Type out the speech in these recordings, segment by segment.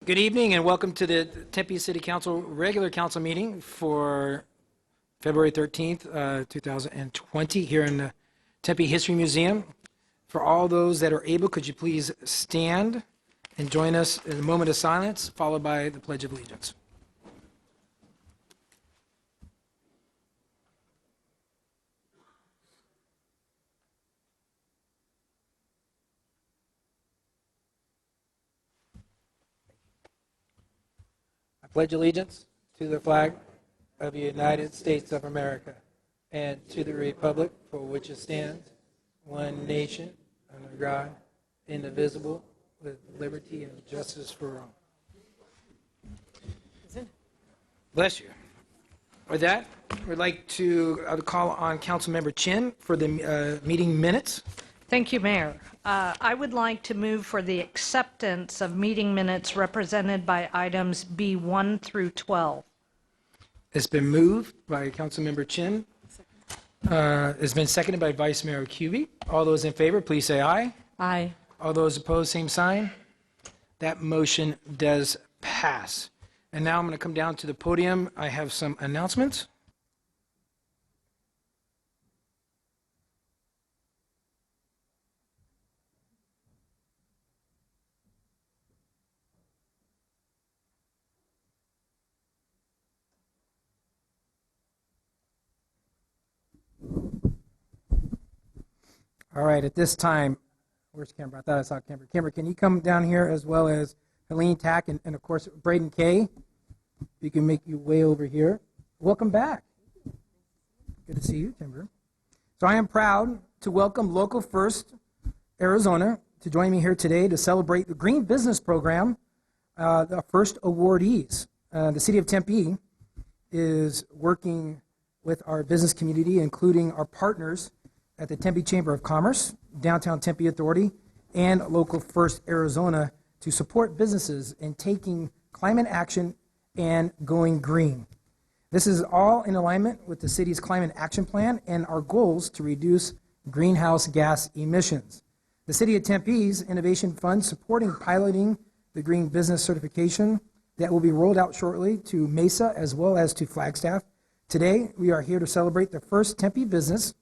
Good evening and welcome to the Tempe City Council regular council meeting for February 13th, 2020 here in the Tempe History Museum. For all those that are able, could you please stand and join us in a moment of silence, followed by the Pledge of Allegiance. I pledge allegiance to the flag of the United States of America and to the republic for which it stands, one nation, under God, indivisible, with liberty and justice for all. Bless you. With that, we'd like to call on Councilmember Chin for the meeting minutes. Thank you, Mayor. I would like to move for the acceptance of meeting minutes represented by items B1 through 12. It's been moved by Councilmember Chin. It's been seconded by Vice Mayor Cubey. All those in favor, please say aye. Aye. All those opposed, same sign. That motion does pass. And now I'm going to come down to the podium. I have some announcements. All right, at this time, where's Kimber? I thought I saw Kimber. Kimber, can you come down here as well as Helene Tack and of course, Braden Kay? You can make your way over here. Welcome back. Good to see you, Kimber. So I am proud to welcome Local First Arizona to join me here today to celebrate the Green Business Program, the first awardees. The City of Tempe is working with our business community, including our partners at the Tempe Chamber of Commerce, Downtown Tempe Authority, and Local First Arizona to support businesses in taking climate action and going green. This is all in alignment with the city's climate action plan and our goals to reduce greenhouse gas emissions. The City of Tempe's Innovation Fund supporting piloting the Green Business Certification that will be rolled out shortly to Mesa as well as to Flagstaff. Today, we are here to celebrate the first Tempe business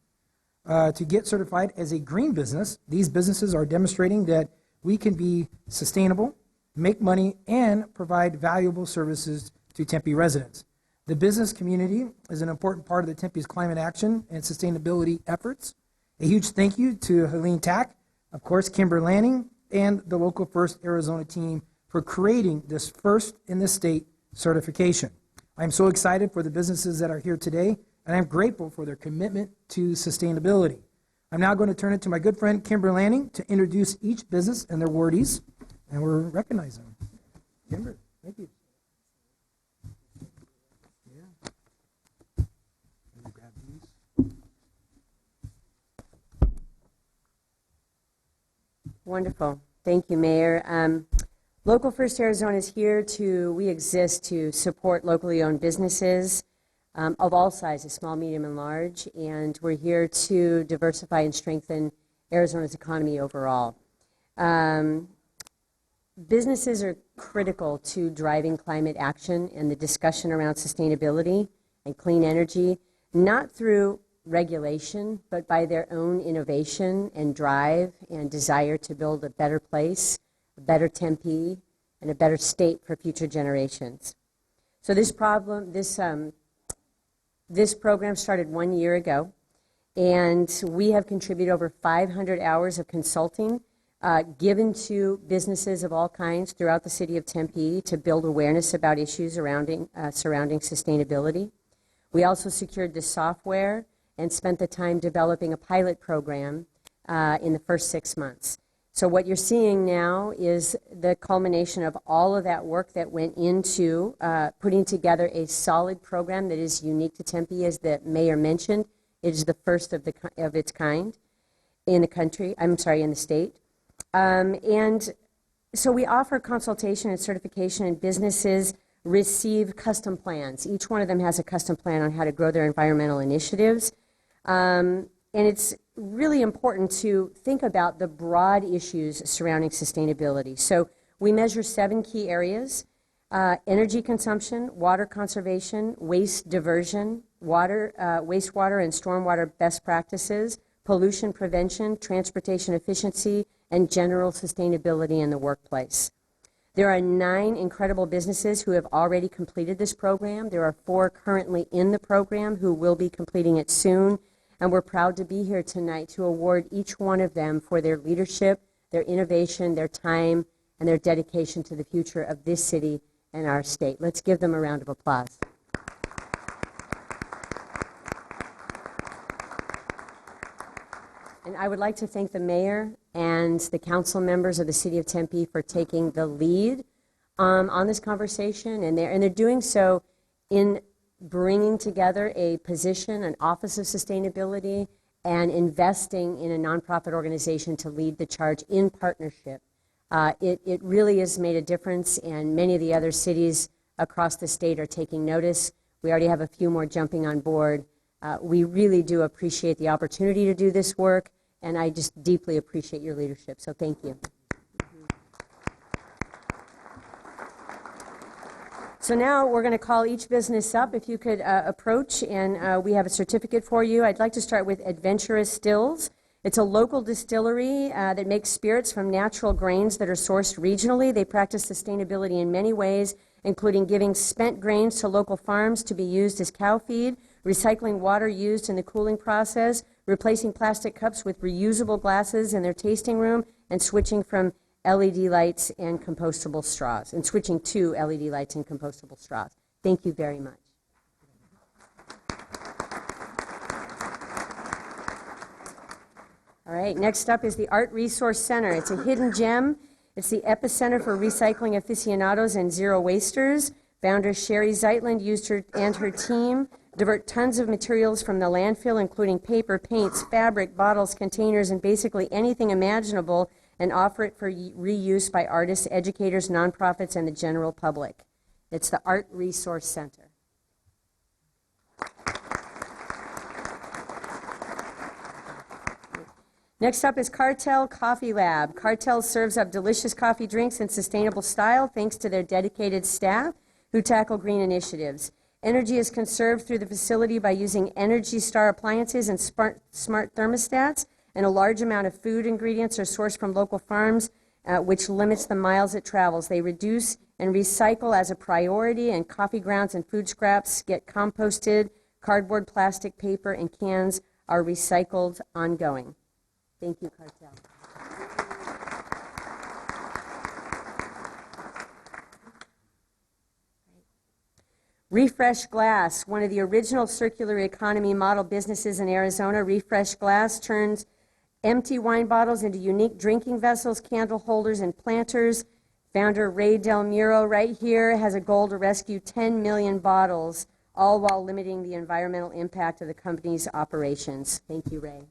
to get certified as a green business. These businesses are demonstrating that we can be sustainable, make money, and provide valuable services to Tempe residents. The business community is an important part of the Tempe's climate action and sustainability efforts. A huge thank you to Helene Tack, of course, Kimber Lanning, and the Local First Arizona team for creating this first in the state certification. I'm so excited for the businesses that are here today, and I'm grateful for their commitment to sustainability. I'm now going to turn it to my good friend Kimber Lanning to introduce each business and their awardees, and we're recognizing them. Kimber, thank you. Yeah. Let me grab these. Wonderful. Thank you, Mayor. Local First Arizona is here we exist to support locally owned businesses of all sizes, small, medium, and large, and we're here to diversify and strengthen Arizona's economy overall. Businesses are critical to driving climate action and the discussion around sustainability and clean energy, not through regulation, but by their own innovation and drive and desire to build a better place, a better Tempe, and a better state for future generations. So this program started 1 year ago, and we have contributed over 500 hours of consulting given to businesses of all kinds throughout the city of Tempe to build awareness about issues surrounding sustainability. We also secured the software and spent the time developing a pilot program in the first 6 months. So what you're seeing now is the culmination of all of that work that went into putting together a solid program that is unique to Tempe, as the mayor mentioned. It is the first of its kind in the country, in the state. And so we offer consultation and certification, and businesses receive custom plans. Each one of them has a custom plan on how to grow their environmental initiatives. And it's really important to think about the broad issues surrounding sustainability. So We measure 7 key areas: energy consumption, water conservation, waste diversion, wastewater and stormwater best practices, pollution prevention, transportation efficiency, and general sustainability in the workplace. There are 9 incredible businesses who have already completed this program. There are 4 currently in the program who will be completing it soon. And we're proud to be here tonight to award each one of them for their leadership, their innovation, their time, and their dedication to the future of this city and our state. Let's give them a round of applause. And I would like to thank the mayor and the council members of the city of Tempe for taking the lead on this conversation, and they're doing so in bringing together a position, an Office of Sustainability, and investing in a nonprofit organization to lead the charge in partnership. It really has made a difference, and many of the other cities across the state are taking notice. We already have a few more jumping on board. We really do appreciate the opportunity to do this work, and I just deeply appreciate your leadership, so thank you. So now we're going to call each business up. If you could approach, and we have a certificate for you. I'd like to start with Adventurous Stills. It's a local distillery that makes spirits from natural grains that are sourced regionally. They practice sustainability in many ways, including giving spent grains to local farms to be used as cow feed, recycling water used in the cooling process, replacing plastic cups with reusable glasses in their tasting room, and switching from LED lights and compostable straws, and switching to LED lights and compostable straws. Thank you very much. All right, next up is the Art Resource Center. It's a hidden gem. It's the epicenter for recycling aficionados and zero wasters. Founder Sherry Zeitlin and her team divert tons of materials from the landfill, including paper, paints, fabric, bottles, containers, and basically anything imaginable, and offer it for reuse by artists, educators, nonprofits, and the general public. It's the Art Resource Center. Next up is Cartel Coffee Lab. Cartel serves up delicious coffee drinks in sustainable style thanks to their dedicated staff who tackle green initiatives. Energy is conserved through the facility by using Energy Star appliances and smart thermostats, and a large amount of food ingredients are sourced from local farms, which limits the miles it travels. They reduce and recycle as a priority, and coffee grounds and food scraps get composted. Cardboard, plastic, paper, and cans are recycled ongoing. Thank you, Cartel. Refresh Glass, one of the original circular economy model businesses in Arizona. Refresh Glass turns empty wine bottles into unique drinking vessels, candle holders, and planters. Founder Ray Del Muro right here has a goal to rescue 10 million bottles, all while limiting the environmental impact of the company's operations. Thank you, Ray.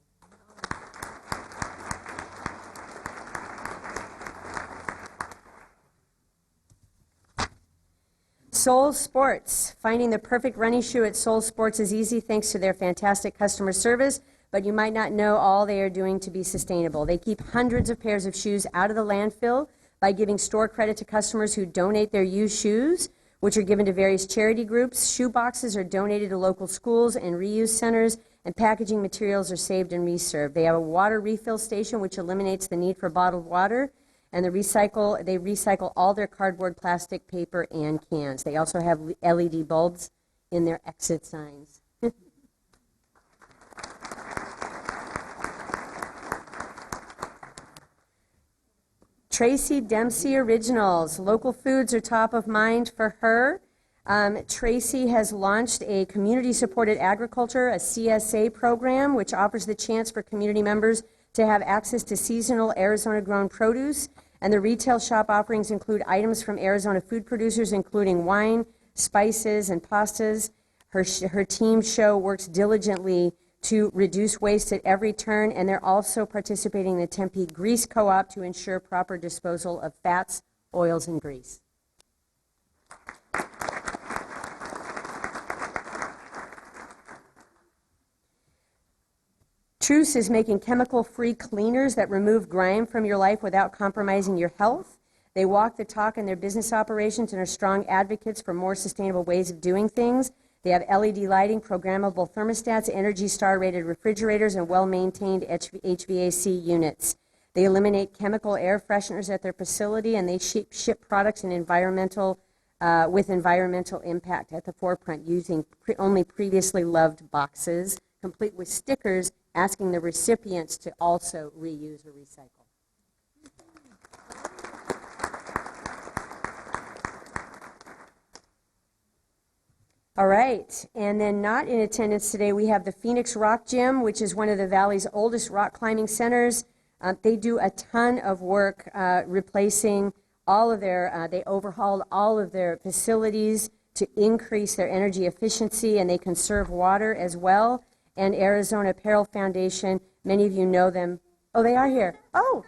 Soul Sports. Finding the perfect running shoe at Soul Sports is easy thanks to their fantastic customer service, but you might not know all they are doing to be sustainable. They keep hundreds of pairs of shoes out of the landfill by giving store credit to customers who donate their used shoes, which are given to various charity groups. Shoe boxes are donated to local schools and reuse centers, and packaging materials are saved and reserved. They have a water refill station, which eliminates the need for bottled water. And they recycle all their cardboard, plastic, paper, and cans. They also have LED bulbs in their exit signs. Tracy Dempsey Originals. Local foods are top of mind for her. Tracy has launched a community-supported agriculture, a CSA program, which offers the chance for community members to have access to seasonal Arizona-grown produce. And the retail shop offerings include items from Arizona food producers, including wine, spices, and pastas. Her team works diligently to reduce waste at every turn, and they're also participating in the Tempe Grease Co-op to ensure proper disposal of fats, oils, and grease. Truce is making chemical-free cleaners that remove grime from your life without compromising your health. They walk the talk in their business operations and are strong advocates for more sustainable ways of doing things. They have LED lighting, programmable thermostats, Energy Star-rated refrigerators, and well-maintained HVAC units. They eliminate chemical air fresheners at their facility, and they ship products in with environmental impact at the forefront, using only previously loved boxes, complete with stickers asking the recipients to also reuse or recycle. All right, and then not in attendance today, we have the Phoenix Rock Gym, which is one of the Valley's oldest rock climbing centers. They do a ton of work replacing all of they overhauled all of their facilities to increase their energy efficiency, and they conserve water as well. And Arizona Apparel Foundation, many of you know them. Oh, they are here. Oh,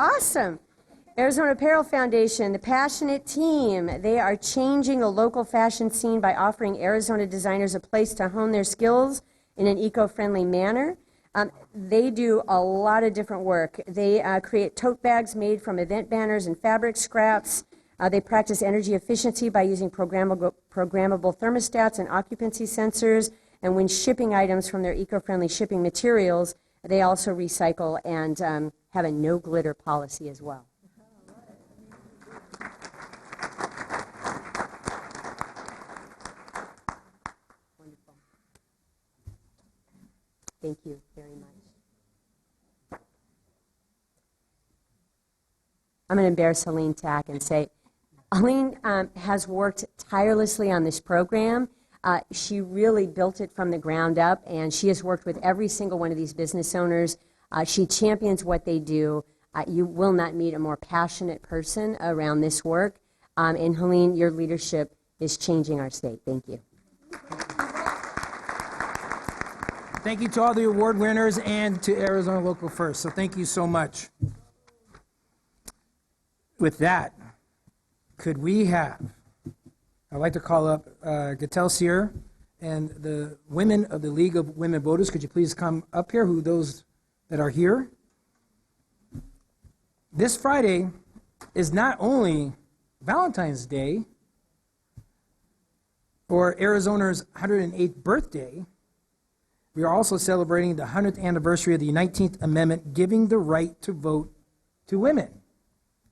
awesome. Arizona Apparel Foundation, the passionate team, they are changing the local fashion scene by offering Arizona designers a place to hone their skills in an eco-friendly manner. They do a lot of different work. They create tote bags made from event banners and fabric scraps. They practice energy efficiency by using programmable thermostats and occupancy sensors. And when shipping items from their eco-friendly shipping materials, they also recycle and have a no-glitter policy as well. Wonderful. Thank you very much. I'm going to embarrass Helene Tack and say, Helene has worked tirelessly on this program. She really built it from the ground up, and she has worked with every single one of these business owners. She champions what they do. You will not meet a more passionate person around this work. And Helene, your leadership is changing our state. Thank you. Thank you to all the award winners and to Arizona Local First. So thank you so much. With that, could we have, I'd like to call up Gatel Sear and the women of the League of Women Voters. Could you please come up here, those that are here? This Friday is not only Valentine's Day or Arizona's 108th birthday, we are also celebrating the 100th anniversary of the 19th Amendment, giving the right to vote to women.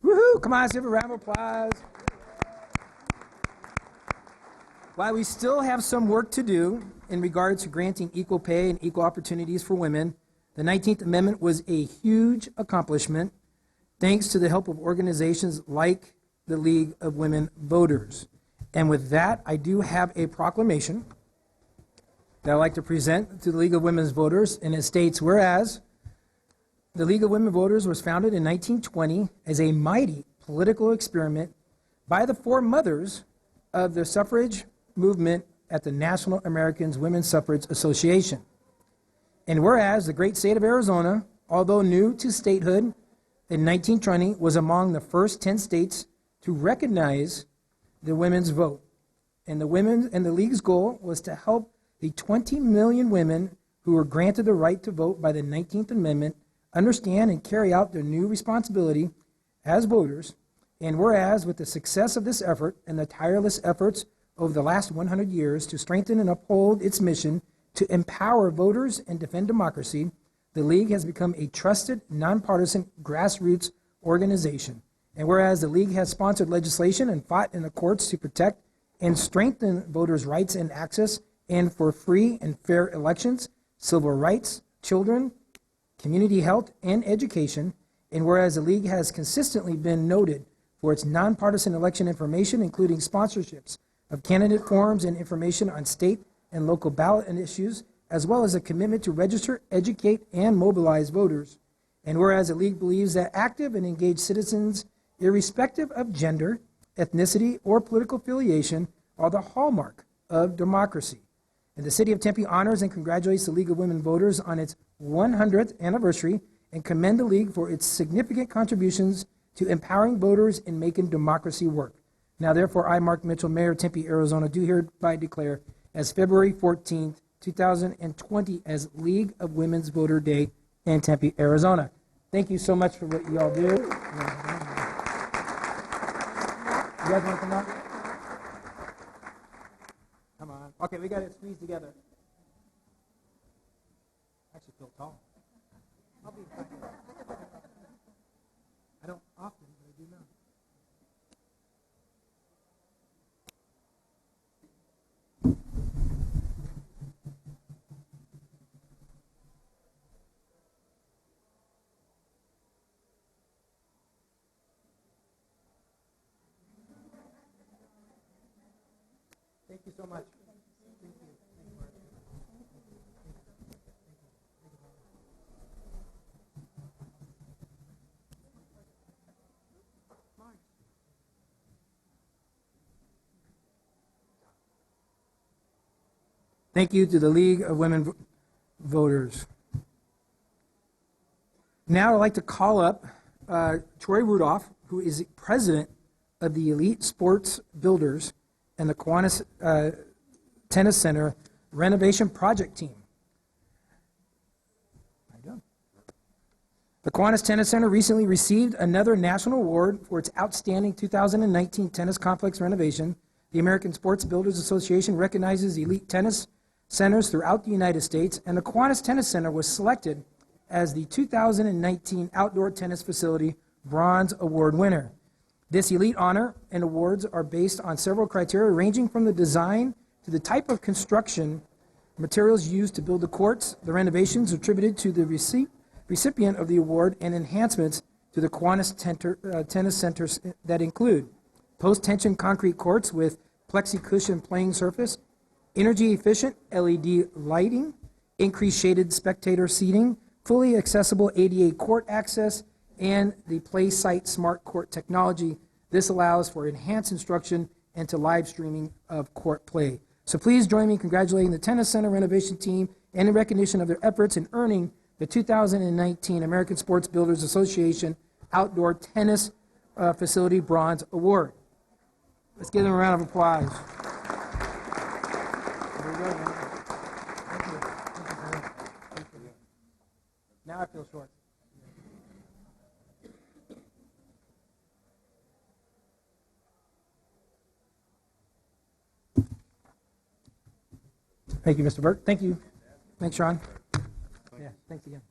Woohoo! Come on, let's give a round of applause. While we still have some work to do in regards to granting equal pay and equal opportunities for women, the 19th Amendment was a huge accomplishment thanks to the help of organizations like the League of Women Voters. And with that, I do have a proclamation that I'd like to present to the League of Women Voters, and it states, whereas the League of Women Voters was founded in 1920 as a mighty political experiment by the foremothers of the suffrage movement at the National American Women's Suffrage Association. And whereas the great state of Arizona, although new to statehood in 1920, was among the first 10 states to recognize the women's vote. And the League's goal was to help the 20 million women who were granted the right to vote by the 19th Amendment understand and carry out their new responsibility as voters. And whereas with the success of this effort and the tireless efforts over the last 100 years to strengthen and uphold its mission to empower voters and defend democracy, the League has become a trusted, nonpartisan grassroots organization. And whereas the League has sponsored legislation and fought in the courts to protect and strengthen voters' rights and access and for free and fair elections, civil rights, children, community health, and education, and whereas the League has consistently been noted for its nonpartisan election information, including sponsorships of candidate forums and information on state and local ballot and issues, as well as a commitment to register, educate, and mobilize voters. And whereas the League believes that active and engaged citizens, irrespective of gender, ethnicity, or political affiliation, are the hallmark of democracy. And the City of Tempe honors and congratulates the League of Women Voters on its 100th anniversary and commend the League for its significant contributions to empowering voters and making democracy work. Now, therefore, I, Mark Mitchell, Mayor of Tempe, Arizona, do hereby declare as February 14th, 2020 as League of Women's Voter Day in Tempe, Arizona. Thank you so much for what you all do. guys want to come down? Come on. Okay, we got it squeezed together. I actually feel tall. I'll be fine. I don't often, but I do now. Thank you so much. Thank you. Thank you, Mark. Thank you to the League of Women Voters. Now I'd like to call up Troy Rudolph, who is the president of the Elite Sports Builders and the Kiwanis Tennis Center renovation project team. How you doing? The Kiwanis Tennis Center recently received another national award for its outstanding 2019 tennis complex renovation. The American Sports Builders Association recognizes elite tennis centers throughout the United States, and the Kiwanis Tennis Center was selected as the 2019 Outdoor Tennis Facility Bronze Award winner. This elite honor and awards are based on several criteria ranging from the design to the type of construction materials used to build the courts, the renovations attributed to the recipient of the award, and enhancements to the Kiwanis Tennis Centers that include post-tension concrete courts with plexi-cushion playing surface, energy-efficient LED lighting, increased shaded spectator seating, fully accessible ADA court access, and the PlaySite Smart Court technology. This allows for enhanced instruction and to live streaming of court play. So please join me in congratulating the Tennis Center renovation team and in recognition of their efforts in earning the 2019 American Sports Builders Association Outdoor Tennis Facility Bronze Award. Let's give them a round of applause. Very good, man. Thank you. Thank you. Now I feel short. Thank you, Mr. Burke. Thank you. Thanks, Sean. Yeah, thanks again.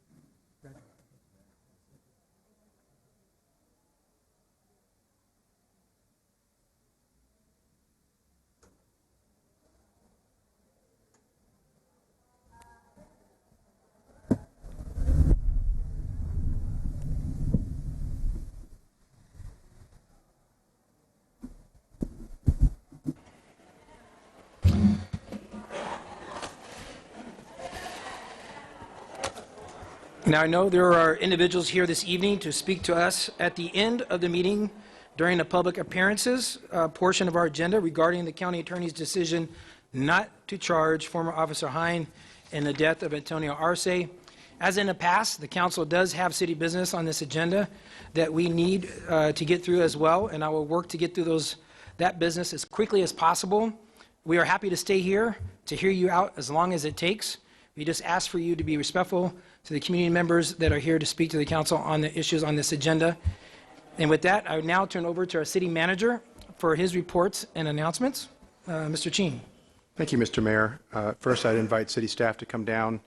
Now, I know there are individuals here this evening to speak to us at the end of the meeting during the public appearances portion of our agenda regarding the county attorney's decision not to charge former Officer Hine in the death of Antonio Arce. As in the past, the council does have city business on this agenda that we need to get through as well, and I will work to get through that business as quickly as possible. We are happy to stay here to hear you out as long as it takes. We just ask for you to be respectful to the community members that are here to speak to the council on the issues on this agenda. And with that, I would now turn over to our city manager for his reports and announcements. Mr. Cheen. Thank you, Mr. Mayor. First, I'd invite city staff to come down.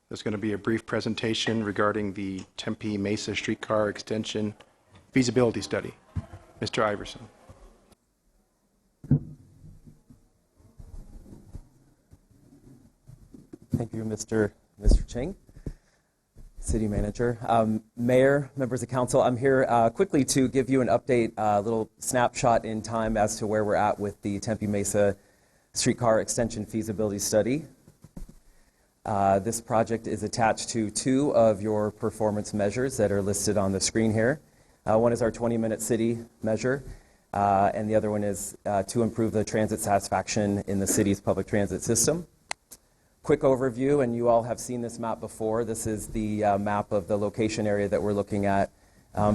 There's going to be a brief presentation regarding the Tempe Mesa streetcar extension feasibility study. Mr. Iverson. Thank you, Mr. Ching, City Manager. Mayor, members of council, I'm here quickly to give you an update, a little snapshot in time as to where we're at with the Tempe Mesa streetcar extension feasibility study. This project is attached to two of your performance measures that are listed on the screen here. One is our 20-minute city measure, and the other one is to improve the transit satisfaction in the city's public transit system. Quick overview, and you all have seen this map before. This is the map of the location area that we're looking at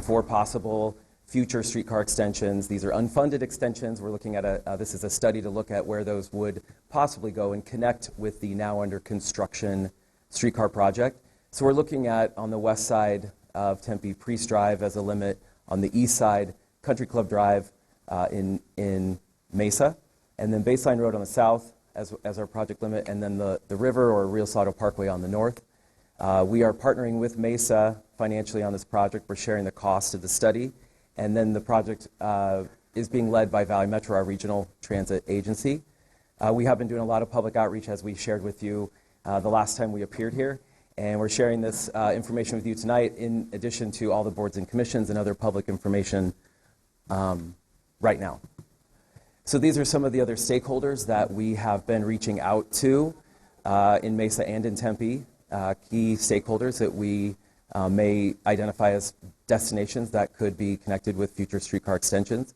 for possible future streetcar extensions. These are unfunded extensions. We're looking at this is a study to look at where those would possibly go and connect with the now under construction streetcar project. So we're looking at, on the west side of Tempe, Priest Drive as a limit, on the east side, Country Club Drive, in Mesa, and then Baseline Road on the south as our project limit, and then the river or Rio Salado Parkway on the north. We are partnering with Mesa financially on this project. We're sharing the cost of the study, and then the project is being led by Valley Metro, our regional transit agency. We have been doing a lot of public outreach, as we shared with you the last time we appeared here, and we're sharing this information with you tonight in addition to all the boards and commissions and other public information right now. So these are some of the other stakeholders that we have been reaching out to in Mesa and in Tempe, key stakeholders that we may identify as destinations that could be connected with future streetcar extensions.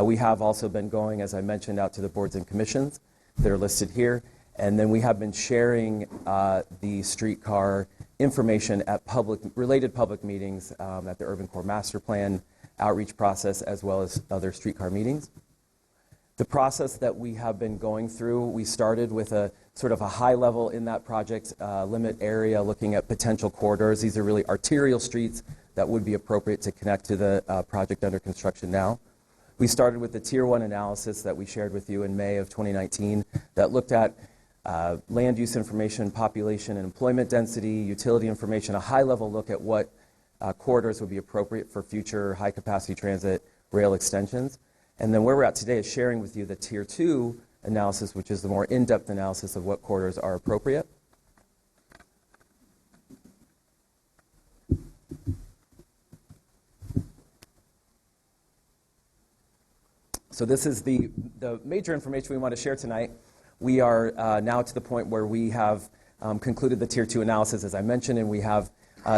We have also been going, as I mentioned, out to the boards and commissions that are listed here. And then we have been sharing the streetcar information at related public meetings at the Urban Core Master Plan outreach process, as well as other streetcar meetings. The process that we have been going through, we started with a sort of a high level in that project limit area, looking at potential corridors. These are really arterial streets that would be appropriate to connect to the project under construction now. We started with the Tier 1 analysis that we shared with you in May of 2019 that looked at land use information, population and employment density, utility information, a high-level look at what corridors would be appropriate for future high-capacity transit rail extensions. And then where we're at today is sharing with you the Tier 2 analysis, which is the more in-depth analysis of what corridors are appropriate. So this is the major information we want to share tonight. We are now to the point where we have concluded the Tier 2 analysis, as I mentioned, and we have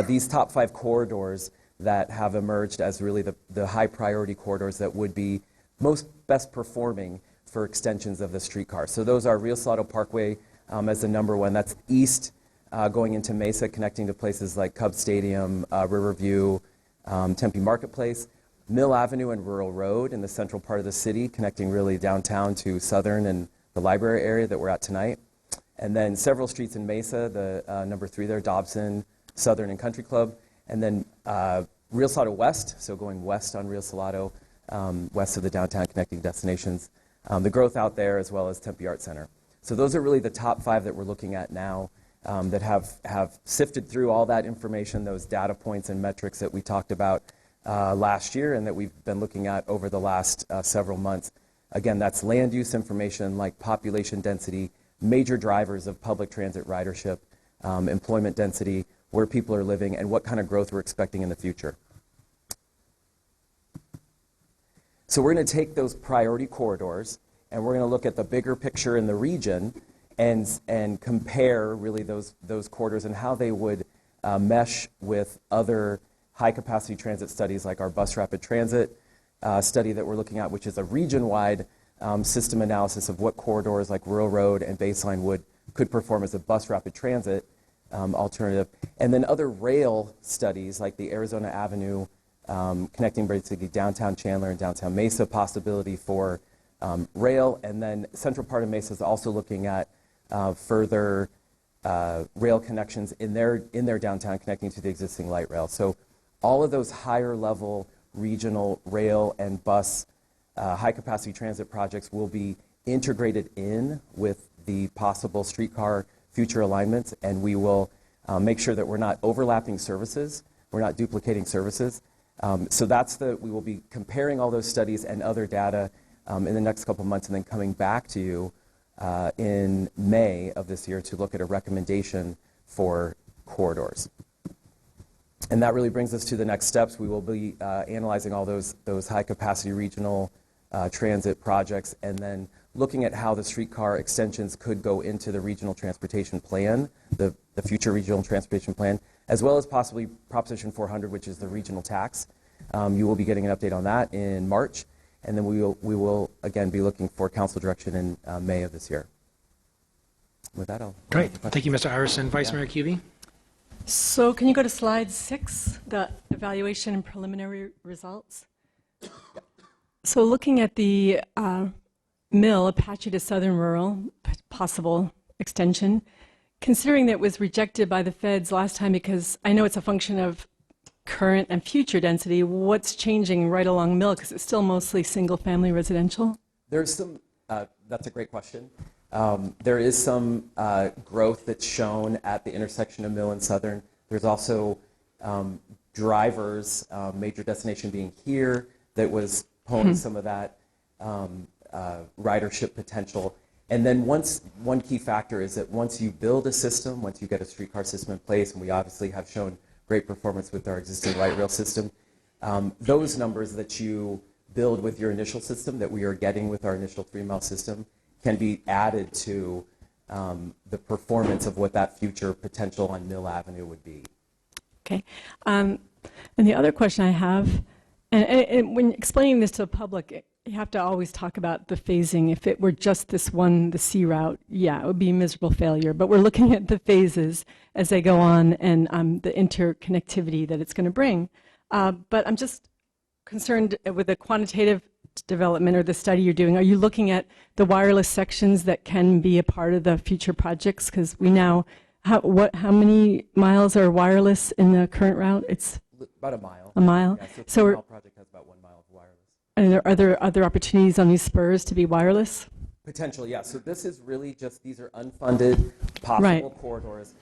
these top 5 corridors that have emerged as really the high priority corridors that would be best performing for extensions of the streetcar. So those are Rio Salado Parkway as the number 1. That's east going into Mesa, connecting to places like Cub Stadium, Riverview, Tempe Marketplace. Mill Avenue and Rural Road in the central part of the city, connecting really downtown to Southern and the library area that we're at tonight. And then several streets in Mesa, the number 3 there, Dobson, Southern and Country Club. And then Rio Salado West, so going west on Rio Salado, west of the downtown connecting destinations. The growth out there, as well as Tempe Art Center. So those are really the top 5 that we're looking at now that have sifted through all that information, those data points and metrics that we talked about last year and that we've been looking at over the last several months. Again, that's land use information like population density, major drivers of public transit ridership, employment density, where people are living, and what kind of growth we're expecting in the future. So we're going to take those priority corridors and we're going to look at the bigger picture in the region and compare really those corridors and how they would mesh with other high-capacity transit studies like our bus rapid transit study that we're looking at, which is a region-wide system analysis of what corridors like Rural Road and Baseline could perform as a bus rapid transit alternative. And then other rail studies like the Arizona Avenue connecting basically downtown Chandler and downtown Mesa possibility for rail. And then central part of Mesa is also looking at further rail connections in their downtown connecting to the existing light rail. So all of those higher level regional rail and bus high-capacity transit projects will be integrated in with the possible streetcar future alignments, and we will make sure that we're not overlapping services, we're not duplicating services. So we will be comparing all those studies and other data in the next couple months and then coming back to you in May of this year to look at a recommendation for corridors. And that really brings us to the next steps. We will be analyzing all those high-capacity regional transit projects and then looking at how the streetcar extensions could go into the regional transportation plan, the future regional transportation plan, as well as possibly Proposition 400, which is the regional tax. You will be getting an update on that in March, and then we will again be looking for council direction in May of this year. With that, I'll... Great. Thank you, Mr. Iverson. Vice Mayor Cubey? So can you go to slide 6, the evaluation and preliminary results? So looking at the mill, Apache to Southern Rural, possible extension, considering that it was rejected by the feds last time because I know it's a function of current and future density, what's changing right along Mill? Because it's still mostly single-family residential. There's some, that's a great question. There is some growth that's shown at the intersection of Mill and Southern. There's also drivers, major destination being here, that was pulling some of that ridership potential. And then one key factor is that once you build a system, once you get a streetcar system in place, and we obviously have shown great performance with our existing light rail system, those numbers that you build with your initial system that we are getting with our initial 3-mile system can be added to the performance of what that future potential on Mill Avenue would be. Okay. And the other question I have, and when explaining this to the public, you have to always talk about the phasing. If it were just this one, the C route, yeah, it would be a miserable failure. But we're looking at the phases as they go on and the interconnectivity that it's going to bring. But I'm just concerned with the quantitative development or the study you're doing. Are you looking at the wireless sections that can be a part of the future projects? Because we now, how many miles are wireless in the current route? It's About a mile. a mile. Yeah, so the So 3-mile project has about 1 mile of wireless. and are there other opportunities on these spurs to be wireless? Potential, yeah. So this is really just, these are unfunded possible Right. corridors.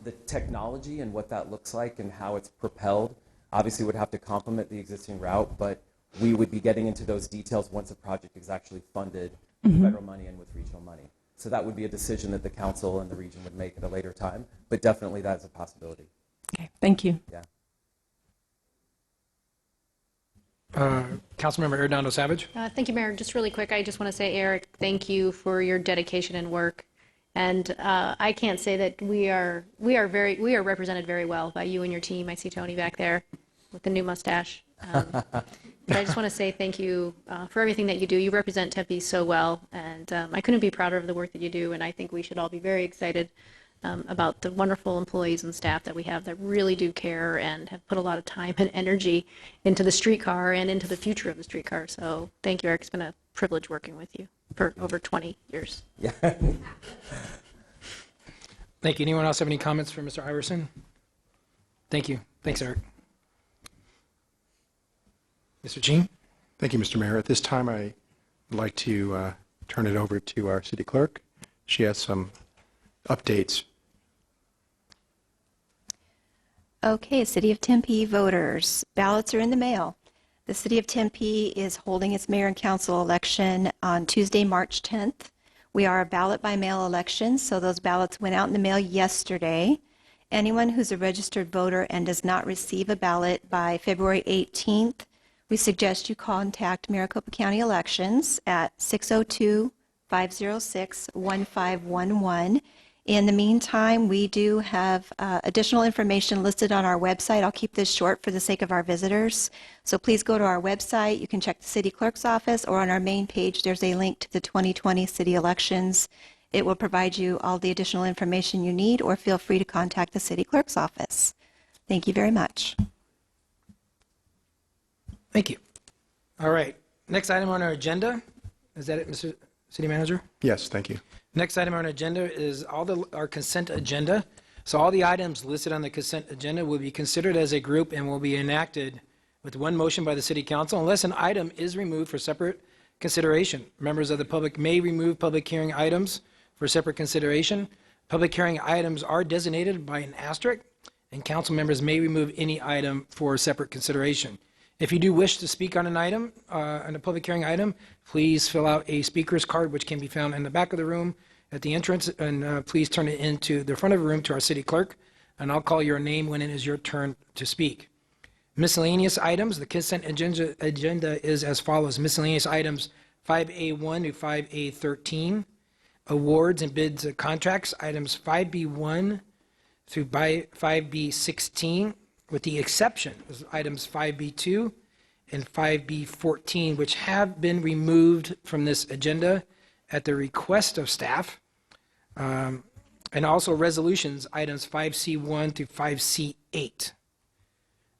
The technology and what that looks like and how it's propelled obviously would have to complement the existing route, but we would be getting into those details once a project is actually funded with federal money and with regional money. So that would be a decision that the council and the region would make at a later time, but definitely that is a possibility. Okay, thank you. Yeah. Councilmember Arredondo Savage. Thank you, Mayor. Just really quick, I just want to say, Eric, thank you for your dedication and work. And I can't say that we are represented very well by you and your team. I see Tony back there with the new mustache. But I just want to say thank you for everything that you do. You represent Tempe so well, and I couldn't be prouder of the work that you do. And I think we should all be very excited about the wonderful employees and staff that we have that really do care and have put a lot of time and energy into the streetcar and into the future of the streetcar. So thank you, Eric. It's been a privilege working with you for over 20 years. Yeah. Thank you. Anyone else have any comments for Mr. Iverson? Thank you. Thanks, Eric. Mr. Ching? Thank you, Mr. Mayor. At this time, I would like to turn it over to our city clerk. She has some updates. Okay, City of Tempe voters, ballots are in the mail. The City of Tempe is holding its mayor and council election on Tuesday, March 10th. We are a ballot by mail election, so those ballots went out in the mail yesterday. Anyone who's a registered voter and does not receive a ballot by February 18th, we suggest you contact Maricopa County Elections at 602-506-1511. In the meantime, we do have additional information listed on our website. I'll keep this short for the sake of our visitors. So please go to our website. You can check the city clerk's office, or on our main page, there's a link to the 2020 city elections. It will provide you all the additional information you need, or feel free to contact the city clerk's office. Thank you very much. Thank you. All right. Next item on our agenda. Is that it, Mr. City Manager? Yes, thank you. Next item on our agenda is our consent agenda. So all the items listed on the consent agenda will be considered as a group and will be enacted with one motion by the City Council unless an item is removed for separate consideration. Members of the public may remove public hearing items for separate consideration. Public hearing items are designated by an asterisk, and council members may remove any item for separate consideration. If you do wish to speak on an item, on a public hearing item, please fill out a speaker's card, which can be found in the back of the room at the entrance, and please turn it into the front of the room to our city clerk, and I'll call your name when it is your turn to speak. Miscellaneous items, the consent agenda is as follows. Miscellaneous items 5A1 to 5A13. Awards and bids of contracts, items 5B1 through 5B16, with the exception of items 5B2 and 5B14, which have been removed from this agenda at the request of staff, and also resolutions, items 5C1 through 5C8.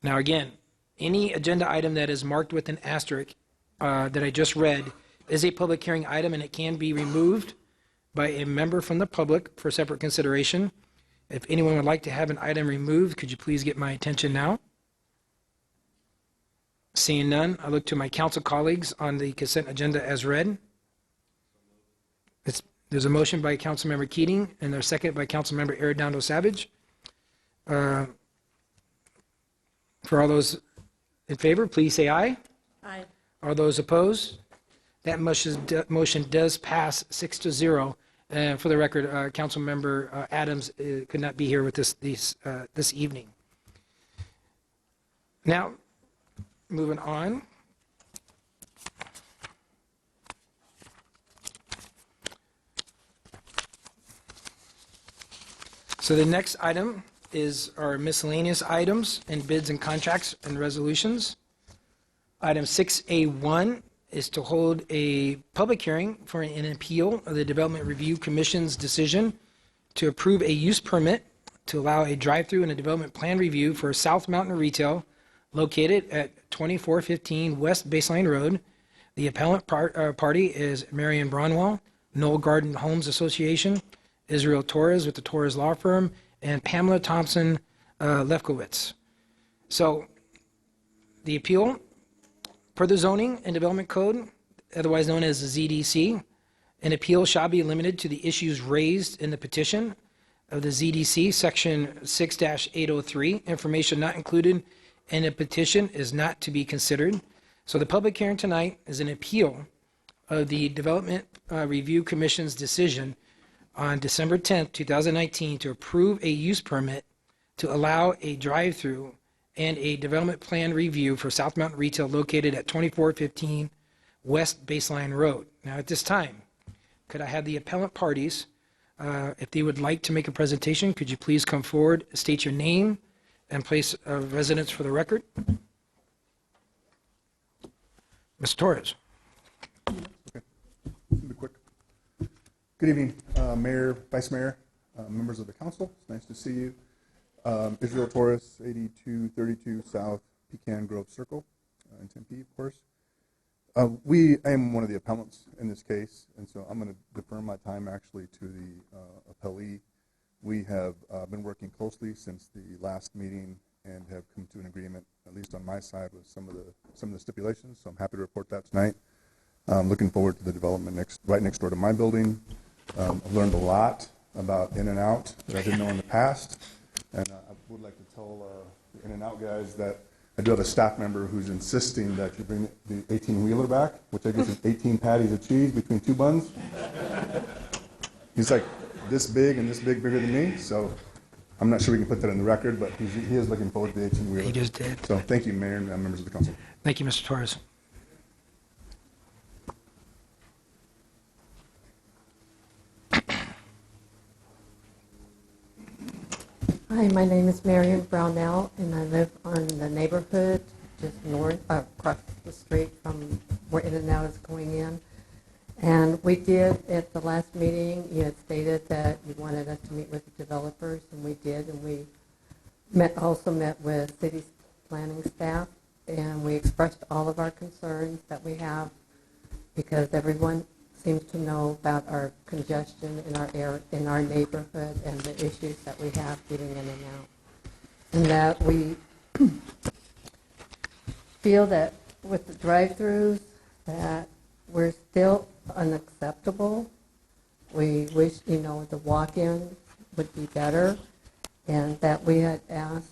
Now again, any agenda item that is marked with an asterisk that I just read is a public hearing item, and it can be removed by a member from the public for separate consideration. If anyone would like to have an item removed, could you please get my attention now? Seeing none, I look to my council colleagues on the consent agenda as read. There's a motion by Councilmember Keating and there's a second by Councilmember Arredondo Savage. For all those in favor, please say aye. Aye. Are those opposed? That motion does pass 6-0. And for the record, Councilmember Adams could not be here with us this evening. Now, moving on. So the next item is our miscellaneous items and bids and contracts and resolutions. Item 6A1 is to hold a public hearing for an appeal of the Development Review Commission's decision to approve a use permit to allow a drive-through and a development plan review for South Mountain Retail located at 2415 West Baseline Road. The appellant party is Marion Bronwell, Knoll Garden Homes Association, Israel Torres with the Torres Law Firm, and Pamela Thompson Lefkowitz. So the appeal, per the Zoning and Development Code, otherwise known as the ZDC, an appeal shall be limited to the issues raised in the petition of the ZDC, Section 6-803. Information not included in a petition is not to be considered. So the public hearing tonight is an appeal of the Development Review Commission's decision on December 10th, 2019, to approve a use permit to allow a drive-through and a development plan review for South Mountain Retail located at 2415 West Baseline Road. Now, at this time, could I have the appellant parties, if they would like to make a presentation, could you please come forward, state your name and place of residence for the record? Mr. Torres. Okay. Keep it quick. Good evening, Mayor, Vice Mayor, members of the council. It's nice to see you. Israel Torres, 8232 South Pecan Grove Circle in Tempe, of course. I am one of the appellants in this case, and so I'm going to defer my time actually to the appellee. We have been working closely since the last meeting and have come to an agreement, at least on my side, with some of the stipulations. So I'm happy to report that tonight. Looking forward to the development right next door to my building. I've learned a lot about In-N-Out that I didn't know in the past, and I would like to tell the In-N-Out guys that I do have a staff member who's insisting that you bring the 18-wheeler back, which I guess is 18 patties of cheese between 2 buns. He's like this big and this big, bigger than me, so I'm not sure we can put that in the record, but he is looking forward to the 18-wheeler. He just did. So thank you, Mayor and members of the council. Thank you, Mr. Torres. Hi, my name is Marion Brownell, and I live on the neighborhood just across the street from where In-N-Out is going in. And we did, at the last meeting, you had stated that you wanted us to meet with the developers, and we did, and we also met with city planning staff, and we expressed all of our concerns that we have, because everyone seems to know about our congestion in our neighborhood and the issues that we have getting in and out. And that we feel that with the drive-throughs that we're still unacceptable. We wish, the walk-in would be better, and that we had asked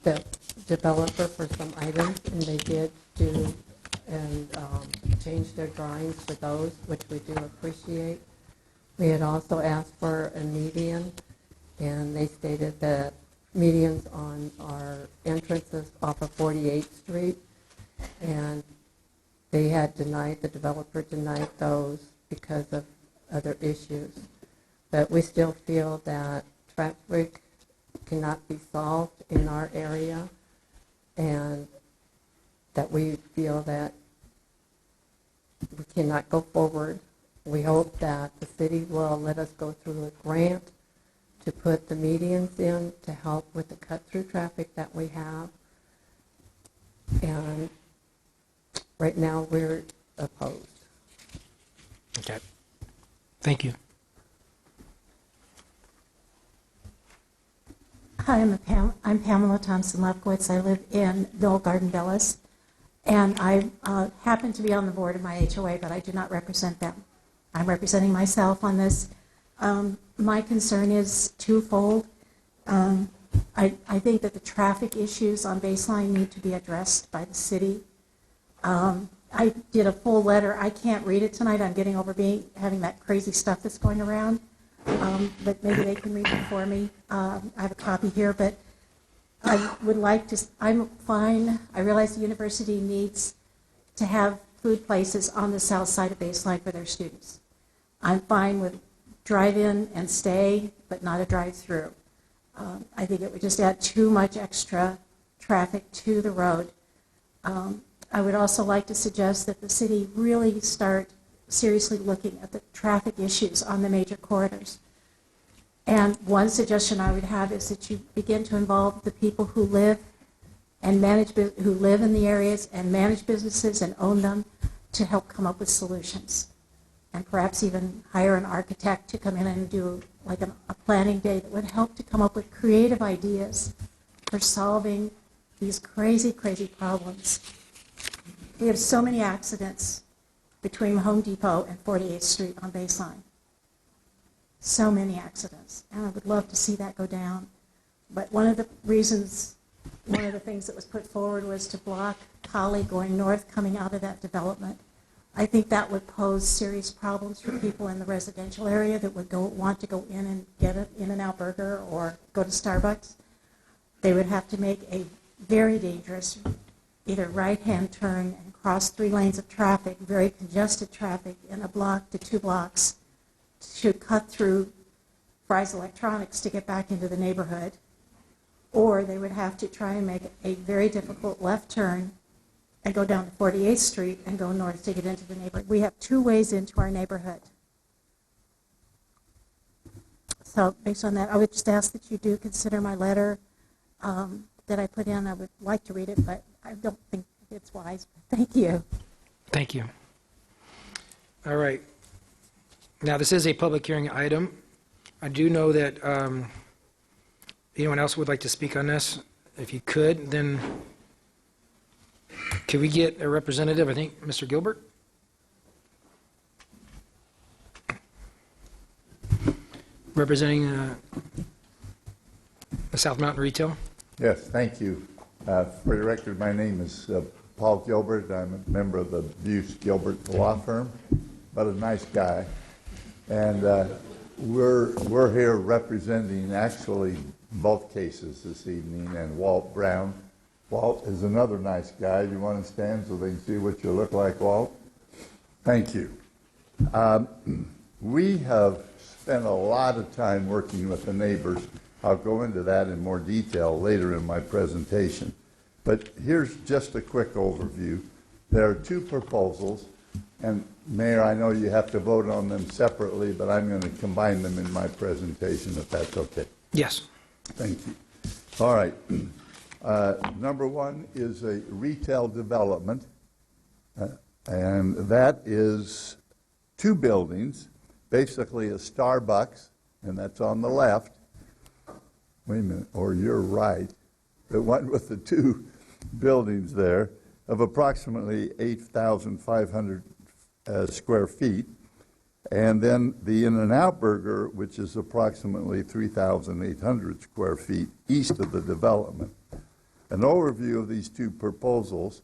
the developer for some items, and they did do and change their drawings for those, which we do appreciate. We had also asked for a median, and they stated that medians on our entrances off of 48th Street, and they had the developer denied those because of other issues. But we still feel that traffic cannot be solved in our area, and that we feel that we cannot go forward. We hope that the city will let us go through a grant to put the medians in to help with the cut-through traffic that we have. And right now, we're opposed. Okay. Thank you. Hi, I'm Pamela Thompson Lefkowitz. I live in Knoll Garden Villas. And I happen to be on the board of my HOA, but I do not represent them. I'm representing myself on this. My concern is twofold. I think that the traffic issues on Baseline need to be addressed by the city. I did a full letter. I can't read it tonight. I'm getting over having that crazy stuff that's going around. But maybe they can read it for me. I have a copy here, but I would like to, I'm fine. I realize the university needs to have food places on the south side of Baseline for their students. I'm fine with drive-in and stay, but not a drive-through. I think it would just add too much extra traffic to the road. I would also like to suggest that the city really start seriously looking at the traffic issues on the major corridors. And one suggestion I would have is that you begin to involve the people who live and who live in the areas and manage businesses and own them to help come up with solutions. And perhaps even hire an architect to come in and do like a planning day that would help to come up with creative ideas for solving these crazy, crazy problems. We have so many accidents between Home Depot and 48th Street on Baseline. So many accidents, and I would love to see that go down. But one of the things that was put forward was to block Collie going north coming out of that development. I think that would pose serious problems for people in the residential area that would want to go in and get an In-N-Out burger or go to Starbucks. They would have to make a very dangerous either right-hand turn and cross 3 lanes of traffic, very congested traffic in a block to 2 blocks to cut through Fry's Electronics to get back into the neighborhood. Or they would have to try and make a very difficult left turn and go down to 48th Street and go north to get into the neighborhood. We have 2 ways into our neighborhood. So based on that, I would just ask that you do consider my letter that I put in. I would like to read it, but I don't think it's wise. Thank you. Thank you. All right. Now, this is a public hearing item. I do know that anyone else would like to speak on this? If you could, then could we get a representative? I think Mr. Gilbert? Representing the South Mountain Retail? Yes, thank you. For the record, my name is Paul Gilbert. I'm a member of the Buse Gilbert law firm, but a nice guy. And we're here representing actually both cases this evening, and Walt Brown. Walt is another nice guy. You want to stand so they can see what you look like, Walt? Thank you. We have spent a lot of time working with the neighbors. I'll go into that in more detail later in my presentation. But here's just a quick overview. There are 2 proposals, and Mayor, I know you have to vote on them separately, but I'm going to combine them in my presentation if that's okay. Yes. Thank you. All right. Number 1 is a retail development, and that is 2 buildings, basically a Starbucks, and that's on the left. Wait a minute, or you're right. The one with the 2 buildings there of approximately 8,500 square feet, and then the In-N-Out Burger, which is approximately 3,800 square feet east of the development. An overview of these 2 proposals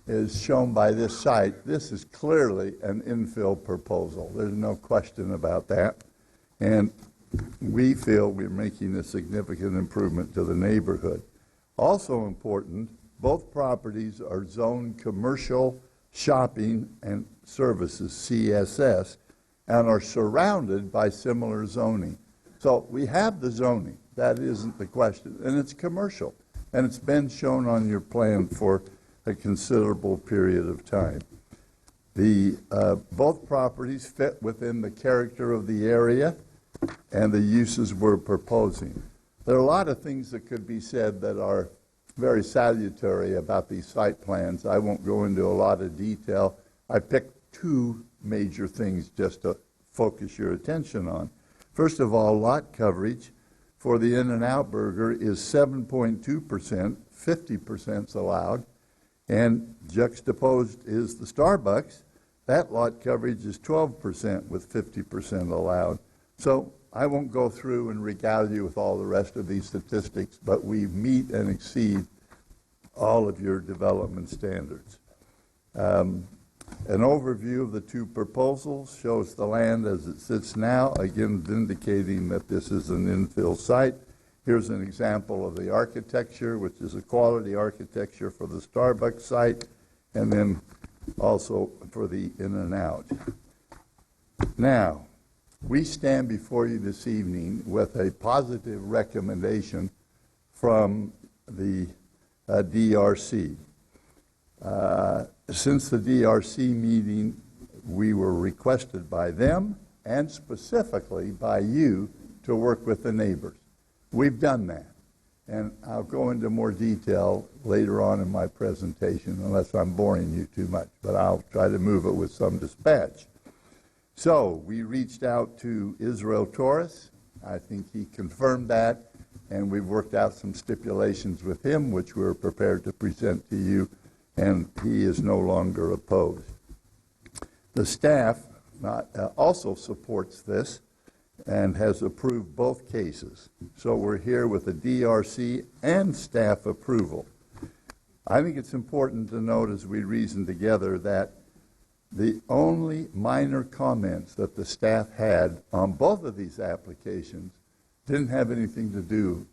is shown by this site. This is clearly an infill proposal. There's no question about that. And we feel we're making a significant improvement to the neighborhood. Also important, both properties are zoned commercial, shopping, and services, CSS, and are surrounded by similar zoning. So we have the zoning. That isn't the question. And it's commercial. And it's been shown on your plan for a considerable period of time. Both properties fit within the character of the area and the uses we're proposing. There are a lot of things that could be said that are very salutary about these site plans. I won't go into a lot of detail. I picked 2 major things just to focus your attention on. First of all, lot coverage for the In-N-Out Burger is 7.2%, 50% is allowed, And juxtaposed is the Starbucks. That lot coverage is 12% with 50% allowed. So I won't go through and regale you with all the rest of these statistics, but we meet and exceed all of your development standards. An overview of the two proposals shows the land as it sits now, again vindicating that this is an infill site. Here's an example of the architecture, which is a quality architecture for the Starbucks site, and then also for the in and out. Now, we stand before you this evening with a positive recommendation from the DRC. Since the DRC meeting, we were requested by them and specifically by you to work with the neighbors. We've done that, and I'll go into more detail later on in my presentation unless I'm boring you too much, but I'll try to move it with some dispatch. So we reached out to Israel Torres. I think he confirmed that, and we've worked out some stipulations with him, which we're prepared to present to you, and he is no longer opposed. The staff also supports this and has approved both cases. So we're here with the DRC and staff approval. I think it's important to note as we reason together that the only minor comments that the staff had on both of these applications didn't have anything to do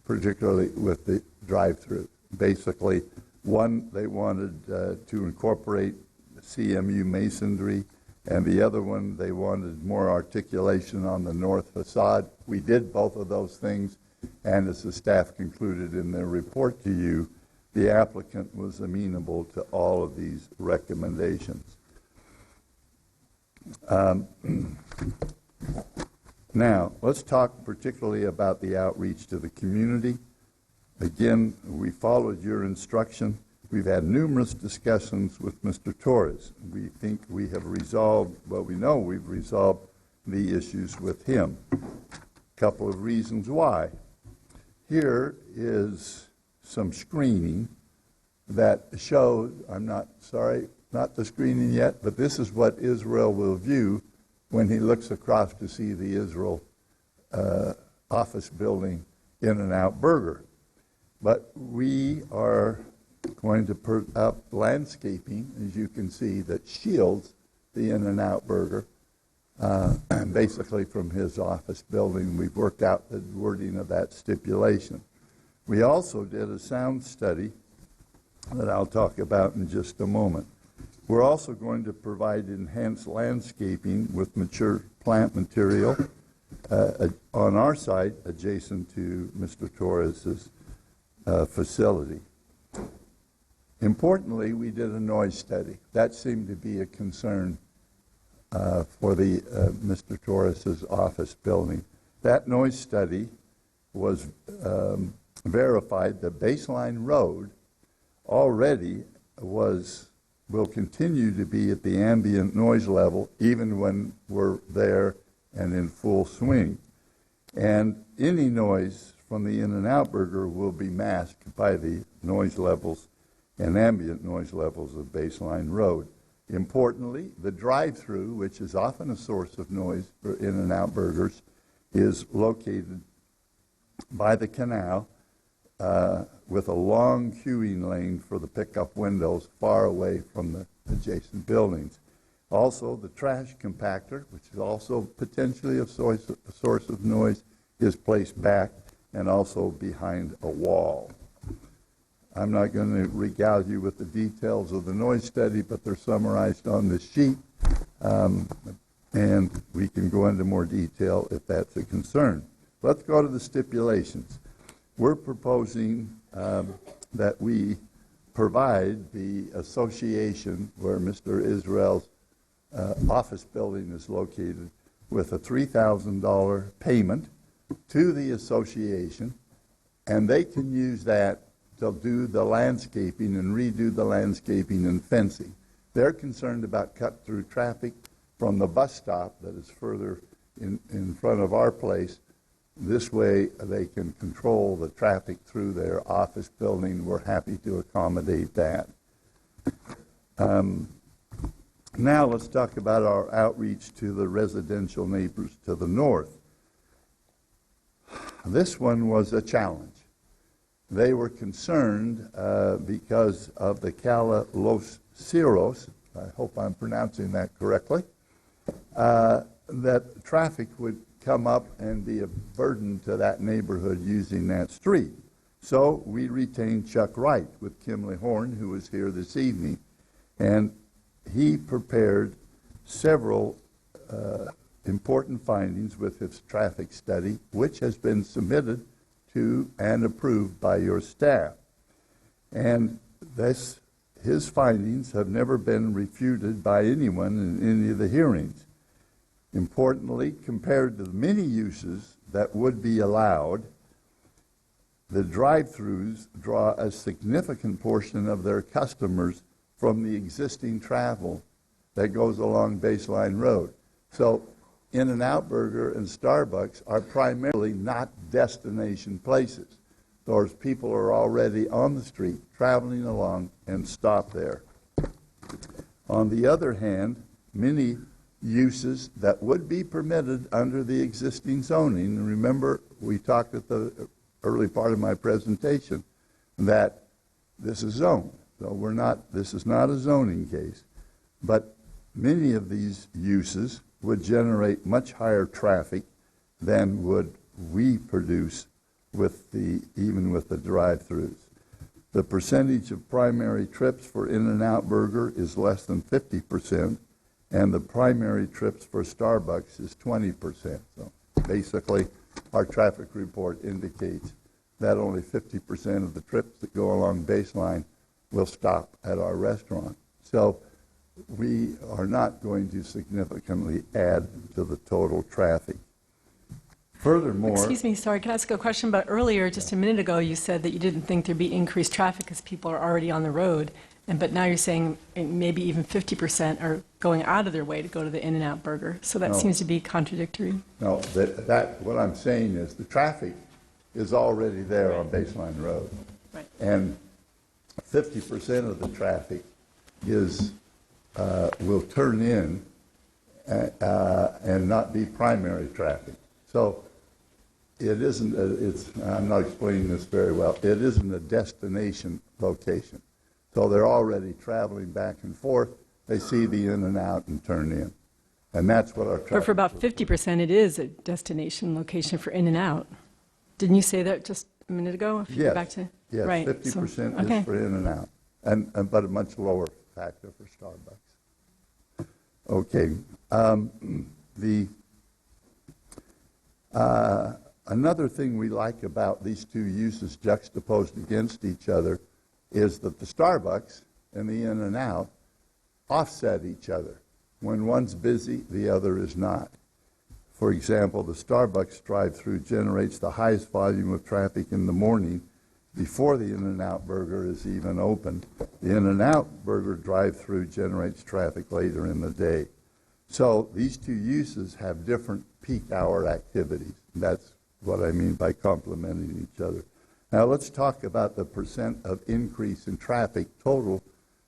particularly with the drive-through. Basically, one, they wanted to incorporate CMU masonry, and the other one, they wanted more articulation on the north facade. We did both of those things, and as the staff concluded in their report to you, the applicant was amenable to all of these recommendations. Now, let's talk particularly about the outreach to the community. Again, we followed your instruction. We've had numerous discussions with Mr. Torres. We think we have resolved, well, we know we've resolved the issues with him. A couple of reasons why. Here is some screening that shows, I'm not the screening yet, but this is what Israel will view when he looks across to see the Israel office building In-N-Out Burger. But we are going to put up landscaping, as you can see, that shields the In-N-Out Burger, basically from his office building. We've worked out the wording of that stipulation. We also did a sound study that I'll talk about in just a moment. We're also going to provide enhanced landscaping with mature plant material on our site adjacent to Mr. Torres's facility. Importantly, we did a noise study. That seemed to be a concern for the Mr. Torres's office building. That noise study was verified. The baseline road already will continue to be at the ambient noise level even when we're there and in full swing. And any noise from the In-N-Out Burger will be masked by the noise levels and ambient noise levels of baseline road. Importantly, the drive-through, which is often a source of noise for In-N-Out Burgers, is located by the canal with a long queuing lane for the pickup windows far away from the adjacent buildings. Also, the trash compactor, which is also potentially a source of noise, is placed back and also behind a wall. I'm not going to regale you with the details of the noise study, but they're summarized on this sheet, and we can go into more detail if that's a concern. Let's go to the stipulations. We're proposing that we provide the association where Mr. Israel's office building is located with a $3,000 payment to the association, and they can use that to do the landscaping and redo the landscaping and fencing. They're concerned about cut-through traffic from the bus stop that is further in front of our place this way they can control the traffic through their office building. We're happy to accommodate that. Now let's talk about our outreach to the residential neighbors to the north. This one was a challenge. They were concerned because of the Cala Los Cerros, I hope I'm pronouncing that correctly, that traffic would come up and be a burden to that neighborhood using that street. So we retained Chuck Wright with Kimley Horn, who is here this evening, and he prepared several important findings with his traffic study, which has been submitted to and approved by your staff. And his findings have never been refuted by anyone in any of the hearings. Importantly, compared to the many uses that would be allowed, the drive-throughs draw a significant portion of their customers from the existing travel that goes along Baseline Road. So In-N-Out Burger and Starbucks are primarily not destination places. Those people are already on the street, traveling along, and stop there. On the other hand, many uses that would be permitted under the existing zoning, and remember, we talked at the early part of my presentation that this is zoned. So this is not a zoning case, but many of these uses would generate much higher traffic than would we produce even with the drive-throughs. The percentage of primary trips for In-N-Out Burger is less than 50%, and the primary trips for Starbucks is 20%. So basically, our traffic report indicates that only 50% of the trips that go along Baseline will stop at our restaurant. So we are not going to significantly add to the total traffic. Furthermore... Excuse me, sorry, can I ask a question? But earlier, just a minute ago, you said that you didn't think there'd be increased traffic because people are already on the road. But now you're saying maybe even 50% are going out of their way to go to the In-N-Out Burger. So that seems to be contradictory. No, what I'm saying is the traffic is already there on Baseline Road. Right. And 50% of the traffic will turn in and not be primary traffic. So it isn't, I'm not explaining this very well, it isn't a destination location. So they're already traveling back and forth. They see the In-N-Out and turn in. And that's what our traffic... But for about 50%, it is a destination location for In-N-Out. Didn't you say that just a minute ago? If you go back to, yes, right, 50% okay. is for In-N-Out, but a much lower factor for Starbucks. Okay. Another thing we like about these two uses juxtaposed against each other is that the Starbucks and the In-N-Out offset each other. When one's busy, the other is not. For example, the Starbucks drive-through generates the highest volume of traffic in the morning before the In-N-Out Burger is even opened. The In-N-Out Burger drive-through generates traffic later in the day. So these two uses have different peak hour activities. That's what I mean by complementing each other. Now let's talk about the percent of increase in traffic total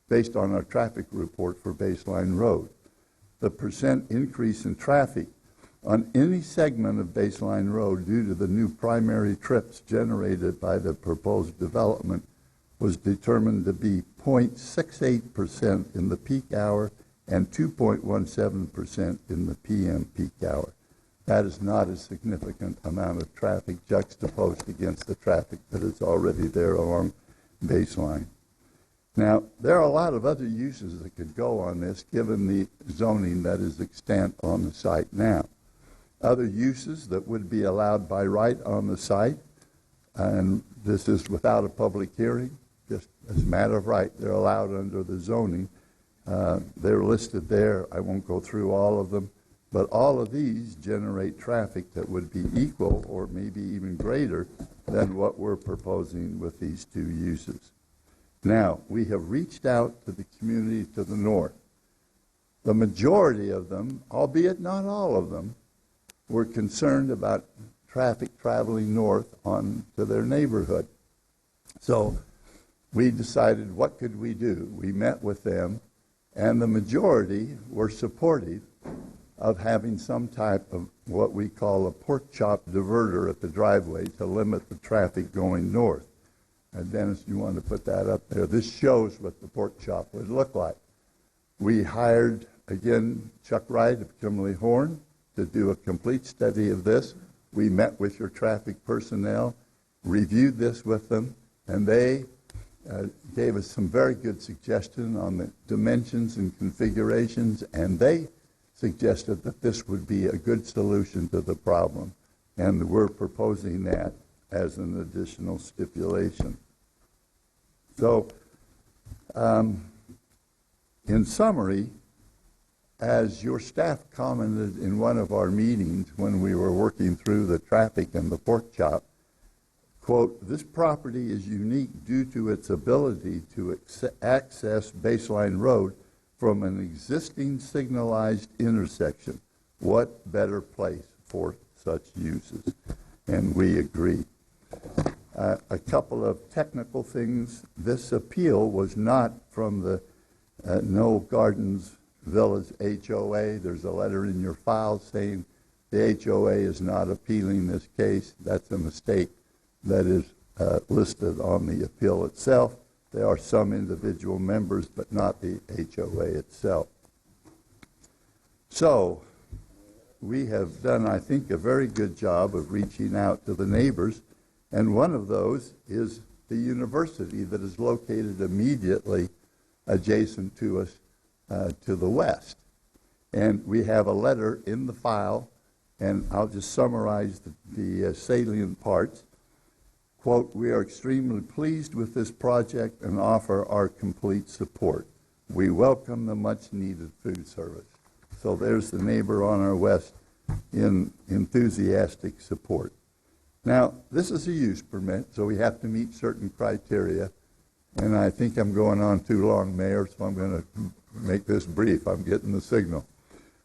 based on our traffic report for Baseline Road. The percent increase in traffic on any segment of Baseline Road due to the new primary trips generated by the proposed development was determined to be 0.68% in the peak hour and 2.17% in the PM peak hour. That is not a significant amount of traffic juxtaposed against the traffic that is already there along Baseline. Now, there are a lot of other uses that could go on this given the zoning that is extant on the site now. Other uses that would be allowed by right on the site, and this is without a public hearing, just as a matter of right, they're allowed under the zoning. They're listed there. I won't go through all of them. But all of these generate traffic that would be equal or maybe even greater than what we're proposing with these two uses. Now, we have reached out to the community to the north. The majority of them, albeit not all of them, were concerned about traffic traveling north onto their neighborhood. So we decided, what could we do? We met with them, and the majority were supportive of having some type of what we call a pork chop diverter at the driveway to limit the traffic going north. Dennis, you want to put that up there? This shows what the pork chop would look like. We hired, again, Chuck Wright of Kimberly Horn to do a complete study of this. We met with your traffic personnel, reviewed this with them, and they gave us some very good suggestions on the dimensions and configurations, and they suggested that this would be a good solution to the problem, and we're proposing that as an additional stipulation. So, in summary, as your staff commented in one of our meetings when we were working through the traffic and the pork chop, quote, this property is unique due to its ability to access Baseline Road from an existing signalized intersection. What better place for such uses? And we agree. A couple of technical things. This appeal was not from the Knoll Gardens Village HOA. There's a letter in your file saying the HOA is not appealing this case. That's a mistake that is listed on the appeal itself. There are some individual members, but not the HOA itself. So we have done, I think, a very good job of reaching out to the neighbors, and one of those is the university that is located immediately adjacent to us to the west. And we have a letter in the file, and I'll just summarize the salient parts. Quote, we are extremely pleased with this project and offer our complete support. We welcome the much needed food service. So there's the neighbor on our west in enthusiastic support. Now, this is a use permit, so we have to meet certain criteria. And I think I'm going on too long, Mayor, so I'm going to make this brief. I'm getting the signal.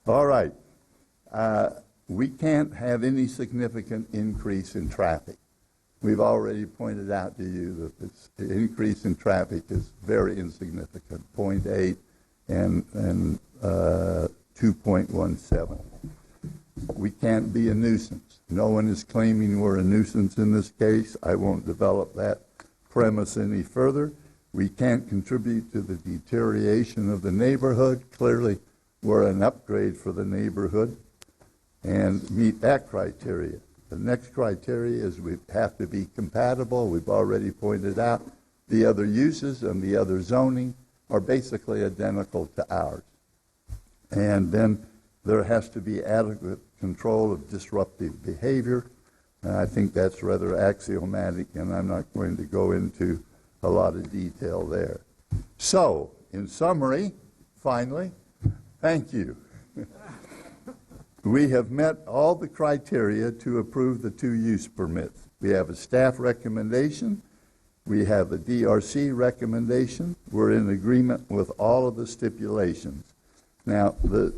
All right. We can't have any significant increase in traffic. We've already pointed out to you that the increase in traffic is very insignificant, 0.8 and 2.17. We can't be a nuisance. No one is claiming we're a nuisance in this case. I won't develop that premise any further. We can't contribute to the deterioration of the neighborhood. Clearly, we're an upgrade for the neighborhood and meet that criteria. The next criteria is we have to be compatible. We've already pointed out the other uses and the other zoning are basically identical to ours. And then there has to be adequate control of disruptive behavior. And I think that's rather axiomatic, and I'm not going to go into a lot of detail there. So, in summary, finally, thank you. We have met all the criteria to approve the 2 use permits. We have a staff recommendation. We have a DRC recommendation. We're in agreement with all of the stipulations. Now, the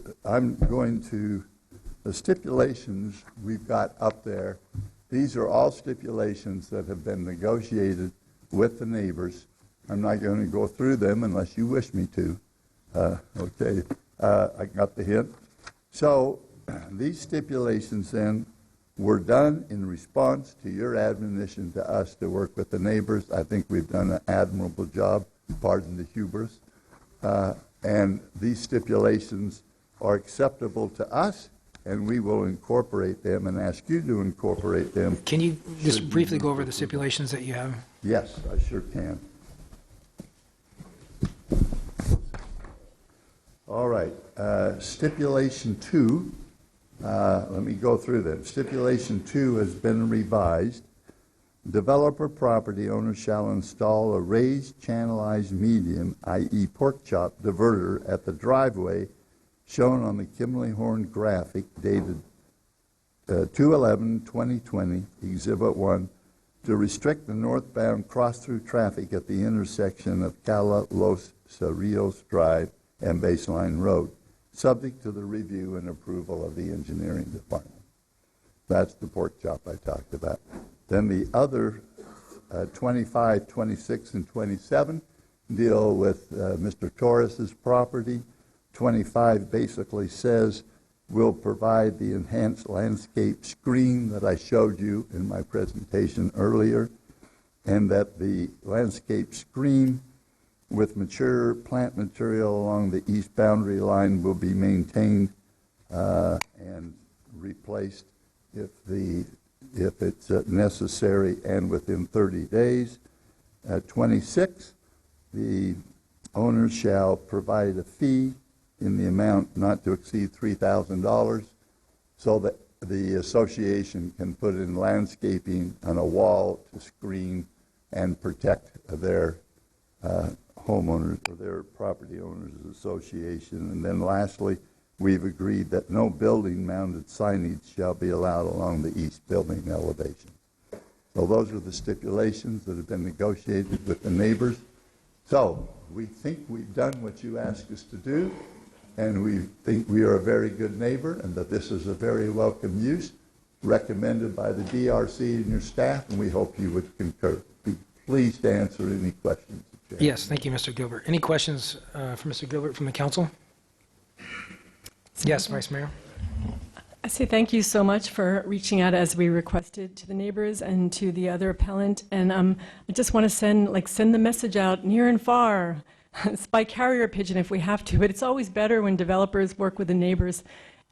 stipulations we've got up there, these are all stipulations that have been negotiated with the neighbors. I'm not going to go through them unless you wish me to. Okay, I got the hint. So these stipulations then were done in response to your admonition to us to work with the neighbors. I think we've done an admirable job, pardon the hubris. And these stipulations are acceptable to us, and we will incorporate them and ask you to incorporate them. Can you just briefly go over the stipulations that you have? Yes, I sure can. All right, stipulation 2, let me go through them. Stipulation 2 has been revised. Developer property owner shall install a raised channelized medium, i.e. pork chop diverter at the driveway shown on the Kimberly Horn graphic dated 2/11/2020, Exhibit 1, to restrict the northbound cross-through traffic at the intersection of Cala Los Cerrillos Drive and Baseline Road, subject to the review and approval of the engineering department. That's the pork chop I talked about. Then the other 25, 26, and 27 deal with Mr. Torres's property. 25 basically says we'll provide the enhanced landscape screen that I showed you in my presentation earlier, and that the landscape screen with mature plant material along the east boundary line will be maintained and replaced if it's necessary and within 30 days. 26, the owners shall provide a fee in the amount not to exceed $3,000 so that the association can put in landscaping on a wall to screen and protect their homeowners or their property owners association. And then lastly, we've agreed that no building-mounted signage shall be allowed along the east building elevation. So those are the stipulations that have been negotiated with the neighbors. So we think we've done what you asked us to do, and we think we are a very good neighbor and that this is a very welcome use recommended by the DRC and your staff, and we hope you would concur. Be pleased to answer any questions. Yes, thank you, Mr. Gilbert. Any questions for Mr. Gilbert from the council? Yes, Vice Mayor. I say thank you so much for reaching out as we requested to the neighbors and to the other appellant. And I just want to send the message out near and far. It's by carrier pigeon if we have to, but it's always better when developers work with the neighbors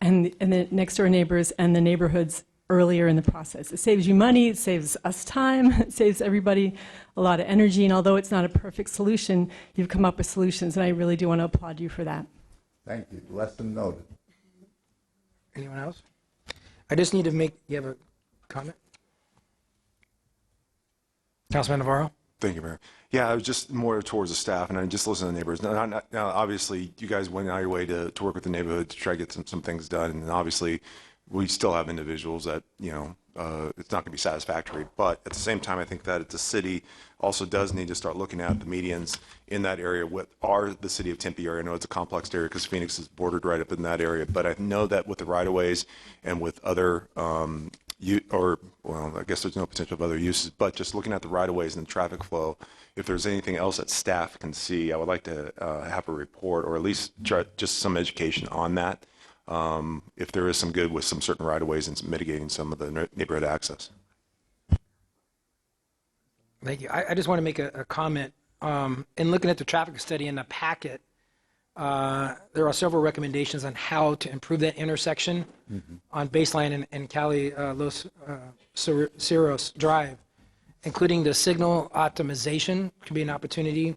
and the next door neighbors and the neighborhoods earlier in the process. It saves you money, it saves us time, it saves everybody a lot of energy. And although it's not a perfect solution, you've come up with solutions, and I really do want to applaud you for that. Thank you. Lesson noted. Anyone else? I just need to you have a comment? Councilman Navarro? Thank you, Mayor. Yeah, I was just more towards the staff, and I just listen to the neighbors. Now, obviously, you guys went out of your way to work with the neighborhood to try to get some things done, and obviously, we still have individuals that, it's not going to be satisfactory. But at the same time, I think that the city also does need to start looking at the medians in that area. What are the city of Tempe area? I know it's a complex area because Phoenix is bordered right up in that area. But I know that with the right-of-ways and with other, I guess there's no potential of other uses, but just looking at the right-of-ways and the traffic flow, if there's anything else that staff can see, I would like to have a report or at least just some education on that. If there is some good with some certain right-of-ways and mitigating some of the neighborhood access. Thank you. I just want to make a comment. In looking at the traffic study in the packet, there are several recommendations on how to improve that intersection on Baseline and Cali Los Cerros Drive, including the signal optimization could be an opportunity,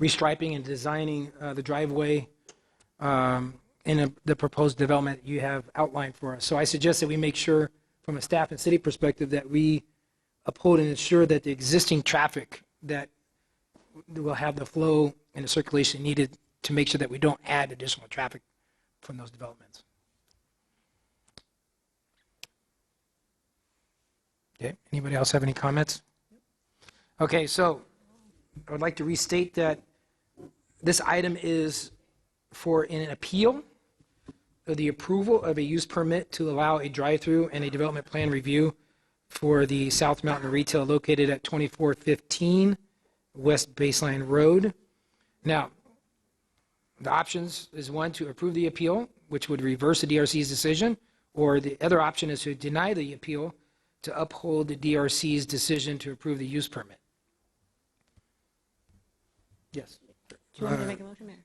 restriping and designing the driveway in the proposed development you have outlined for us. So I suggest that we make sure from a staff and city perspective that we uphold and ensure that the existing traffic that will have the flow and the circulation needed to make sure that we don't add additional traffic from those developments. Okay, anybody else have any comments? Okay, so I would like to restate that this item is for an appeal of the approval of a use permit to allow a drive-through and a development plan review for the South Mountain Retail located at 2415 West Baseline Road. Now, the options is one, to approve the appeal, which would reverse the DRC's decision, or the other option is to deny the appeal to uphold the DRC's decision to approve the use permit. Yes. Do you want me to make a motion, Mayor?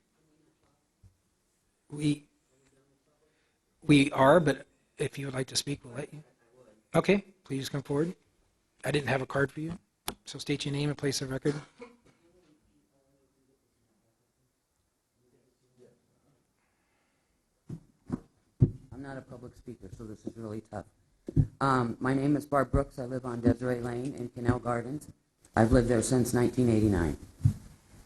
We are, but if you would like to speak, we'll let you. Okay, please come forward. I didn't have a card for you, so state your name and place of record. I'm not a public speaker, so this is really tough. My name is Barb Brooks. I live on Desiree Lane in Canal Gardens. I've lived there since 1989.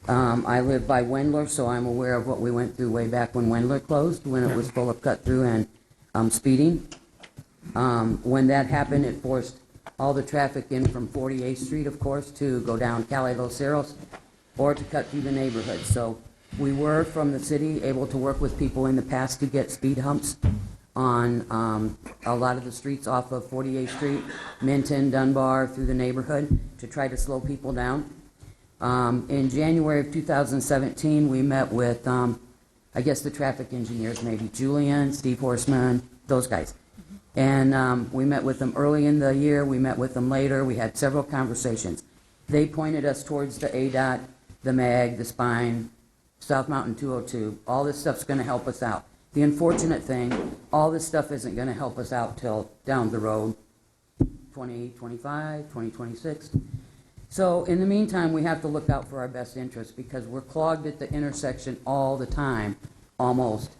I live by Wendler, so I'm aware of what we went through way back when Wendler closed, when it was full of cut-through and speeding. When that happened, it forced all the traffic in from 48th Street, of course, to go down Cali Los Cerros or to cut through the neighborhood. So we were, from the city, able to work with people in the past to get speed humps on a lot of the streets off of 48th Street, Minton, Dunbar, through the neighborhood to try to slow people down. In January of 2017, we met with, I guess the traffic engineers, maybe Julian, Steve Horseman, those guys. And we met with them early in the year, we met with them later, we had several conversations. They pointed us towards the ADOT, the MAG, the Spine, South Mountain 202. All this stuff's going to help us out. The unfortunate thing, all this stuff isn't going to help us out till down the road, 2025, 2026. So in the meantime, we have to look out for our best interests because we're clogged at the intersection all the time, almost,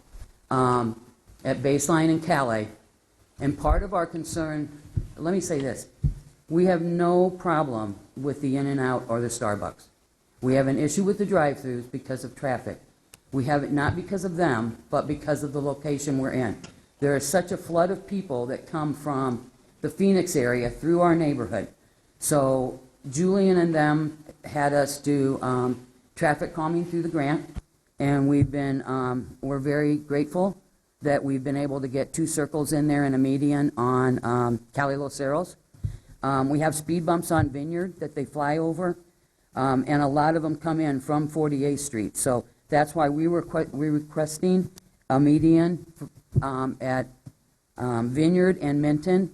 at Baseline and Calais. And part of our concern, let me say this, we have no problem with the In-N-Out or the Starbucks. We have an issue with the drive-thrus because of traffic. We have it not because of them, but because of the location we're in. There is such a flood of people that come from the Phoenix area through our neighborhood. So Julian and them had us do traffic calming through the grant, and we've been, we're very grateful that we've been able to get 2 circles in there and a median on Cali Los Cerros. We have speed bumps on Vineyard that they fly over, and a lot of them come in from 48th Street. So that's why we're requesting a median at Vineyard and Minton.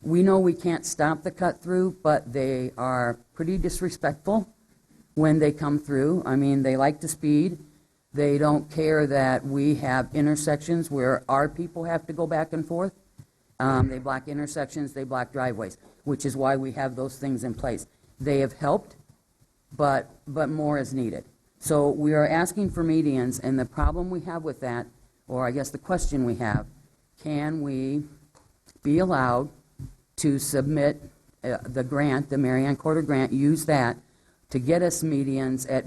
We know we can't stop the cut through, but they are pretty disrespectful when they come through. I mean, they like to speed. They don't care that we have intersections where our people have to go back and forth. They block intersections, they block driveways, which is why we have those things in place. They have helped, but more is needed. So we are asking for medians, and the problem we have with that, or I guess the question we have, can we be allowed to submit the grant, the Marianne Corder grant, use that to get us medians at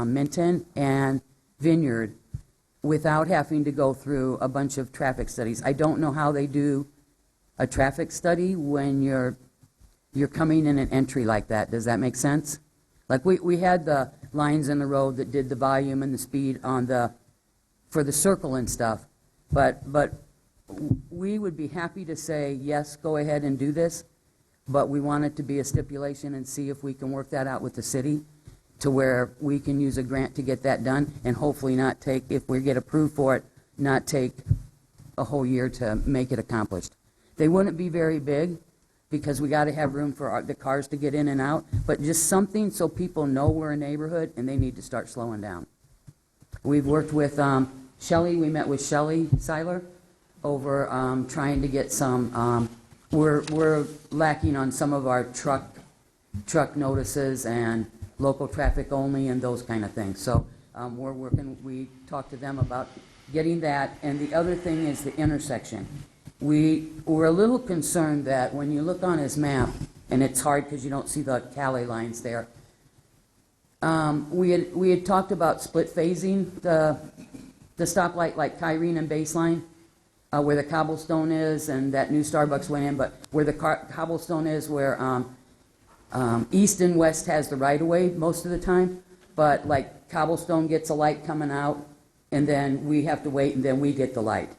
Minton and Vineyard without having to go through a bunch of traffic studies. I don't know how they do a traffic study when you're coming in an entry like that. Does that make sense? Like we had the lines in the road that did the volume and the speed on for the circle and stuff, but we would be happy to say, yes, go ahead and do this, but we want it to be a stipulation and see if we can work that out with the city to where we can use a grant to get that done and hopefully not take, if we get approved for it, not take a whole year to make it accomplished. They wouldn't be very big because we got to have room for the cars to get in and out, but just something so people know we're a neighborhood and they need to start slowing down. We've worked with Shelley, we met with Shelley Seiler over trying to get some, we're lacking on some of our truck notices and local traffic only and those kind of things. So we're working, we talked to them about getting that. And the other thing is the intersection. We were a little concerned that when you look on his map, and it's hard because you don't see the Cali lines there, we had talked about split phasing the stoplight like Kyrene and Baseline, where the cobblestone is and that new Starbucks went in, but where the cobblestone is where east and west has the right-of-way most of the time, but like cobblestone gets a light coming out, and then we have to wait, and then we get the light.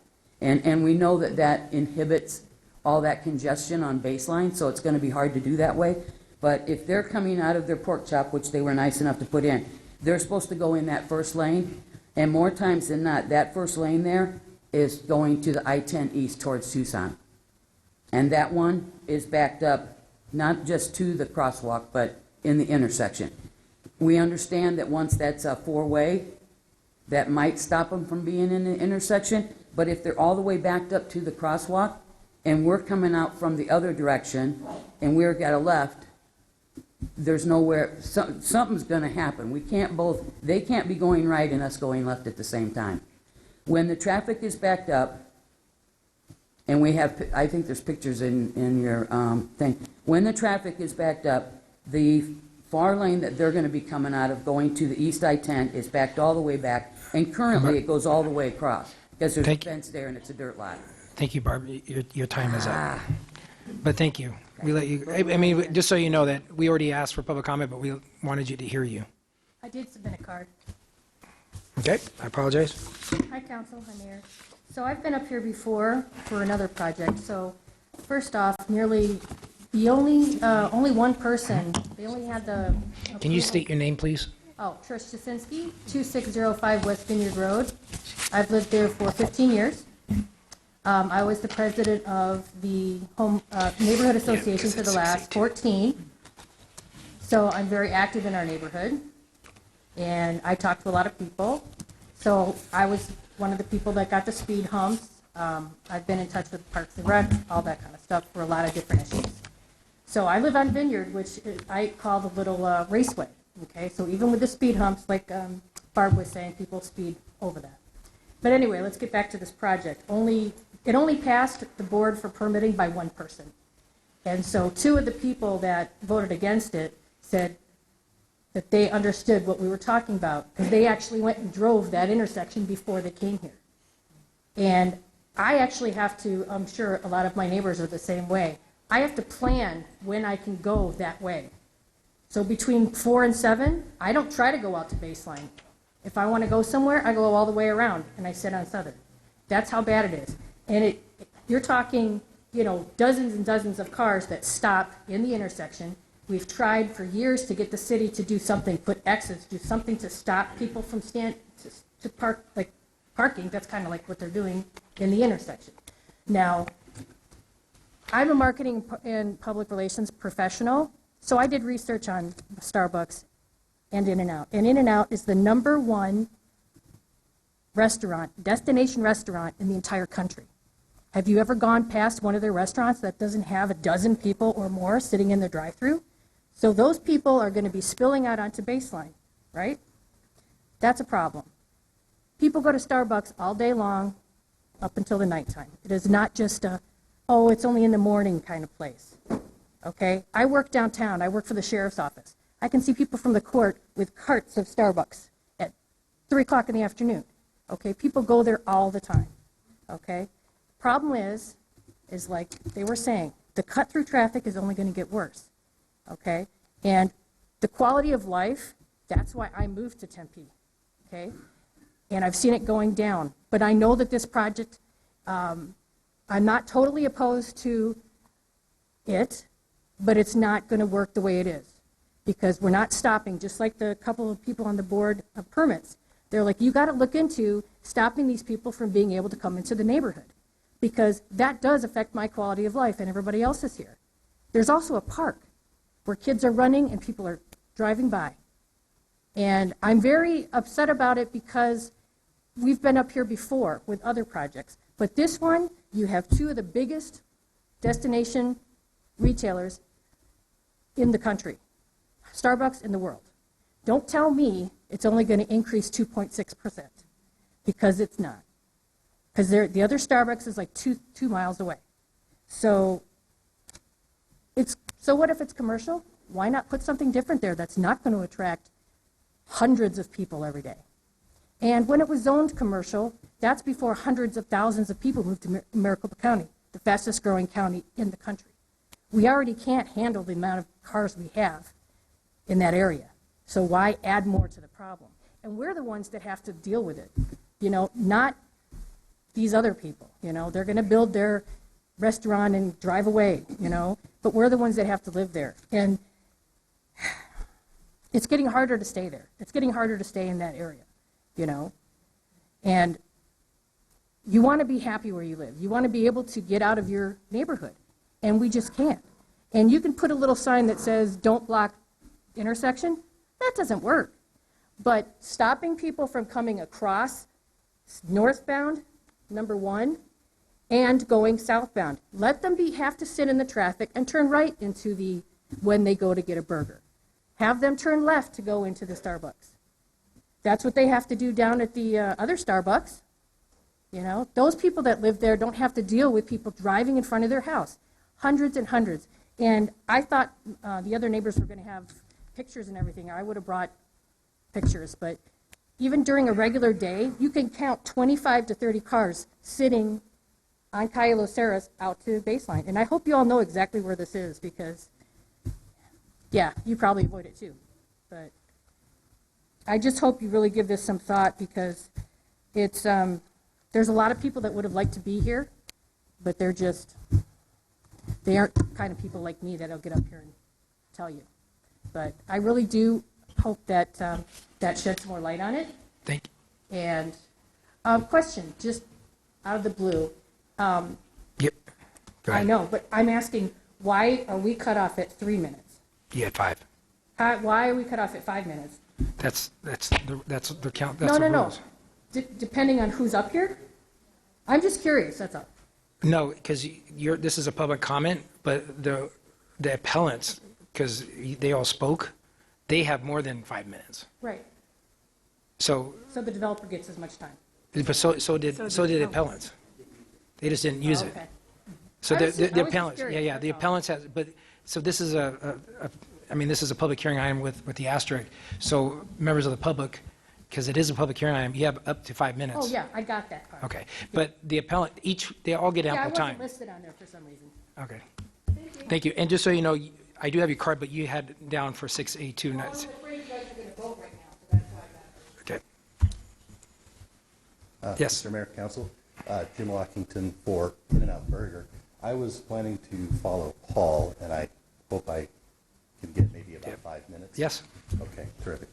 And we know that inhibits all that congestion on Baseline, so it's going to be hard to do that way. But if they're coming out of their pork chop, which they were nice enough to put in, they're supposed to go in that first lane, and more times than not, that first lane there is going to the I-10 east towards Tucson. And that one is backed up not just to the crosswalk, but in the intersection. We understand that once that's a 4-way, that might stop them from being in the intersection, but if they're all the way backed up to the crosswalk, and we're coming out from the other direction, and we're got a left, there's nowhere, something's going to happen. We can't both, they can't be going right and us going left at the same time. When the traffic is backed up, and we have, I think there's pictures in your thing. When the traffic is backed up, the far lane that they're going to be coming out of going to the east I-10 is backed all the way back, and currently it goes all the way across because there's a fence there and it's a dirt lot. Thank you, Barb. Your time is up. But thank you. We let you. I mean, just so you know that we already asked for public comment, but we wanted you to hear you. I did submit a card. Okay, I apologize. Hi, Council. Hi, Mayor. So I've been up here before for another project. So first off, the only one person, they only had the. Can you state your name, please? Oh, Trish Jasinski, 2605 West Vineyard Road. I've lived there for 15 years. I was the president of the neighborhood association for the last 14. So I'm very active in our neighborhood, and I talk to a lot of people. So I was one of the people that got the speed humps. I've been in touch with Parks and Rec, all that kind of stuff for a lot of different issues. So I live on Vineyard, which I call the little raceway. Okay, so even with the speed humps, like Barb was saying, people speed over that. But anyway, let's get back to this project. It only passed the board for permitting by one person. And so two of the people that voted against it said that they understood what we were talking about, because they actually went and drove that intersection before they came here. And I actually have to, I'm sure a lot of my neighbors are the same way, I have to plan when I can go that way. So between 4 and 7, I don't try to go out to Baseline. If I want to go somewhere, I go all the way around, and I sit on Southern. That's how bad it is. And you're talking, dozens and dozens of cars that stop in the intersection. We've tried for years to get the city to do something, put X's, do something to stop people from to park, like parking. That's kind of like what they're doing in the intersection. Now, I'm a marketing and public relations professional, so I did research on Starbucks and In-N-Out. And In-N-Out is the #1 restaurant, destination restaurant in the entire country. Have you ever gone past one of their restaurants that doesn't have a dozen people or more sitting in the drive-thru? So those people are going to be spilling out onto Baseline, right? That's a problem. People go to Starbucks all day long up until the nighttime. It is not just it's only in the morning kind of place, okay? I work downtown. I work for the sheriff's office. I can see people from the court with carts of Starbucks at 3 o'clock in the afternoon, okay? People go there all the time, okay? Problem is like they were saying, the cut-through traffic is only going to get worse, okay? And the quality of life, that's why I moved to Tempe, okay? And I've seen it going down. But I know that this project, I'm not totally opposed to it, but it's not going to work the way it is, because we're not stopping, just like the couple of people on the board of permits. They're like, you got to look into stopping these people from being able to come into the neighborhood, because that does affect my quality of life and everybody else's here. There's also a park where kids are running and people are driving by. And I'm very upset about it because we've been up here before with other projects. But this one, you have two of the biggest destination retailers in the country, Starbucks in the world. Don't tell me it's only going to increase 2.6%, because it's not. Because the other Starbucks is like two miles away. So what if it's commercial? Why not put something different there that's not going to attract hundreds of people every day? And when it was zoned commercial, that's before hundreds of thousands of people moved to Maricopa County, the fastest growing county in the country. We already can't handle the amount of cars we have in that area. So why add more to the problem? And we're the ones that have to deal with it, not these other people. They're going to build their restaurant and drive away, but we're the ones that have to live there. And it's getting harder to stay there. It's getting harder to stay in that area, And you want to be happy where you live. You want to be able to get out of your neighborhood, and we just can't. And you can put a little sign that says, don't block intersection. That doesn't work. But stopping people from coming across northbound, #1, and going southbound. Let them have to sit in the traffic and turn right into when they go to get a burger. Have them turn left to go into the Starbucks. That's what they have to do down at the other Starbucks. Those people that live there don't have to deal with people driving in front of their house. Hundreds and hundreds. And I thought the other neighbors were going to have pictures and everything. I would have brought pictures, but even during a regular day, you can count 25 to 30 cars sitting on Calle Los Cerros out to Baseline. And I hope you all know exactly where this is, because, yeah, you probably avoid it too. But I just hope you really give this some thought, because it's there's a lot of people that would have liked to be here, but they aren't the kind of people like me that'll get up here and tell you. But I really do hope that that sheds more light on it. Thank you. And question, just out of the blue. Yep. Go I ahead. know, but I'm asking, why are we cut off at 3 minutes? You had 5. Why are we cut off at 5 minutes? That's the count. No, That's the no, no. rules. Depending on who's up here? I'm just curious, that's all. No, because this is a public comment, but the appellants, because they all spoke, they have more than 5 minutes. Right. So, So the developer gets as much time. but so did appellants. They just didn't use Oh, it. okay. So I was just the appellants, curious, yeah, the that's all. appellants has, but, so this is I mean, this is a public hearing item with the asterisk. So members of the public, because it is a public hearing item, you have up to 5 minutes. Oh, yeah, I got that part. Okay, but the appellant, they all get Yeah, I ample wasn't time. listed on there for some reason. Okay. Thank you. And just so you know, I do have your card, but you had down for 6A2 nights. afraid you guys are going to vote right now, so that's why I got it. Okay. Yes. Mr. Mayor, Council, Jim Lockington for In-N-Out Burger. I was planning to follow Paul, and I hope I can get maybe about 5 minutes. Yes. Okay, terrific.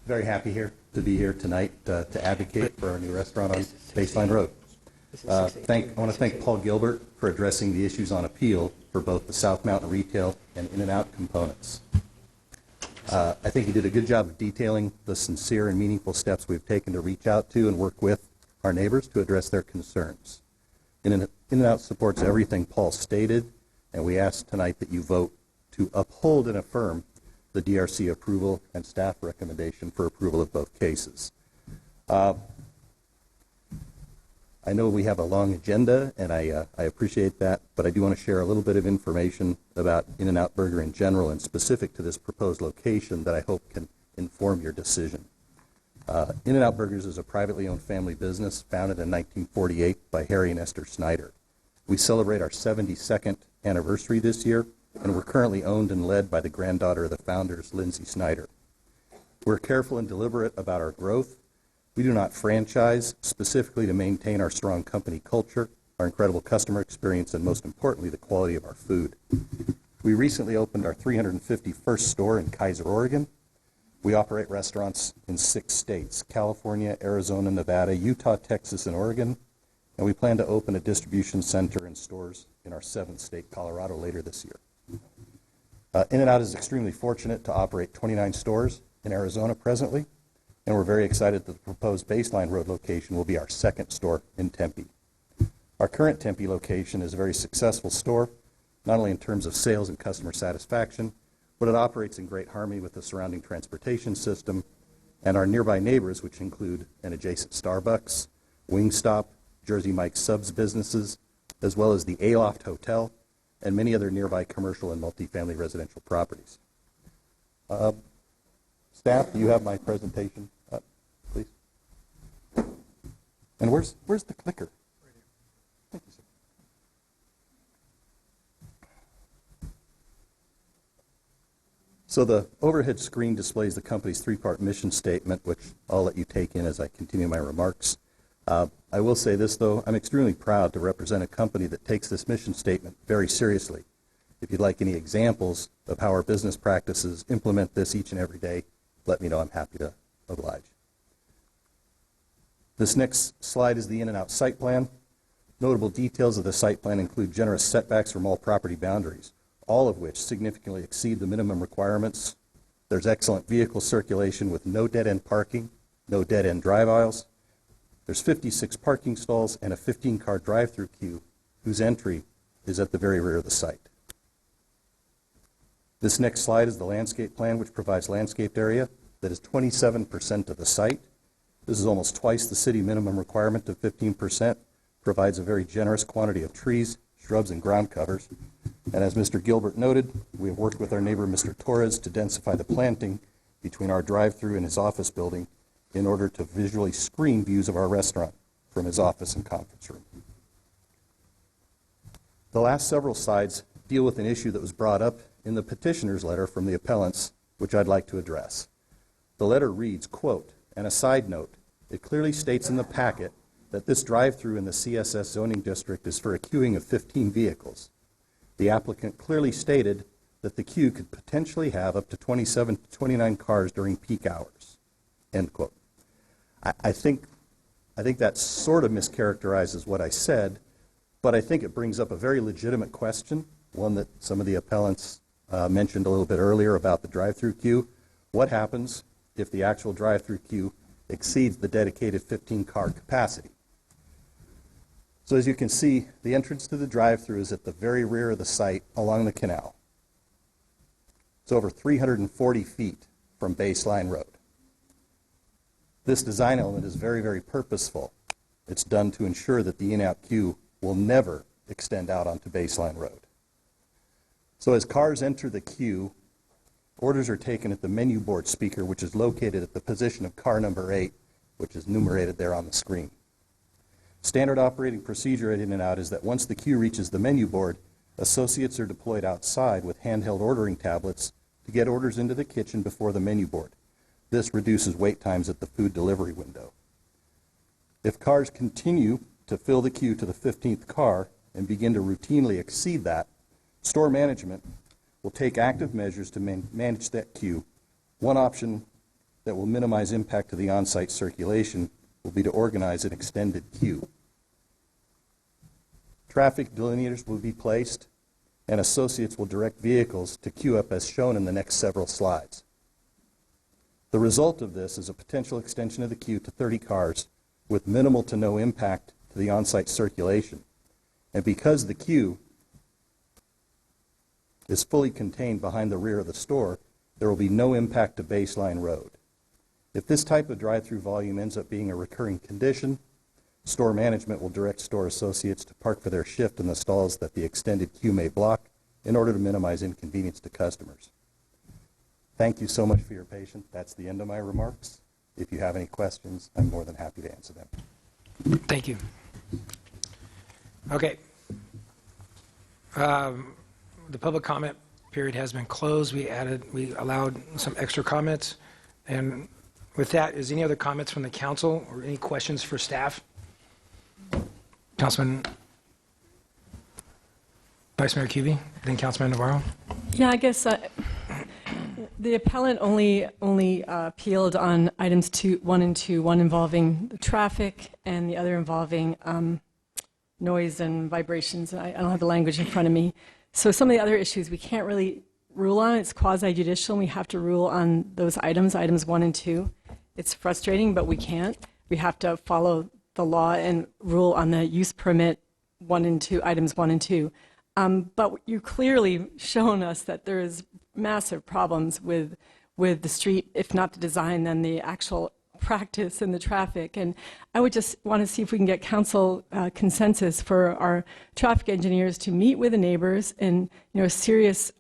Very happy to be here tonight to advocate for our new restaurant on Baseline Road. I want to thank Paul Gilbert for addressing the issues on appeal for both the South Mountain retail and In-N-Out components. I think he did a good job of detailing the sincere and meaningful steps we've taken to reach out to and work with our neighbors to address their concerns. In-N-Out supports everything Paul stated, and we ask tonight that you vote to uphold and affirm the DRC approval and staff recommendation for approval of both cases. I know we have a long agenda, and I appreciate that, but I do want to share a little bit of information about In-N-Out Burger in general and specific to this proposed location that I hope can inform your decision. In-N-Out Burgers is a privately owned family business founded in 1948 by Harry and Esther Snyder. We celebrate our 72nd anniversary this year, and we're currently owned and led by the granddaughter of the founders, Lindsay Snyder. We're careful and deliberate about our growth. We do not franchise specifically to maintain our strong company culture, our incredible customer experience, and most importantly, the quality of our food. We recently opened our 351st store in Kaiser, Oregon. We operate restaurants in 6 states, California, Arizona, Nevada, Utah, Texas, and Oregon. And we plan to open a distribution center and stores in our 7th state, Colorado, later this year. In-N-Out is extremely fortunate to operate 29 stores in Arizona presently, and we're very excited that the proposed Baseline Road location will be our 2nd store in Tempe. Our current Tempe location is a very successful store, not only in terms of sales and customer satisfaction, but it operates in great harmony with the surrounding transportation system and our nearby neighbors, which include an adjacent Starbucks, Wingstop, Jersey Mike's Subs businesses, as well as the Aloft Hotel, and many other nearby commercial and multifamily residential properties. Staff, do you have my presentation up, please? And where's the clicker? Thank you, sir. So the overhead screen displays the company's 3-part mission statement, which I'll let you take in as I continue my remarks. I will say this, though, I'm extremely proud to represent a company that takes this mission statement very seriously. If you'd like any examples of how our business practices implement this each and every day, let me know. I'm happy to oblige. This next slide is the In-N-Out site plan. Notable details of the site plan include generous setbacks from all property boundaries, all of which significantly exceed the minimum requirements. There's excellent vehicle circulation with no dead-end parking, no dead-end drive aisles. There's 56 parking stalls and a 15-car drive-through queue whose entry is at the very rear of the site. This next slide is the landscape plan, which provides landscaped area that is 27% of the site. This is almost twice the city minimum requirement of 15%, provides a very generous quantity of trees, shrubs, and ground covers. And as Mr. Gilbert noted, we have worked with our neighbor, Mr. Torres, to densify the planting between our drive-through and his office building in order to visually screen views of our restaurant from his office and conference room. The last several slides deal with an issue that was brought up in the petitioner's letter from the appellants, which I'd like to address. The letter reads, quote, "And a side note, it clearly states in the packet that this drive-through in the CSS zoning district is for a queuing of 15 vehicles. The applicant clearly stated that the queue could potentially have up to 27 to 29 cars during peak hours, end quote. I think that sort of mischaracterizes what I said, but I think it brings up a very legitimate question, one that some of the appellants mentioned a little bit earlier about the drive-through queue. What happens if the actual drive-through queue exceeds the dedicated 15-car capacity? So as you can see, the entrance to the drive-through is at the very rear of the site along the canal. It's over 340 feet from Baseline Road. This design element is very, very purposeful. It's done to ensure that the in-out queue will never extend out onto Baseline Road. So as cars enter the queue, orders are taken at the menu board speaker, which is located at the position of car number 8, which is numerated there on the screen. Standard operating procedure at In-N-Out is that once the queue reaches the menu board, associates are deployed outside with handheld ordering tablets to get orders into the kitchen before the menu board. This reduces wait times at the food delivery window. If cars continue to fill the queue to the 15th car and begin to routinely exceed that, store management will take active measures to manage that queue. One option that will minimize impact to the on-site circulation will be to organize an extended queue. Traffic delineators will be placed, and associates will direct vehicles to queue up as shown in the next several slides. The result of this is a potential extension of the queue to 30 cars with minimal to no impact to the on-site circulation. And because the queue is fully contained behind the rear of the store, there will be no impact to Baseline Road. If this type of drive-through volume ends up being a recurring condition, store management will direct store associates to park for their shift in the stalls that the extended queue may block in order to minimize inconvenience to customers. Thank you so much for your patience. That's the end of my remarks. If you have any questions, I'm more than happy to answer them. Thank you. Okay. The public comment period has been closed. We allowed some extra comments. And with that, is any other comments from the council or any questions for staff? Councilman, Vice Mayor Cubey, then Councilman Navarro. Yeah, I guess the appellant only appealed on items 1 and 2, one involving the traffic and the other involving noise and vibrations. I don't have the language in front of me. So some of the other issues we can't really rule on. It's quasi-judicial, and we have to rule on those items 1 and 2. It's frustrating, but we can't. We have to follow the law and rule on the use permit 1 and 2, items 1 and 2. But you've clearly shown us that there is massive problems with the street, if not the design, then the actual practice and the traffic. And I would just want to see if we can get council consensus for our traffic engineers to meet with the neighbors and, a serious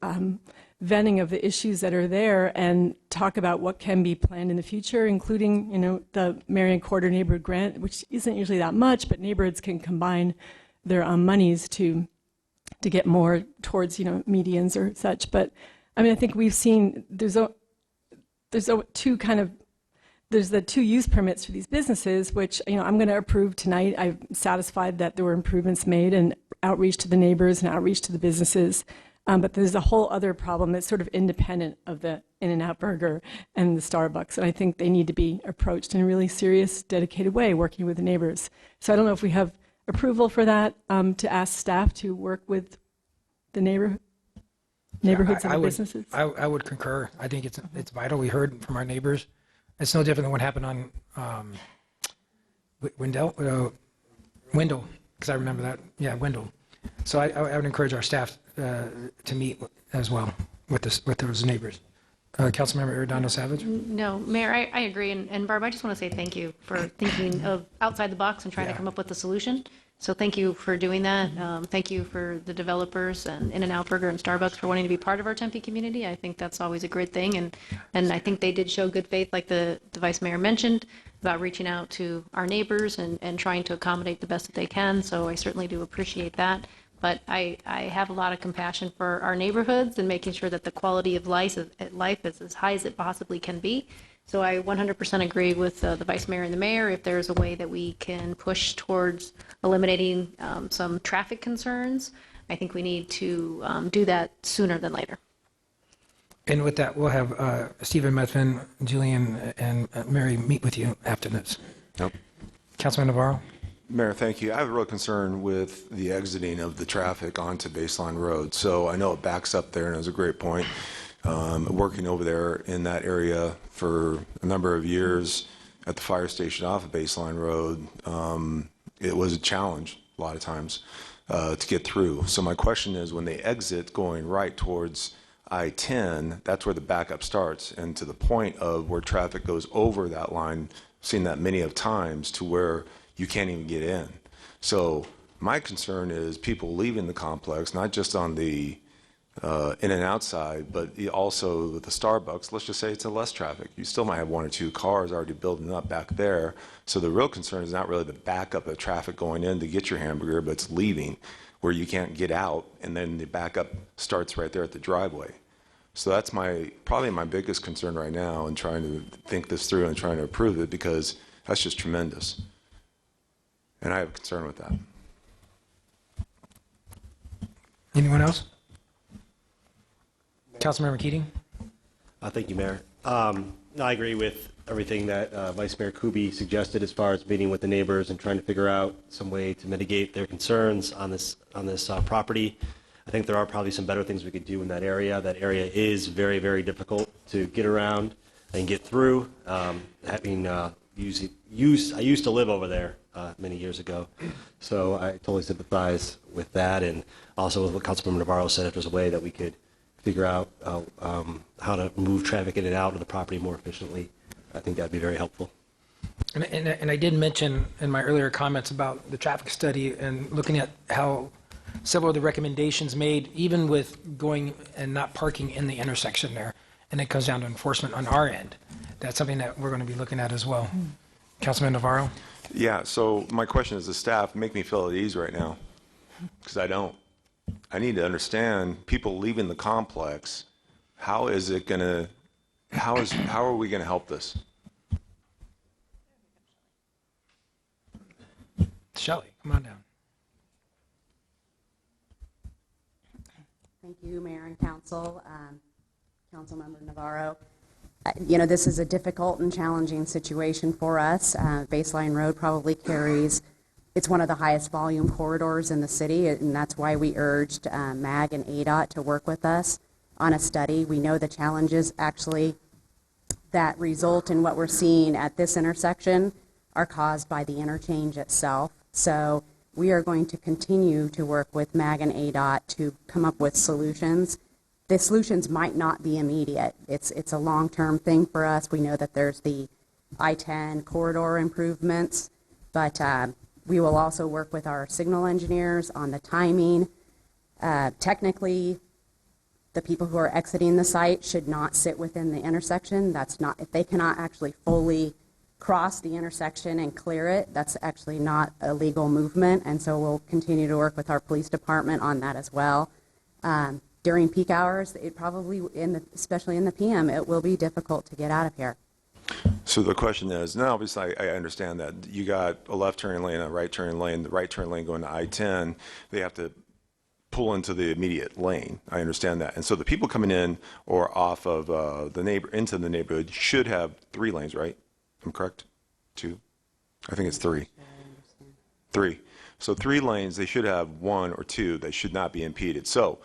vetting of the issues that are there and talk about what can be planned in the future, including, the Marion Quarter Neighborhood Grant, which isn't usually that much, but neighborhoods can combine their monies to get more towards, medians or such. But I think we've seen there's the 2 use permits for these businesses, which, I'm going to approve tonight. I'm satisfied that there were improvements made and outreach to the neighbors and outreach to the businesses. But there's a whole other problem that's sort of independent of the In-N-Out Burger and the Starbucks. And I think they need to be approached in a really serious, dedicated way, working with the neighbors. So I don't know if we have approval for that, to ask staff to work with the neighborhoods and the businesses. I would concur. I think it's vital. We heard from our neighbors. It's no different than what happened on Wendell, because I remember that. Yeah, Wendell. So I would encourage our staff to meet as well with those neighbors. Councilmember Arredondo Savage? No, Mayor, I agree. And Barb, I just want to say thank you for thinking of outside the box and trying to come up with a solution. So thank you for doing that. Thank you for the developers and In-N-Out Burger and Starbucks for wanting to be part of our Tempe community. I think that's always a great thing. And I think they did show good faith, like the Vice Mayor mentioned, about reaching out to our neighbors and trying to accommodate the best that they can. So I certainly do appreciate that. But I have a lot of compassion for our neighborhoods and making sure that the quality of life is as high as it possibly can be. So I 100% agree with the vice mayor and the mayor. If there's a way that we can push towards eliminating some traffic concerns, I think we need to do that sooner than later. And with that, we'll have Stephen Methvin, Julian, and Mary meet with you after this. Yep. Councilman Navarro? Mayor, thank you. I have a real concern with the exiting of the traffic onto Baseline Road. So I know it backs up there, and it was a great point. Working over there in that area for a number of years at the fire station off of Baseline Road, it was a challenge a lot of times to get through. So my question is, when they exit going right towards I-10, that's where the backup starts, and to the point of where traffic goes over that line, seen that many of times, to where you can't even get in. So my concern is people leaving the complex, not just on the in and out side, but also with the Starbucks. Let's just say it's a less traffic. You still might have one or two cars already building up back there. So the real concern is not really the backup of traffic going in to get your hamburger, but it's leaving where you can't get out, and then the backup starts right there at the driveway. So that's probably my biggest concern right now in trying to think this through and trying to approve it, because that's just tremendous. And I have a concern with that. Anyone else? Councilmember Keating? Thank you, Mayor. No, I agree with everything that Vice Mayor Kuby suggested as far as meeting with the neighbors and trying to figure out some way to mitigate their concerns on this property. I think there are probably some better things we could do in that area. That area is very, very difficult to get around and get through. I used to live over there many years ago, so I totally sympathize with that, and also with what Councilmember Navarro said. If there's a way that we could figure out how to move traffic in and out of the property more efficiently, I think that'd be very helpful. And I did mention in my earlier comments about the traffic study and looking at how several of the recommendations made, even with going and not parking in the intersection there, and it comes down to enforcement on our end. That's something that we're going to be looking at as well. Councilman Navarro? Yeah, so my question is, the staff make me feel at ease right now, because I don't. I need to understand people leaving the complex. How are we going to help this? Shelley, come on down. Thank you, Mayor and Council, Councilmember Navarro. This is a difficult and challenging situation for us. Baseline Road probably carries, it's one of the highest volume corridors in the city, and that's why we urged MAG and ADOT to work with us on a study. We know the challenges actually that result in what we're seeing at this intersection are caused by the interchange itself. So we are going to continue to work with MAG and ADOT to come up with solutions. The solutions might not be immediate. It's a long-term thing for us. We know that there's the I-10 corridor improvements, but we will also work with our signal engineers on the timing. Technically, the people who are exiting the site should not sit within the intersection. That's not, if they cannot actually fully cross the intersection and clear it, that's actually not a legal movement, and so we'll continue to work with our police department on that as well. During peak hours, it probably, especially in the PM, it will be difficult to get out of here. So the question is, now obviously I understand that you got a left turning lane, a right turning lane, the right turn lane going to I-10, they have to pull into the immediate lane. I understand that. And so the people coming in or off of into the neighborhood should have 3 lanes, right? I'm correct? 2? I think it's 3. 3. So 3 lanes, they should have 1 or 2 that should not be impeded. So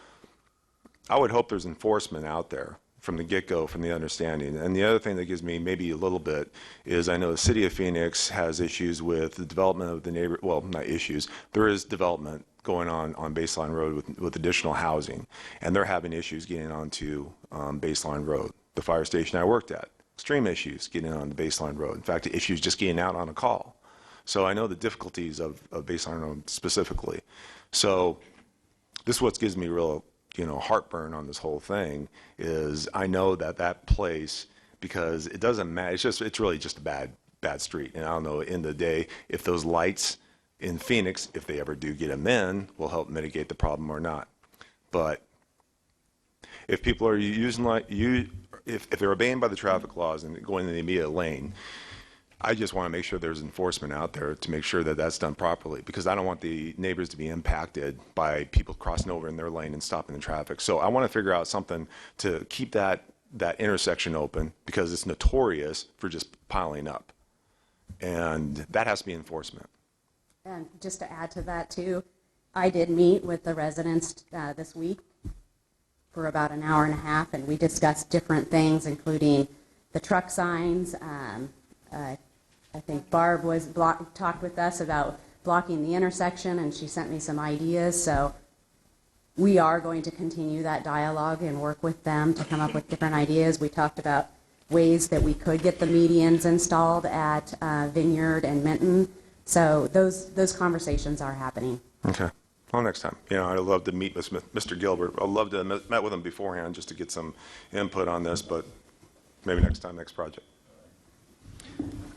I would hope there's enforcement out there from the get-go, from the understanding. And the other thing that gives me maybe a little bit is I know the city of Phoenix has issues with the development of the well, not issues, there is development going on Baseline Road with additional housing, and they're having issues getting onto Baseline Road. The fire station I worked at, extreme issues getting on the Baseline Road. In fact, issues just getting out on a call. So I know the difficulties of Baseline Road specifically. So this is what gives me real heartburn on this whole thing is I know that place, because it doesn't matter, it's really just a bad street. And I don't know, in the day, if those lights in Phoenix, if they ever do get them in, will help mitigate the problem or not. But if people are if they're obeying by the traffic laws and going in the immediate lane, I just want to make sure there's enforcement out there to make sure that that's done properly, because I don't want the neighbors to be impacted by people crossing over in their lane and stopping the traffic. So I want to figure out something to keep that intersection open, because it's notorious for just piling up. And that has to be enforcement. And just to add to that too, I did meet with the residents this week for about an hour and a half, and we discussed different things, including the truck signs. I think Barb talked with us about blocking the intersection, and she sent me some ideas. So we are going to continue that dialogue and work with them to come up with different ideas. We talked about ways that we could get the medians installed at Vineyard and Minton. So those conversations are happening. Okay. Well, next time. I'd love to meet with Mr. Gilbert. I'd love to have met with him beforehand just to get some input on this, but maybe next time, next project.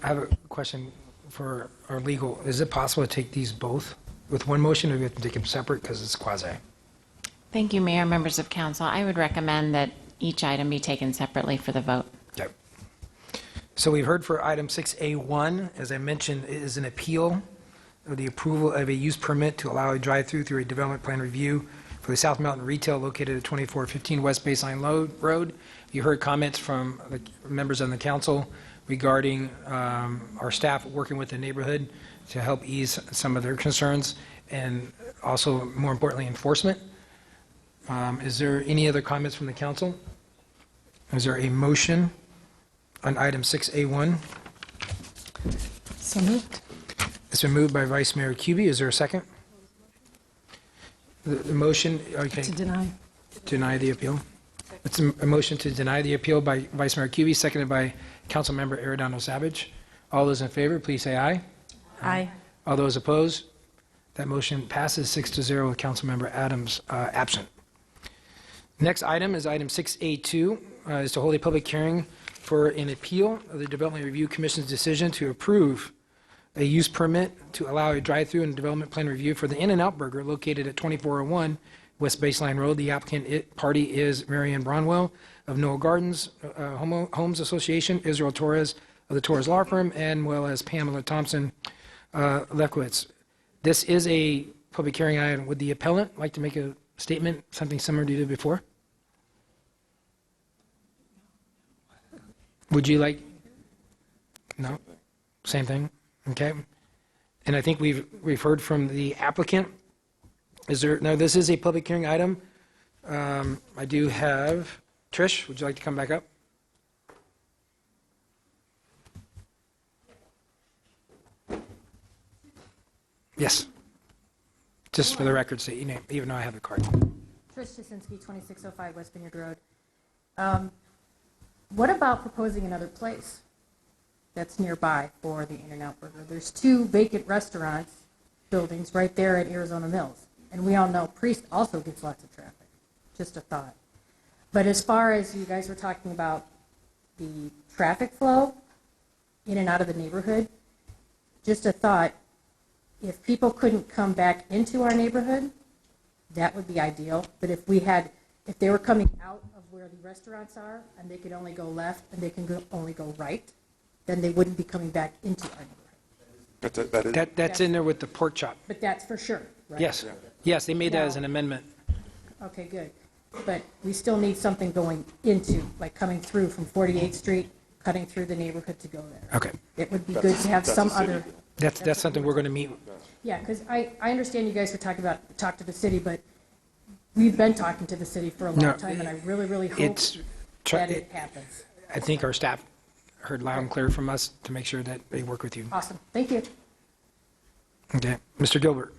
I have a question for our legal. Is it possible to take these both with one motion, or do we have to take them separate because it's quasi? Thank you, Mayor, members of council. I would recommend that each item be taken separately for the vote. Yep. So we've heard for item 6A1, as I mentioned, it is an appeal of the approval of a use permit to allow a drive-through through a development plan review for the South Mountain Retail located at 2415 West Baseline Road. You heard comments from the members on the council regarding our staff working with the neighborhood to help ease some of their concerns, and also, more importantly, enforcement. Is there any other comments from the council? Is there a motion on item 6A1? So moved. It's been moved by Vice Mayor Kuby. Is there a second? The motion, okay. To deny. Deny the appeal. It's a motion to deny the appeal by Vice Mayor Kuby, seconded by Councilmember Arredondo Savage. All those in favor, please say aye. Aye. All those opposed? That motion passes 6-0 with Councilmember Adams absent. Next item is item 6A2, is to hold a public hearing for an appeal of the Development Review Commission's decision to approve a use permit to allow a drive-through and development plan review for the In-N-Out Burger located at 2401 West Baseline Road. The applicant party is Marianne Bronwell of Noah Gardens Homes Association, Israel Torres of the Torres Law Firm, and well as Pamela Thompson Lefkowitz. This is a public hearing item. Would the appellant like to make a statement, something similar to you did before? Would you like? No? Same thing? Okay. And I think we've heard from the applicant. Is there, no, this is a public hearing item. I do have, Trish, would you like to come back up? Yes. Just for the record, say your name, even though I have the card. Trish Jasinski, 2605 West Vineyard Road. What about proposing another place that's nearby for the In-N-Out Burger? There's 2 vacant restaurants buildings right there at Arizona Mills. And we all know Priest also gets lots of traffic. Just a thought. But as far as you guys were talking about the traffic flow in and out of the neighborhood, just a thought, if people couldn't come back into our neighborhood, that would be ideal. But if they were coming out of where the restaurants are and they could only go left and they can only go right, then they wouldn't be coming back into our neighborhood. That's in there with the pork chop. But that's for sure, right? Yes. Yes, they made that as an amendment. Okay, good. But we still need something going into, like coming through from 48th Street, cutting through the neighborhood to go there. Okay. It would be good to have some other. That's something we're going to meet. Yeah, because I understand you guys were talking about talk to the city, but we've been talking to the city for a long time, and I really, really hope that it happens. I think our staff heard loud and clear from us to make sure that they work with you. Awesome. Thank you. Okay. Mr. Gilbert.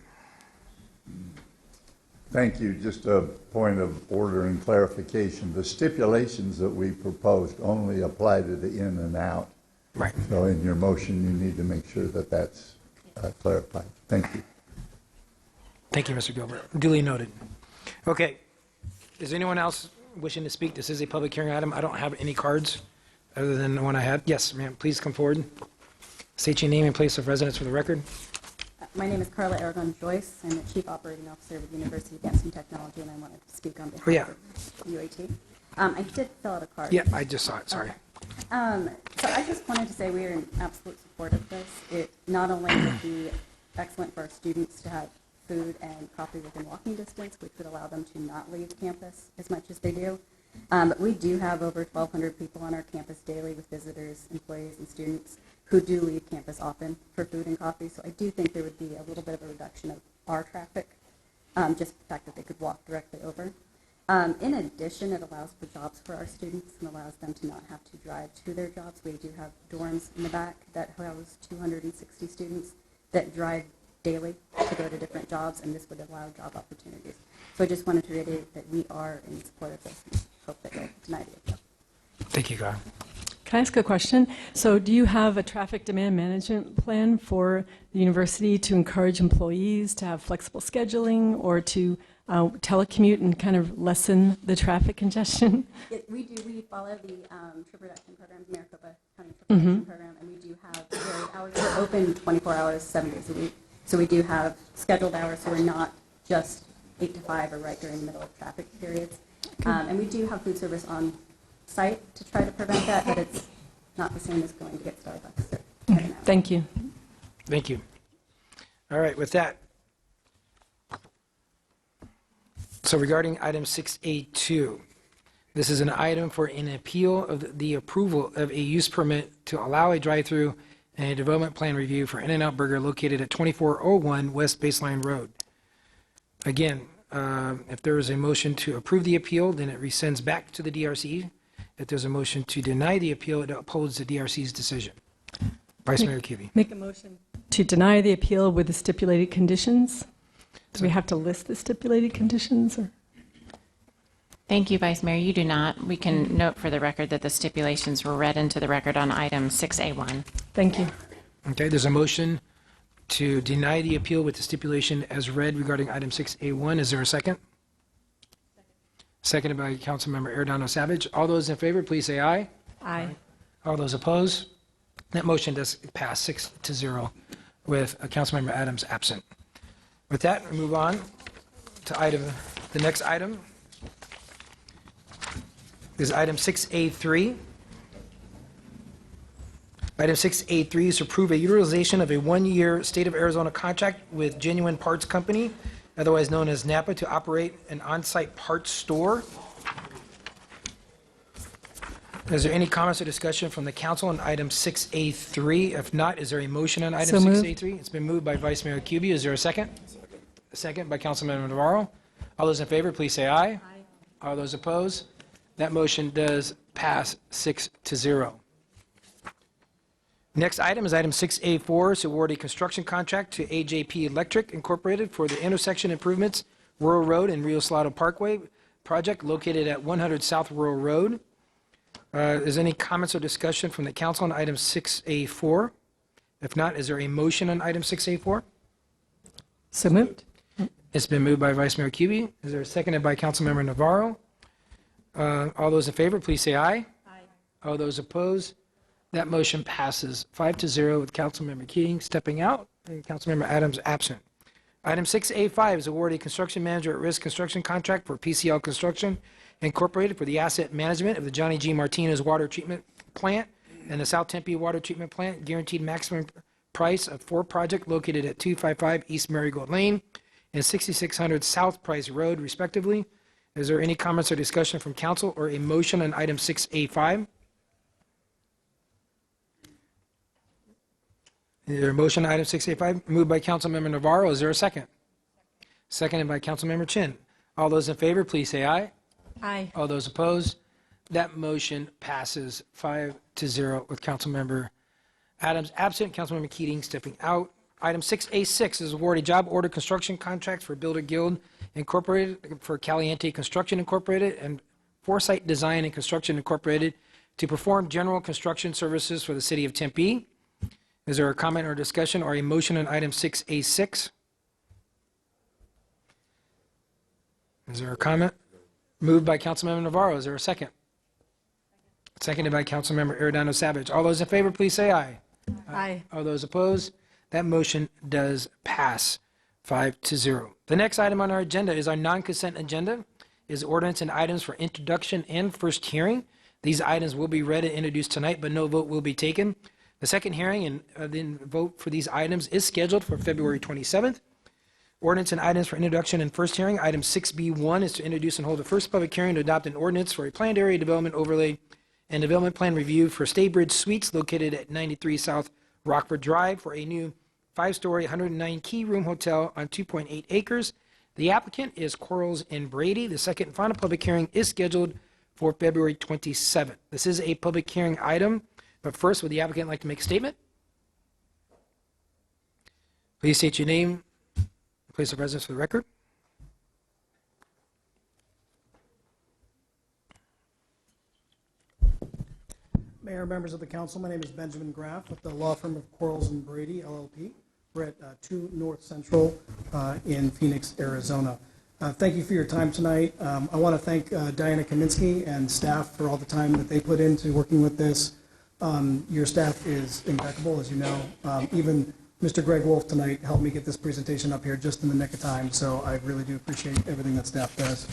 Thank you. Just a point of order and clarification. The stipulations that we proposed only apply to the in and out. Right. So in your motion, you need to make sure that that's clarified. Thank you. Thank you, Mr. Gilbert. Duly noted. Okay. Is anyone else wishing to speak? This is a public hearing item. I don't have any cards other than the one I had. Yes, ma'am. Please come forward. State your name and place of residence for the record. My name is Carla Aragon-Joyce. I'm the Chief Operating Officer of the University of Advancing Technology, and I wanted to speak on behalf of UAT. I did fill out a card. Yeah, I just saw it, sorry. So I just wanted to say we are in absolute support of this. It not only would be excellent for our students to have food and coffee within walking distance, which would allow them to not leave campus as much as they do, but we do have over 1,200 people on our campus daily with visitors, employees, and students who do leave campus often for food and coffee. So I do think there would be a little bit of a reduction of our traffic, just the fact that they could walk directly over. In addition, it allows for jobs for our students and allows them to not have to drive to their jobs. We do have dorms in the back that house 260 students that drive daily to go to different jobs, and this would allow job opportunities. So I just wanted to reiterate that we are in support of this and hope that you'll deny the appeal. Thank you, God. Can I ask a question? So do you have a traffic demand management plan for the university to encourage employees to have flexible scheduling or to telecommute and kind of lessen the traffic congestion? We do. We follow the trip reduction program, Maricopa County Trip Reduction Program, and we do have varied hours. We're open 24 hours, 7 days a week. So we do have scheduled hours, so we're not just 8 to 5 or right during the middle of traffic periods. And we do have food service on site to try to prevent that, but it's not the same as going to get Starbucks. Thank you. Thank you. All right, with that. So regarding item 6A2, this is an item for an appeal of the approval of a use permit to allow a drive-through and a development plan review for In-N-Out Burger located at 2401 West Baseline Road. Again, if there is a motion to approve the appeal, then it resends back to the DRC. If there's a motion to deny the appeal, it upholds the DRC's decision. Vice Mayor Kuby. Make a motion to deny the appeal with the stipulated conditions. Do we have to list the stipulated conditions? Or? Thank you, Vice Mayor. You do not. We can note for the record that the stipulations were read into the record on item 6A1. Thank you. Okay, there's a motion to deny the appeal with the stipulation as read regarding item 6A1. Is there a second? Seconded by Councilmember Arredondo Savage. All those in favor, please say aye. Aye. All those opposed? That motion does pass 6-0 with Councilmember Adams absent. With that, we move on to the next item. Is item 6A3. Item 6A3 is to approve a utilization of a one-year State of Arizona contract with Genuine Parts Company, otherwise known as NAPA, to operate an on-site parts store. Is there any comments or discussion from the council on item 6A3? If not, is there a motion on item 6A3? It's been moved by Vice Mayor Kuby. Is there a second? Second by Councilmember Navarro. All those in favor, please say aye. Aye. All those opposed? That motion does pass 6-0. Next item is item 6A4, to award a construction contract to AJP Electric Incorporated for the intersection improvements Rural Road and Rio Salado Parkway project located at 100 South Rural Road. Is there any comments or discussion from the council on item 6A4? If not, is there a motion on item 6A4? So moved. It's been moved by Vice Mayor Kuby. Is there a seconded by Councilmember Navarro? All those in favor, please say aye. Aye. All those opposed? That motion passes 5-0 with Councilmember Keating stepping out and Councilmember Adams absent. Item 6A5 is award a construction manager at risk construction contract for PCL Construction Incorporated for the asset management of the Johnny G. Martinez Water Treatment Plant and the South Tempe Water Treatment Plant, guaranteed maximum price of 4 project located at 255 East Marigold Lane and 6600 South Price Road, respectively. Is there any comments or discussion from council or a motion on item 6A5? Is there a motion on item 6A5? Moved by Councilmember Navarro. Is there a second? Seconded by Councilmember Chin. All those in favor, please say aye. Aye. All those opposed? That motion passes 5-0 with Councilmember Adams absent, Councilmember Keating stepping out. Item 6A6 is award a job order construction contract for Builder Guild Incorporated for Caliente Construction Incorporated and Foresight Design and Construction Incorporated to perform general construction services for the city of Tempe. Is there a comment or discussion or a motion on item 6A6? Is there a comment? Moved by Councilmember Navarro. Is there a second? Seconded by Councilmember Arredondo Savage. All those in favor, please say aye. Aye. All those opposed? That motion does pass 5-0. The next item on our agenda is our non-consent agenda. is ordinance and items for introduction and first hearing. These items will be read and introduced tonight, but no vote will be taken. The second hearing and then vote for these items is scheduled for February 27th. Ordinance and items for introduction and first hearing. Item 6B1 is to introduce and hold the first public hearing to adopt an ordinance for a planned area development overlay and development plan review for Staybridge Suites located at 93 South Rockford Drive for a new 5-story, 109-key room hotel on 2.8 acres. The applicant is Quarles and Brady. The second and final public hearing is scheduled for February 27th. This is a public hearing item, but first, would the applicant like to make a statement? Please state your name, place of residence for the record. Mayor, members of the council, my name is Benjamin Graff with the law firm of Quarles and Brady, LLP. We're at 2 North Central in Phoenix, Arizona. Thank you for your time tonight. I want to thank Diana Kaminsky and staff for all the time that they put into working with this. Your staff is impeccable, as you know. Even Mr. Greg Wolf tonight helped me get this presentation up here just in the nick of time, so I really do appreciate everything that staff does.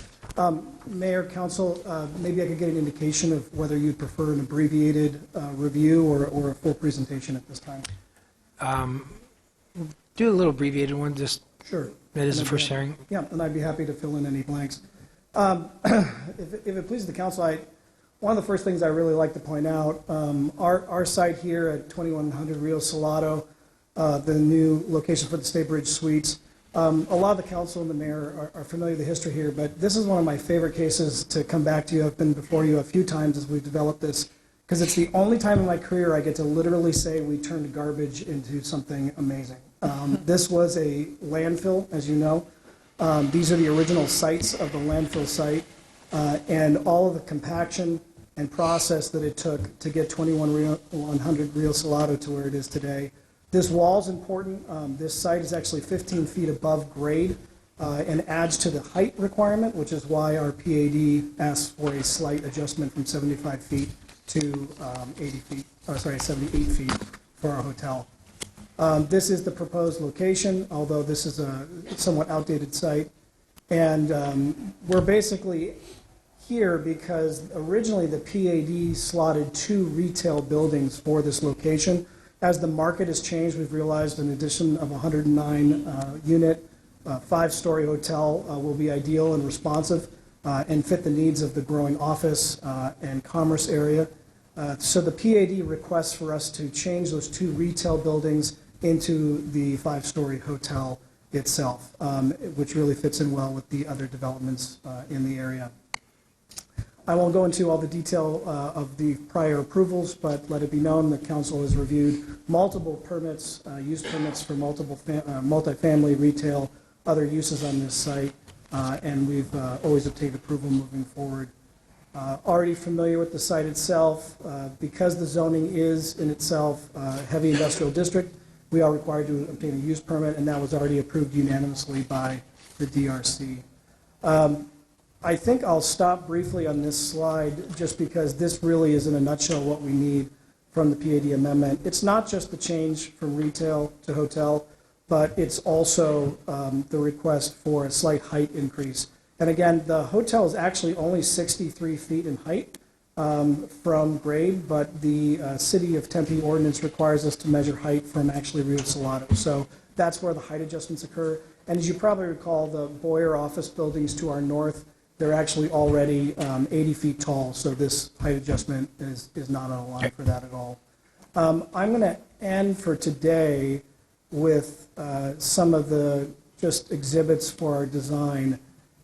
Mayor, council, maybe I could get an indication of whether you'd prefer an abbreviated review or a full presentation at this time. Do a little abbreviated one, just. Sure. That is the first hearing. Yeah, and I'd be happy to fill in any blanks. If it pleases the council, one of the first things I really like to point out, our site here at 2100 Rio Salado, the new location for the Staybridge Suites, a lot of the council and the mayor are familiar with the history here, but this is one of my favorite cases to come back to you. I've been before you a few times as we've developed this, because it's the only time in my career I get to literally say we turned garbage into something amazing. This was a landfill, as you know. These are the original sites of the landfill site, and all of the compaction and process that it took to get 2100 Rio Salado to where it is today. This wall is important. This site is actually 15 feet above grade and adds to the height requirement, which is why our PAD asks for a slight adjustment from 75 feet to 78 feet for our hotel. This is the proposed location, although this is a somewhat outdated site. And we're basically here because originally the PAD slotted 2 retail buildings for this location. As the market has changed, we've realized an addition of 109 unit, 5-story hotel will be ideal and responsive and fit the needs of the growing office and commerce area. So the PAD requests for us to change those 2 retail buildings into the 5-story hotel itself, which really fits in well with the other developments in the area. I won't go into all the detail of the prior approvals, but let it be known that council has reviewed multiple permits, use permits for multiple multifamily, retail, other uses on this site, and we've always obtained approval moving forward. Already familiar with the site itself, because the zoning is in itself heavy industrial district, we are required to obtain a use permit, and that was already approved unanimously by the DRC. I think I'll stop briefly on this slide just because this really is in a nutshell what we need from the PAD amendment. It's not just the change from retail to hotel, but it's also the request for a slight height increase. And again, the hotel is actually only 63 feet in height from grade, but the City of Tempe ordinance requires us to measure height from actually Rio Salado. So that's where the height adjustments occur. And as you probably recall, the Boyer office buildings to our north, they're actually already 80 feet tall, so this height adjustment is not on a line for that at all. I'm going to end for today with some of the just exhibits for our design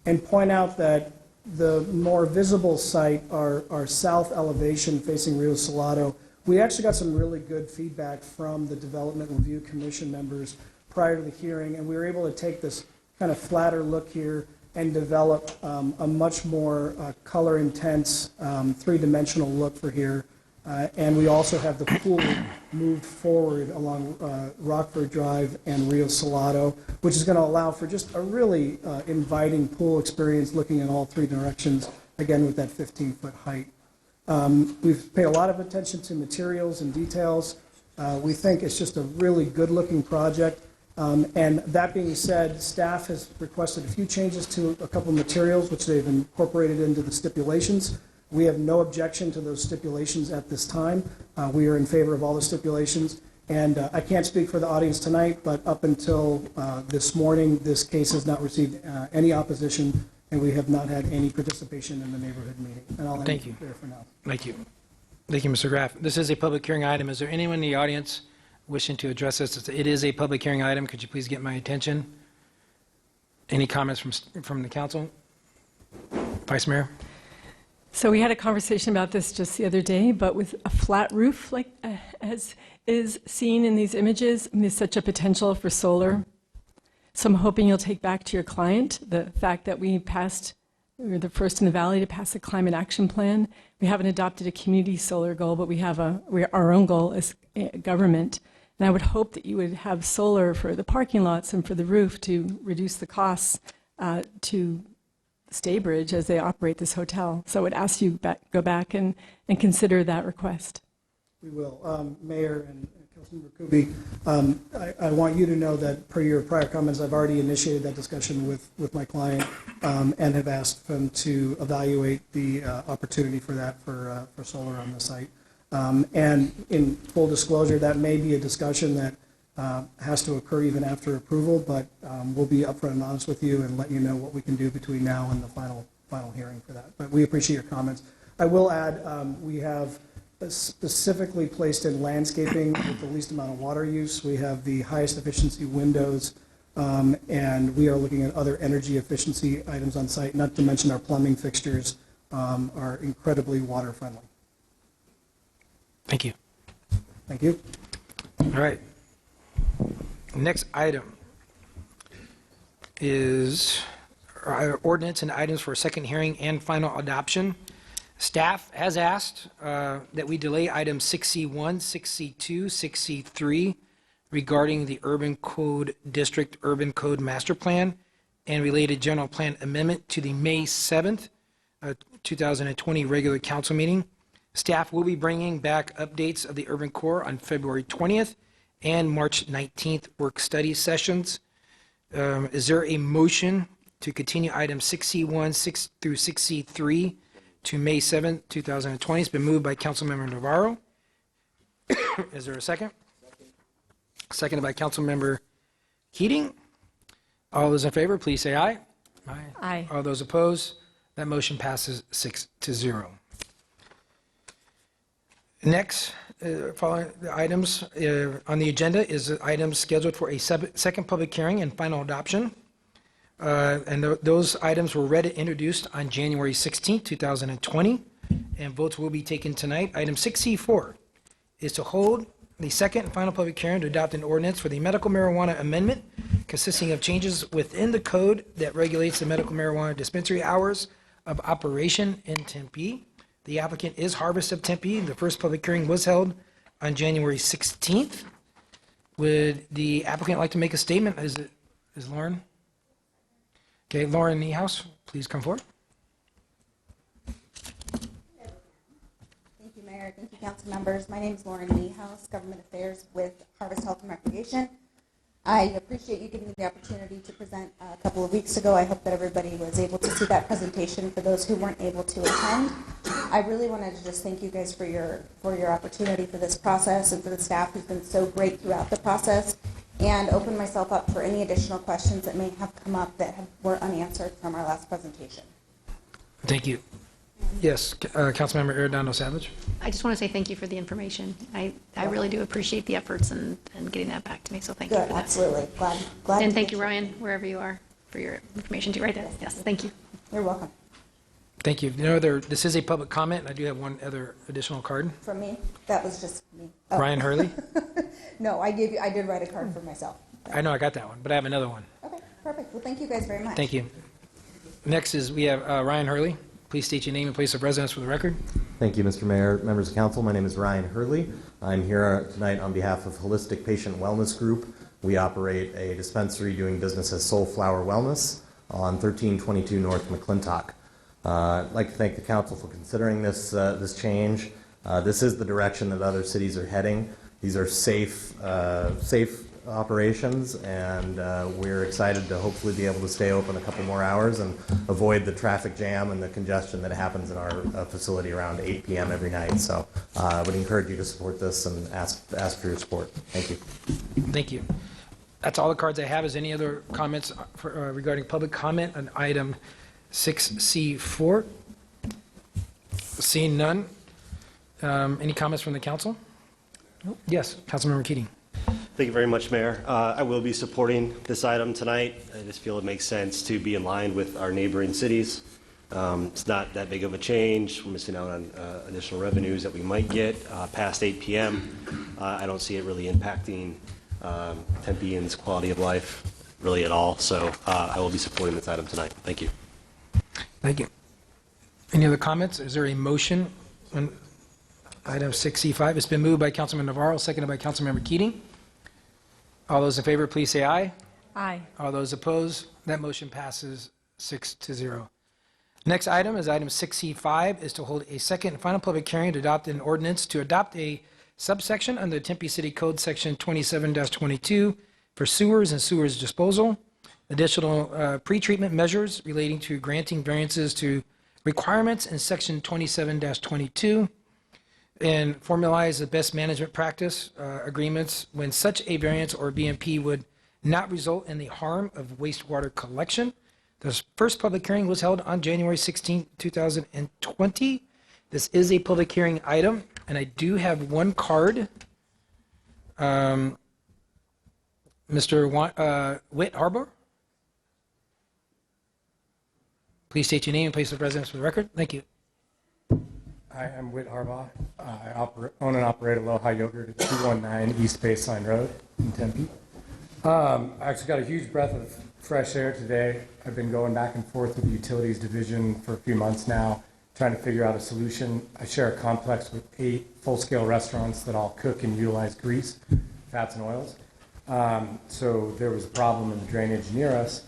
and point out that the more visible site, our south elevation facing Rio Salado, we actually got some really good feedback from the Development Review Commission members prior to the hearing, and we were able to take this kind of flatter look here and develop a much more color-intense, 3-dimensional look for here. And we also have the pool moved forward along Rockford Drive and Rio Salado, which is going to allow for just a really inviting pool experience looking in all 3 directions, again with that 15-foot height. We've paid a lot of attention to materials and details. We think it's just a really good-looking project. And that being said, staff has requested a few changes to a couple of materials, which they've incorporated into the stipulations. We have no objection to those stipulations at this time. We are in favor of all the stipulations. And I can't speak for the audience tonight, but up until this morning, this case has not received any opposition, and we have not had any participation in the neighborhood meeting. And I'll end Thank it you. there for now. Thank you. Thank you, Mr. Graff. This is a public hearing item. Is there anyone in the audience wishing to address this? It is a public hearing item. Could you please get my attention? Any comments from the council? Vice Mayor? So we had a conversation about this just the other day, but with a flat roof, like as is seen in these images, there's such a potential for solar. So I'm hoping you'll take back to your client the fact that we were the first in the valley to pass a climate action plan. We haven't adopted a community solar goal, but we have our own goal as government. And I would hope that you would have solar for the parking lots and for the roof to reduce the costs to Staybridge as they operate this hotel. So I would ask you go back and consider that request. We will. Mayor and Councilmember Kuby, I want you to know that per your prior comments, I've already initiated that discussion with my client and have asked them to evaluate the opportunity for that for solar on the site. And in full disclosure, that may be a discussion that has to occur even after approval, but we'll be upfront and honest with you and let you know what we can do between now and the final hearing for that. But we appreciate your comments. I will add, we have specifically placed in landscaping with the least amount of water use. We have the highest efficiency windows, and we are looking at other energy efficiency items on site, not to mention our plumbing fixtures are incredibly water friendly. Thank you. Thank you. All right. Next item is our ordinance and items for second hearing and final adoption. Staff has asked that we delay items 6C1, 6C2, 6C3 regarding the Urban Code District Urban Code Master Plan and related general plan amendment to the May 7th, 2020 regular council meeting. Staff will be bringing back updates of the Urban Core on February 20th and March 19th work study sessions. Is there a motion to continue items 6C1, 6 through 6C3 to May 7th, 2020? It's been moved by Councilmember Navarro. Is there a second? Seconded by Councilmember Keating. All those in favor, please say aye. Aye. Aye. All those opposed, that motion passes 6-0. Next, following the items on the agenda is items scheduled for a second public hearing and final adoption. And those items were read and introduced on January 16, 2020, and votes will be taken tonight. Item 6C4 is to hold the second and final public hearing to adopt an ordinance for the medical marijuana amendment consisting of changes within the code that regulates the medical marijuana dispensary hours of operation in Tempe. The applicant is Harvest of Tempe. The first public hearing was held on January 16th. Would the applicant like to make a statement? Is Lauren? Okay, Lauren Niehaus, please come forward. Thank you, Mayor. Thank you, council members. My name is Lauren Niehaus, Government Affairs with Harvest Health and Recreation. I appreciate you giving me the opportunity to present a couple of weeks ago. I hope that everybody was able to see that presentation for those who weren't able to attend. I really wanted to just thank you guys for your opportunity for this process and for the staff who's been so great throughout the process, and open myself up for any additional questions that may have come up that were unanswered from our last presentation. Thank you. Yes, Councilmember Arredondo Savage. I just want to say thank you for the information. I really do appreciate the efforts and getting that back to me, so thank you Good, for that. absolutely. Glad And to thank get you, Ryan, wherever you are, for your information too, right there. Yes, thank you. You're welcome. Thank you. This is a public comment, and I do have one other additional card. From me? That was just me. Oh. Ryan Hurley. No, I did write a card for myself. I know I got that one, but I have another one. Okay, perfect. Well, thank you guys very much. Thank you. Next is we have Ryan Hurley. Please state your name and place of residence for the record. Thank you, Mr. Mayor, members of council. My name is Ryan Hurley. I'm here tonight on behalf of Holistic Patient Wellness Group. We operate a dispensary doing business as Soulflower Wellness on 1322 North McClintock. I'd like to thank the council for considering this change. This is the direction that other cities are heading. These are safe operations, and we're excited to hopefully be able to stay open a couple more hours and avoid the traffic jam and the congestion that happens in our facility around 8 p.m. every night. So I would encourage you to support this and ask for your support. Thank you. Thank you. That's all the cards I have. Is any other comments regarding public comment on item 6C4? Seeing none. Any comments from the council? Yes, Councilmember Keating. Thank you very much, Mayor. I will be supporting this item tonight. I just feel it makes sense to be in line with our neighboring cities. It's not that big of a change. We're missing out on additional revenues that we might get past 8 p.m. I don't see it really impacting Tempeans' quality of life really at all. So I will be supporting this item tonight. Thank you. Thank you. Any other comments? Is there a motion on item 6C5? It's been moved by Councilman Navarro, seconded by Councilmember Keating. All those in favor, please say aye. Aye. All those opposed, that motion passes 6-0. Next item is item 6C5, is to hold a second and final public hearing to adopt an ordinance to adopt a subsection under the Tempe City Code Section 27-22 for sewers and sewers disposal, additional pretreatment measures relating to granting variances to requirements in Section 27-22, and formalize the best management practice agreements when such a variance or BMP would not result in the harm of wastewater collection. The first public hearing was held on January 16, 2020. This is a public hearing item, and I do have one card. Mr. Whit Harbor. Please state your name and place of residence for the record. Thank you. Hi, I'm Whit Harbaugh. I own and operate a Aloha Yogurt at 219 East Baseline Road in Tempe. I actually got a huge breath of fresh air today. I've been going back and forth with the Utilities Division for a few months now, trying to figure out a solution. I share a complex with 8 full-scale restaurants that all cook and utilize grease, fats, and oils. So there was a problem in the drainage near us,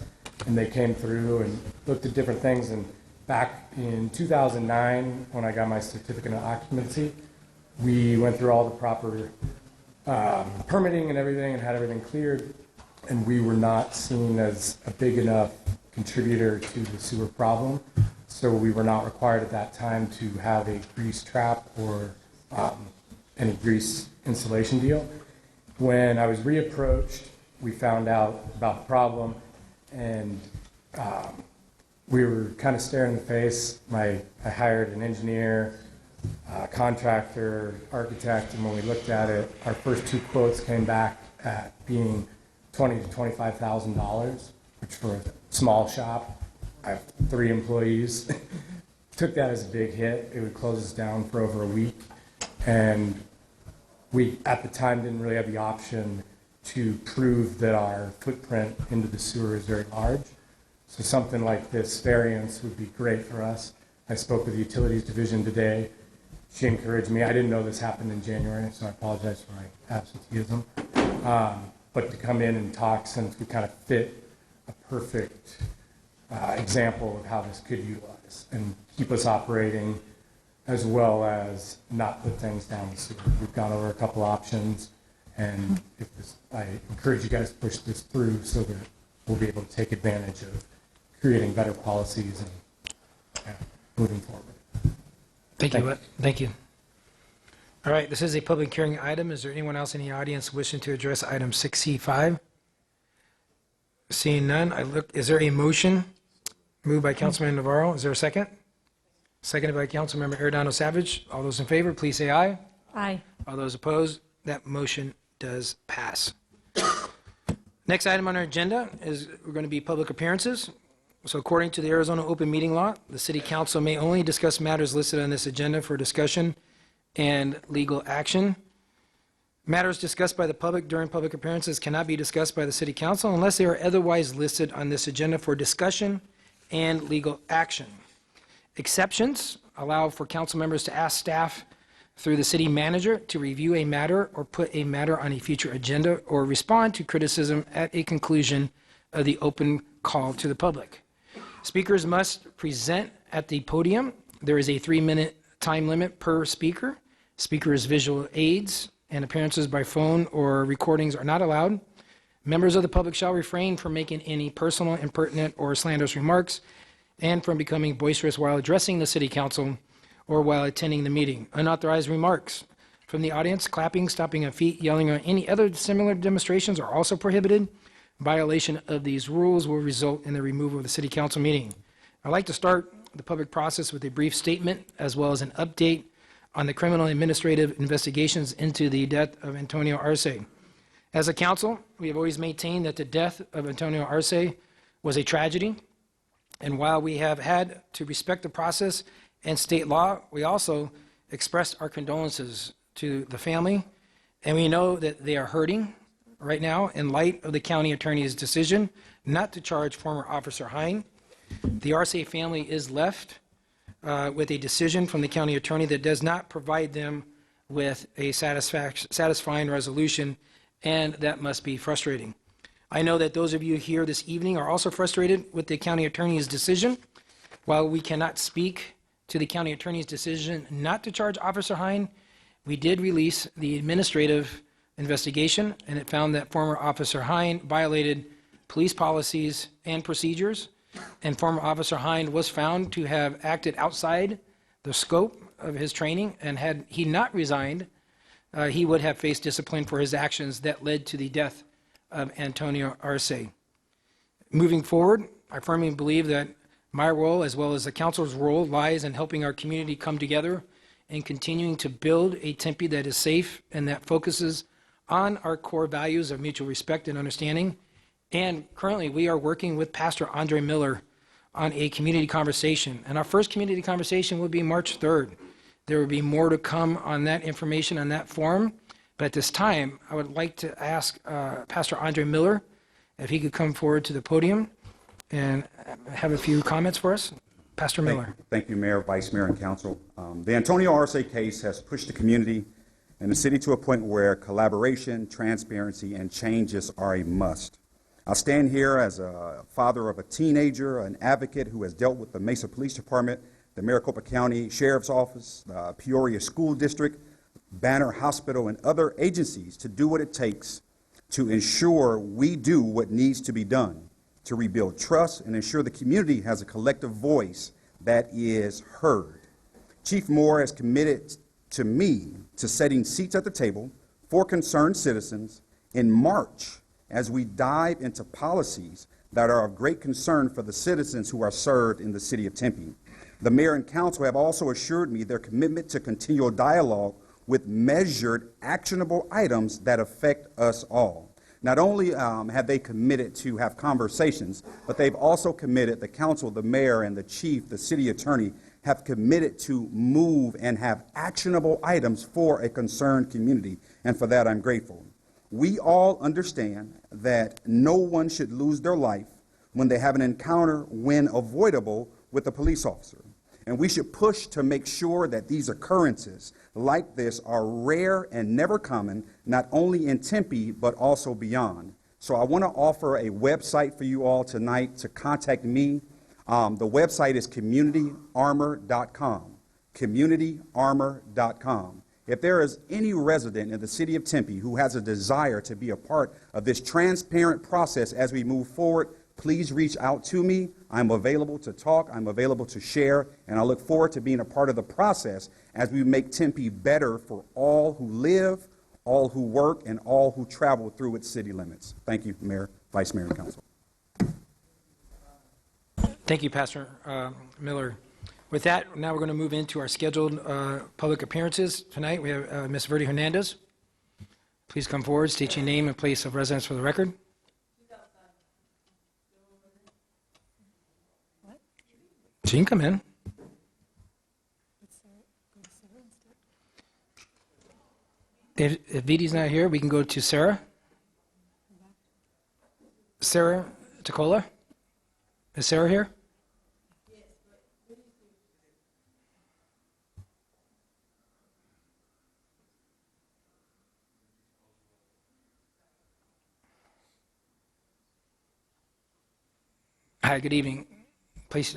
and they came through and looked at different things. And back in 2009, when I got my certificate of occupancy, we went through all the proper permitting and everything and had everything cleared, and we were not seen as a big enough contributor to the sewer problem. So we were not required at that time to have a grease trap or any grease installation deal. When I was reapproached, we found out about the problem, and we were kind of staring in the face. I hired an engineer, contractor, architect, and when we looked at it, our first 2 quotes came back at being $20,000 to $25,000, which for a small shop, I have 3 employees, took that as a big hit. It would close us down for over a week, and we at the time didn't really have the option to prove that our footprint into the sewer is very large. So something like this variance would be great for us. I spoke with the Utilities Division today. She encouraged me. I didn't know this happened in January, so I apologize for my absenteeism. But to come in and talk, since we kind of fit a perfect example of how this could utilize and keep us operating, as well as not put things down the sewer. We've gone over a couple options, and I encourage you guys to push this through so that we'll be able to take advantage of creating better policies and moving forward. Thank you. Thank you. All right, this is a public hearing item. Is there anyone else in the audience wishing to address item 6C5? Seeing none, is there a motion moved by Councilman Navarro? Is there a second? Seconded by Councilmember Arredondo Savage. All those in favor, please say aye. Aye. All those opposed, that motion does pass. Next item on our agenda is we're going to be public appearances. So according to the Arizona Open Meeting Law, the City Council may only discuss matters listed on this agenda for discussion and legal action. Matters discussed by the public during public appearances cannot be discussed by the City Council unless they are otherwise listed on this agenda for discussion and legal action. Exceptions allow for council members to ask staff through the city manager to review a matter or put a matter on a future agenda or respond to criticism at a conclusion of the open call to the public. Speakers must present at the podium. There is a 3-minute time limit per speaker. Speakers' visual aids and appearances by phone or recordings are not allowed. Members of the public shall refrain from making any personal, impertinent, or slanderous remarks and from becoming boisterous while addressing the city council or while attending the meeting. Unauthorized remarks from the audience, clapping, stomping of feet, yelling, or any other similar demonstrations are also prohibited. Violation of these rules will result in the removal of the city council meeting. I'd like to start the public process with a brief statement as well as an update on the criminal administrative investigations into the death of Antonio Arce. As a council, we have always maintained that the death of Antonio Arce was a tragedy, and while we have had to respect the process and state law, we also expressed our condolences to the family, and we know that they are hurting right now in light of the county attorney's decision not to charge former Officer Hine. The Arce family is left with a decision from the county attorney that does not provide them with a satisfying resolution, and that must be frustrating. I know that those of you here this evening are also frustrated with the county attorney's decision. While we cannot speak to the county attorney's decision not to charge Officer Hine, we did release the administrative investigation, and it found that former Officer Hine violated police policies and procedures, and former Officer Hine was found to have acted outside the scope of his training, and had he not resigned, he would have faced discipline for his actions that led to the death of Antonio Arce. Moving forward, I firmly believe that my role, as well as the council's role, lies in helping our community come together and continuing to build a Tempe that is safe and that focuses on our core values of mutual respect and understanding. And currently, we are working with Pastor Andre Miller on a community conversation. And our first community conversation will be March 3rd. There will be more to come on that information on that forum. But at this time, I would like to ask Pastor Andre Miller if he could come forward to the podium and have a few comments for us. Pastor Miller. Thank you, Mayor, Vice Mayor, and Council. The Antonio Arce case has pushed the community and the city to a point where collaboration, transparency, and changes are a must. I stand here as a father of a teenager, an advocate who has dealt with the Mesa Police Department, the Maricopa County Sheriff's Office, the Peoria School District, Banner Hospital, and other agencies to do what it takes to ensure we do what needs to be done to rebuild trust and ensure the community has a collective voice that is heard. Chief Moore has committed to me to setting seats at the table for concerned citizens in March as we dive into policies that are of great concern for the citizens who are served in the city of Tempe. The mayor and council have also assured me their commitment to continual dialogue with measured, actionable items that affect us all. Not only have they committed to have conversations, but they've also committed, the council, the mayor, and the chief, the city attorney, have committed to move and have actionable items for a concerned community, and for that I'm grateful. We all understand that no one should lose their life when they have an encounter, when avoidable, with a police officer. And we should push to make sure that these occurrences like this are rare and never common, not only in Tempe, but also beyond. So I want to offer a website for you all tonight to contact me. The website is communityarmor.com, communityarmor.com. If there is any resident in the city of Tempe who has a desire to be a part of this transparent process as we move forward, please reach out to me. I'm available to talk, I'm available to share, and I look forward to being a part of the process as we make Tempe better for all who live, all who work, and all who travel through its city limits. Thank you, Mayor, Vice Mayor, and Council. Thank you, Pastor Miller. With that, now we're going to move into our scheduled public appearances. Tonight we have Ms. Verdi Hernandez. Please come forward, state your name and place of residence for the record. She can come in. If Vidi's not here, we can go to Sarah. Sarah Tacola. Is Sarah here? Hi, good evening. Please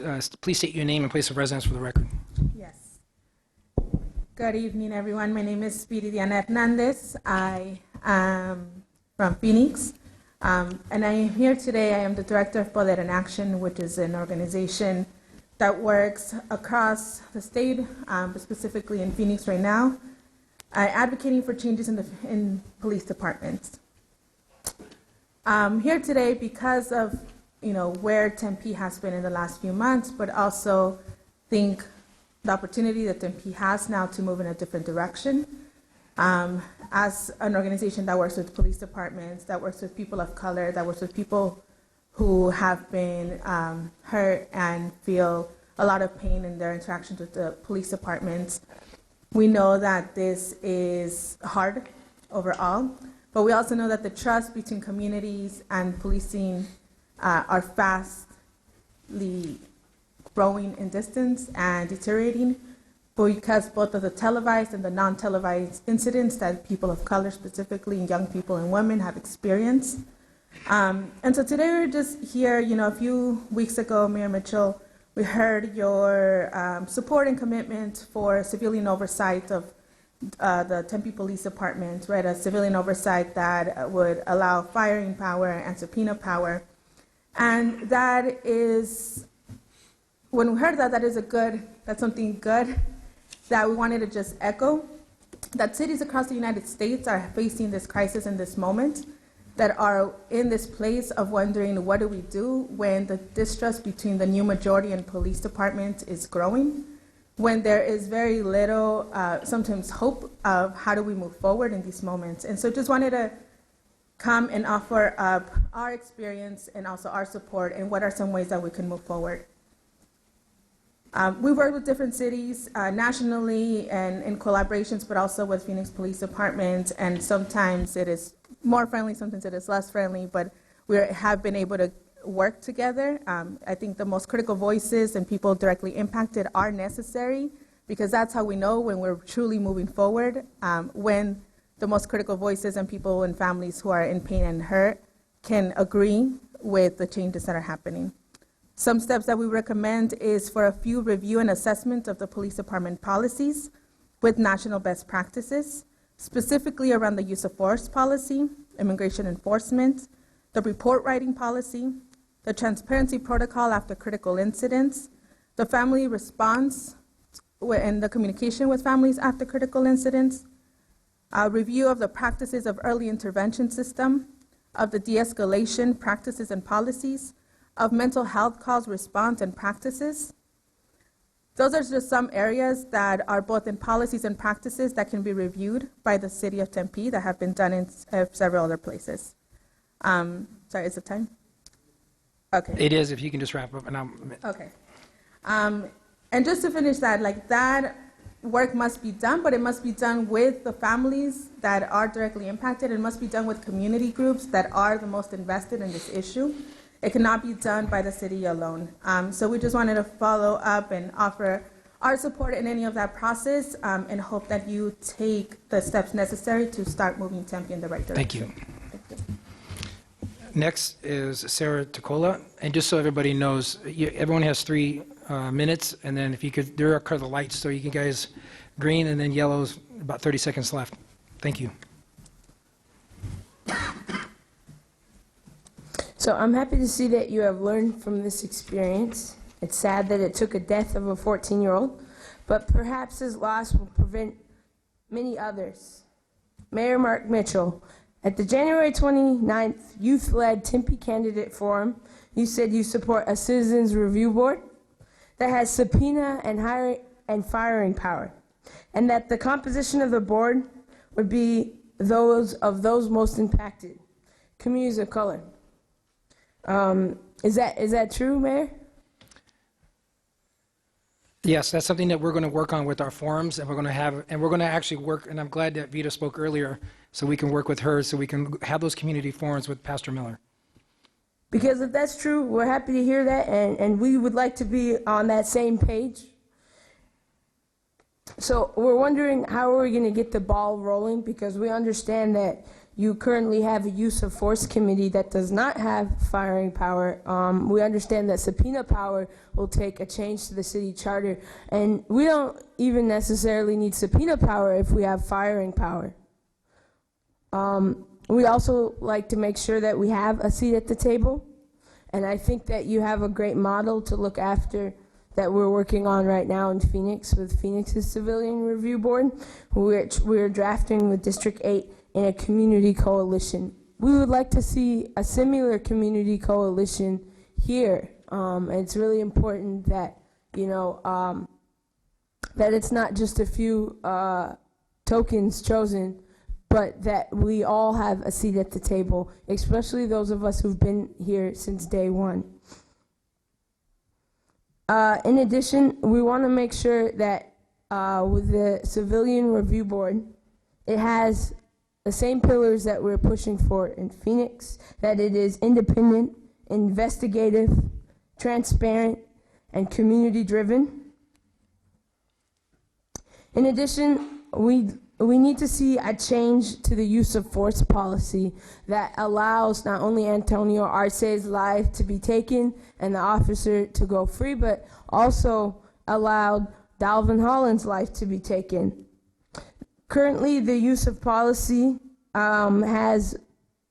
state your name and place of residence for the record. Yes. Good evening, everyone. My name is Viridiana Hernandez. I am from Phoenix. And I am here today, I am the Director of Poder in Action, which is an organization that works across the state, but specifically in Phoenix right now, advocating for changes in police departments. Here today because of where Tempe has been in the last few months, but also think the opportunity that Tempe has now to move in a different direction. As an organization that works with police departments, that works with people of color, that works with people who have been hurt and feel a lot of pain in their interactions with the police departments. We know that this is hard overall, but we also know that the trust between communities and policing are fastly growing in distance and deteriorating because both of the televised and the non-televised incidents that people of color, specifically young people and women, have experienced. And so today we're just here, a few weeks ago, Mayor Mitchell, we heard your support and commitment for civilian oversight of the Tempe Police Department, right? A civilian oversight that would allow firing power and subpoena power. And that is, when we heard that, that's something good that we wanted to just echo, that cities across the United States are facing this crisis in this moment, that are in this place of wondering what do we do when the distrust between the new majority and police department is growing, when there is very little, sometimes hope of how do we move forward in these moments. And so just wanted to come and offer up our experience and also our support and what are some ways that we can move forward. We work with different cities nationally and in collaborations, but also with Phoenix Police Department, and sometimes it is more friendly, sometimes it is less friendly, but we have been able to work together. I think the most critical voices and people directly impacted are necessary, because that's how we know when we're truly moving forward, when the most critical voices and people and families who are in pain and hurt can agree with the changes that are happening. Some steps that we recommend is for a few review and assessment of the police department policies with national best practices, specifically around the use of force policy, immigration enforcement, the report writing policy, the transparency protocol after critical incidents, the family response and the communication with families after critical incidents, a review of the practices of early intervention system, of the de-escalation practices and policies, of mental health calls response and practices. Those are just some areas that are both in policies and practices that can be reviewed by the city of Tempe that have been done in several other places. Sorry, is it time? Okay. It is, if you can just wrap up. Okay. And just to finish that, that work must be done, but it must be done with the families that are directly impacted. It must be done with community groups that are the most invested in this issue. It cannot be done by the city alone. So we just wanted to follow up and offer our support in any of that process and hope that you take the steps necessary to start moving Tempe in the right direction. Thank you. Next is Sarah Tacola. And just so everybody knows, everyone has 3 minutes, and then if you could, there are the lights, so you guys, green and then yellow's about 30 seconds left. Thank you. So I'm happy to see that you have learned from this experience. It's sad that it took a death of a 14-year-old, but perhaps his loss will prevent many others. Mayor Mark Mitchell, at the January 29th youth-led Tempe Candidate Forum, you said you support a citizens review board that has subpoena and firing power, and that the composition of the board would be those most impacted, communities of color. Is that true, Mayor? Yes, that's something that we're going to work on with our forums, and we're going to actually work, and I'm glad that Vita spoke earlier, so we can work with her, so we can have those community forums with Pastor Miller. Because if that's true, we're happy to hear that, and we would like to be on that same page. So we're wondering, how are we going to get the ball rolling? Because we understand that you currently have a use of force committee that does not have firing power. We understand that subpoena power will take a change to the city charter, and we don't even necessarily need subpoena power if we have firing power. We also like to make sure that we have a seat at the table. And I think that you have a great model to look after that we're working on right now in Phoenix with Phoenix's Civilian Review Board, which we're drafting with District 8 in a community coalition. We would like to see a similar community coalition here. And it's really important that, that it's not just a few tokens chosen, but that we all have a seat at the table, especially those of us who've been here since day one. In addition, we want to make sure that with the Civilian Review Board, it has the same pillars that we're pushing for in Phoenix, that it is independent, investigative, transparent, and community-driven. In addition, we need to see a change to the use of force policy that allows not only Antonio Arce's life to be taken and the officer to go free, but also allowed Dalvin Holland's life to be taken. Currently, the use of policy has,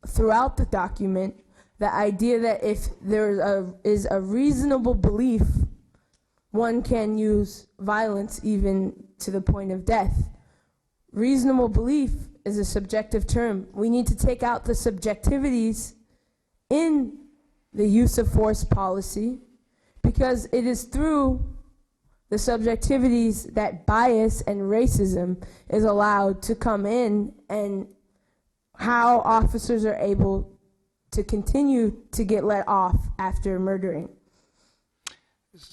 throughout the document, the idea that if there is a reasonable belief, one can use violence even to the point of death. Reasonable belief is a subjective term. We need to take out the subjectivities in the use of force policy, because it is through the subjectivities that bias and racism is allowed to come in, and how officers are able to continue to get let off after murdering.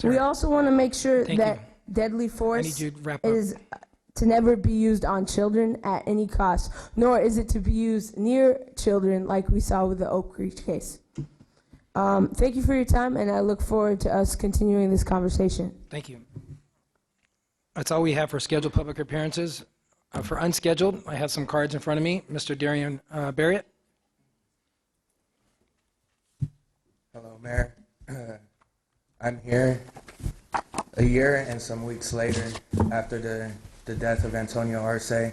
We also want to make sure that deadly force is to never be used on children at any cost, nor is it to be used near children like we saw with the Oak Creek case. Thank you for your time, and I look forward to us continuing this conversation. Thank you. That's all we have for scheduled public appearances. For unscheduled, I have some cards in front of me. Mr. Darian Barrett. Hello, Mayor. I'm here a year and some weeks later after the death of Antonio Arce.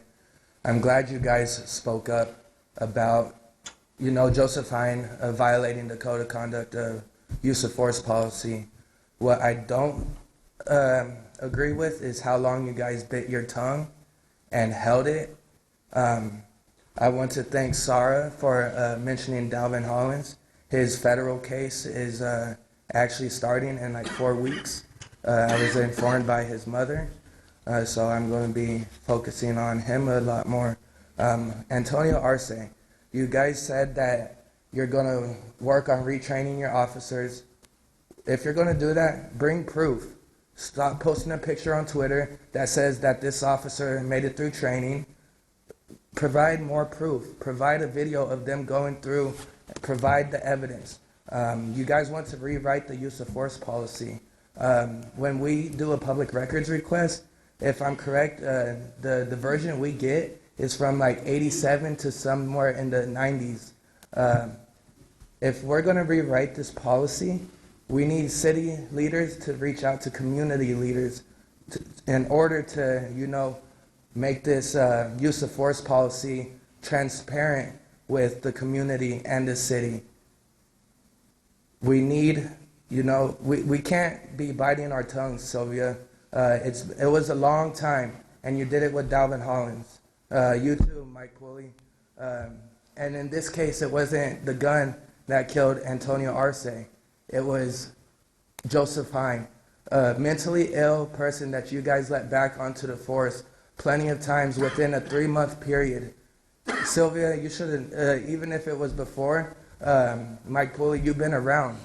I'm glad you guys spoke up about, Josephine violating the code of conduct of use of force policy. What I don't agree with is how long you guys bit your tongue and held it. I want to thank Sarah for mentioning Dalvin Hollins. His federal case is actually starting in like 4 weeks. I was informed by his mother, so I'm going to be focusing on him a lot more. Antonio Arce, you guys said that you're going to work on retraining your officers. If you're going to do that, bring proof. Stop posting a picture on Twitter that says that this officer made it through training. Provide more proof. Provide a video of them going through. Provide the evidence. You guys want to rewrite the use of force policy. When we do a public records request, if I'm correct, the version we get is from like 87 to somewhere in the 90s. If we're going to rewrite this policy, we need city leaders to reach out to community leaders in order to, make this use of force policy transparent with the community and the city. We need, we can't be biting our tongues, Sylvia. It was a long time, and you did it with Dalvin Hollins. You too, Mike Pulley. And in this case, it wasn't the gun that killed Antonio Arce. It was Josephine, a mentally ill person that you guys let back onto the force plenty of times within a 3-month period. Sylvia, you should have, even if it was before, Mike Pulley, you've been around.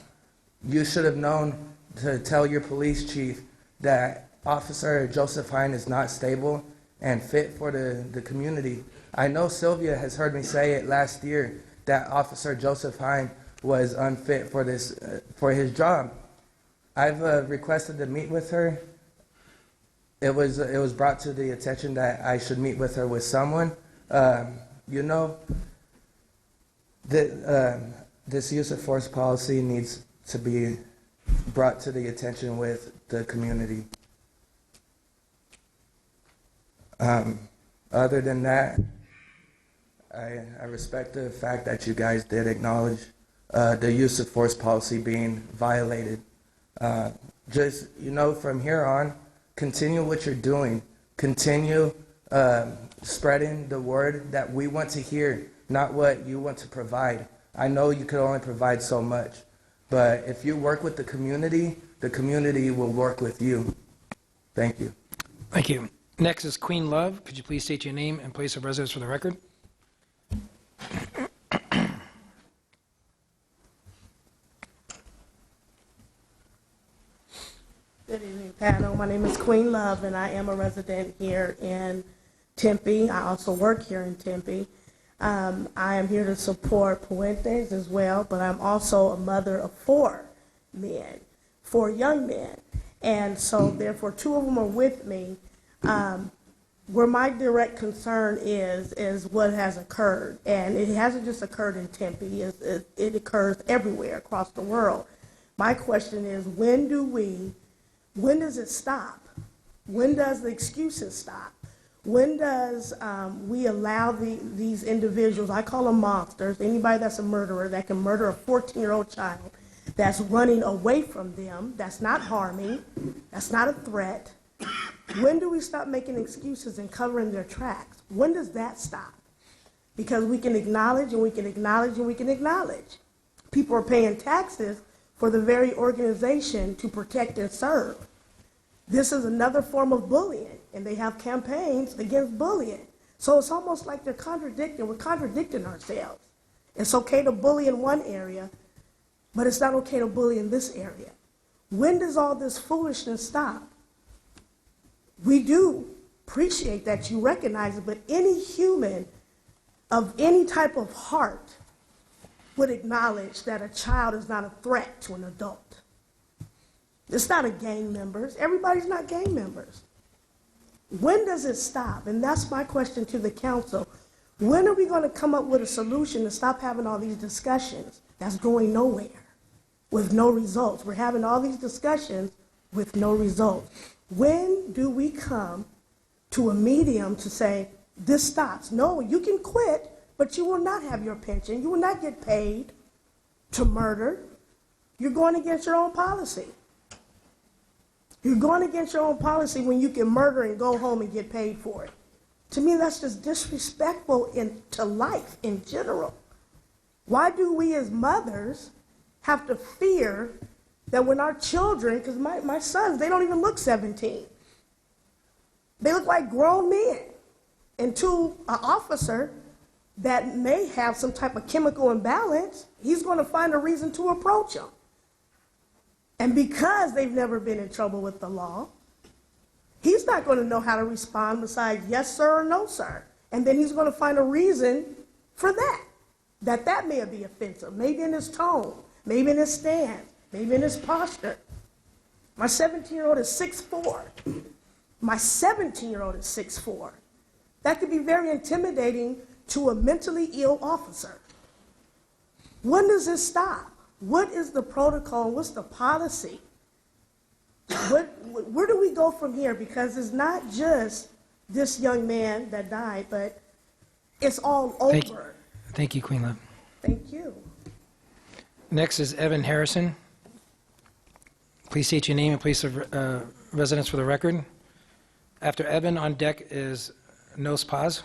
You should have known to tell your police chief that Officer Josephine is not stable and fit for the community. I know Sylvia has heard me say it last year that Officer Josephine was unfit for for his job. I've requested to meet with her. It was brought to the attention that I should meet with her with someone. This use of force policy needs to be brought to the attention with the community. Other than that, I respect the fact that you guys did acknowledge the use of force policy being violated. Just, from here on, continue what you're doing. Continue spreading the word that we want to hear, not what you want to provide. I know you can only provide so much, but if you work with the community will work with you. Thank you. Thank you. Next is Queen Love. Could you please state your name and place of residence for the record? Good evening, panel. My name is Queen Love, and I am a resident here in Tempe. I also work here in Tempe. I am here to support Puentes as well, but I'm also a mother of 4 young men. And so therefore 2 of them are with me. Where my direct concern is what has occurred. And it hasn't just occurred in Tempe, it occurs everywhere across the world. My question is, when does it stop? When does the excuses stop? When does we allow these individuals, I call them monsters, anybody that's a murderer that can murder a 14-year-old child, that's running away from them, that's not harming, that's not a threat. When do we stop making excuses and covering their tracks? When does that stop? Because we can acknowledge and we can acknowledge and we can acknowledge. People are paying taxes for the very organization to protect and serve. This is another form of bullying, and they have campaigns against bullying. So it's almost like they're contradicting. We're contradicting ourselves. It's okay to bully in one area, but it's not okay to bully in this area. When does all this foolishness stop? We do appreciate that you recognize it, but any human of any type of heart would acknowledge that a child is not a threat to an adult. It's not a gang members. Everybody's not gang members. When does it stop? And that's my question to the council. When are we going to come up with a solution to stop having all these discussions that's going nowhere with no results? We're having all these discussions with no results. When do we come to a medium to say, this stops? No, you can quit, but you will not have your pension. You will not get paid to murder. You're going against your own policy. You're going against your own policy when you can murder and go home and get paid for it. To me, that's just disrespectful to life in general. Why do we as mothers have to fear that when our children, because my sons, they don't even look 17. They look like grown men. And to an officer that may have some type of chemical imbalance, he's going to find a reason to approach them. And because they've never been in trouble with the law, he's not going to know how to respond besides yes, sir, or no, sir. And then he's going to find a reason for that may be offensive, maybe in his tone, maybe in his stance, maybe in his posture. My 17-year-old is 6'4". My 17-year-old is 6'4". That could be very intimidating to a mentally ill officer. When does this stop? What is the protocol? What's the policy? Where do we go from here? Because it's not just this young man that died, but it's all over. Thank you, Queen Love. Thank you. Next is Evan Harrison. Please state your name and place of residence for the record. After Evan, on deck is Nos Paz.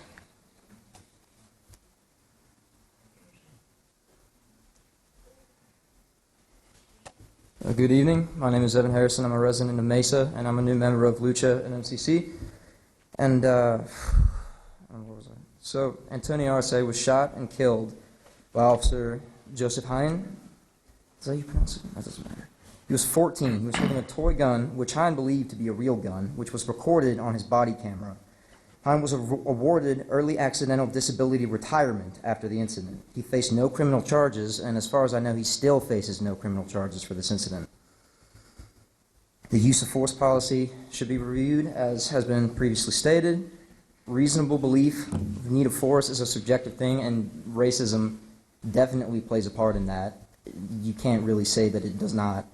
Good evening. My name is Evan Harrison. I'm a resident of Mesa, and I'm a new member of Lucha and MCC. And what was I? So Antonio Arce was shot and killed by Officer Joseph Hine. Is that how you pronounce it? That doesn't matter. He was 14. He was holding a toy gun, which Hine believed to be a real gun, which was recorded on his body camera. Hine was awarded early accidental disability retirement after the incident. He faced no criminal charges, and as far as I know, he still faces no criminal charges for this incident. The use of force policy should be reviewed, as has been previously stated. Reasonable belief of the need of force is a subjective thing, and racism definitely plays a part in that. You can't really say that it does not.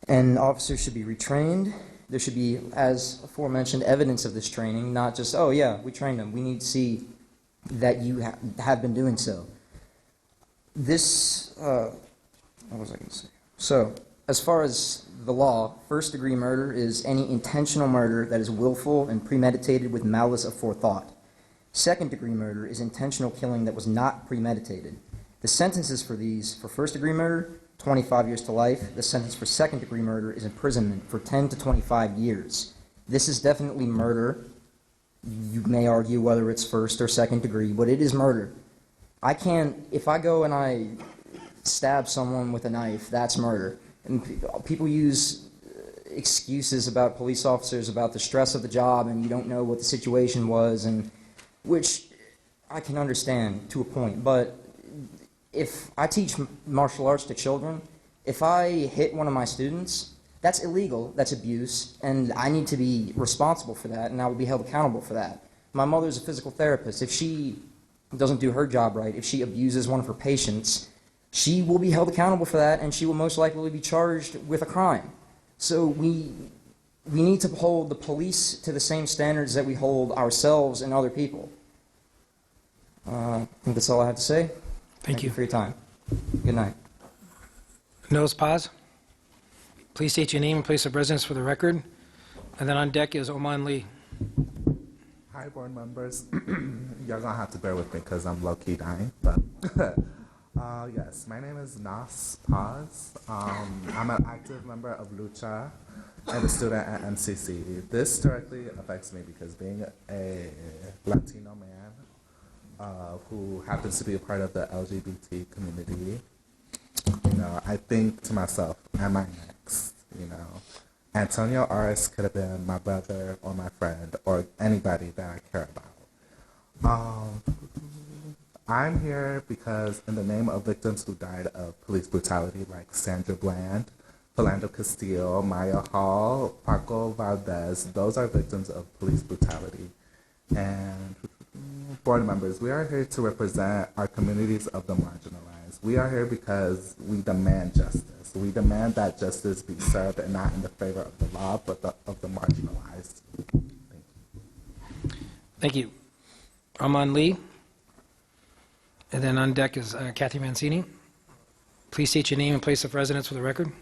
And officers should be retrained. There should be, as aforementioned, evidence of this training, not just, oh yeah, we trained them. We need to see that you have been doing so. This, what was I going to say? So, as far as the law, first-degree murder is any intentional murder that is willful and premeditated with malice aforethought. Second-degree murder is intentional killing that was not premeditated. The sentences for these, for first-degree murder, 25 years to life. The sentence for second-degree murder is imprisonment for 10 to 25 years. This is definitely murder. You may argue whether it's first or second degree, but it is murder. I can't, if I go and I stab someone with a knife, that's murder. And people use excuses about police officers, about the stress of the job, and you don't know what the situation was, and which I can understand to a point. But if I teach martial arts to children, if I hit one of my students, that's illegal, that's abuse, and I need to be responsible for that, and I will be held accountable for that. My mother's a physical therapist. If she doesn't do her job right, if she abuses one of her patients, she will be held accountable for that, and she will most likely be charged with a crime. So we need to hold the police to the same standards that we hold ourselves and other people. I think that's all I have to say. Thank you for your time. Good night. Nose pause. Please state your name and place of residence for the record. And then on deck is Oman Lee. Hi, board members. You're gonna have to bear with me because I'm low-key dying, but yes, my name is Nas Paz. I'm an active member of Lucha and a student at MCC. This directly affects me because being a Latino man who happens to be a part of the LGBT community, you know, I think to myself, am I next? You know, Antonio Aris could have been my brother or my friend or anybody that I care about. I'm here because in the name of victims who died of police brutality like Sandra Bland, Philando Castillo, Maya Hall, Paco Valdez, those are victims of police brutality. And board members, we are here to represent our communities of the marginalized. We are here because we demand justice. We demand that justice be served and not in the favor of the law, but of the marginalized. Thank you. Oman Lee. And then on deck is Kathy Mancini. Please state your name and place of residence for the record.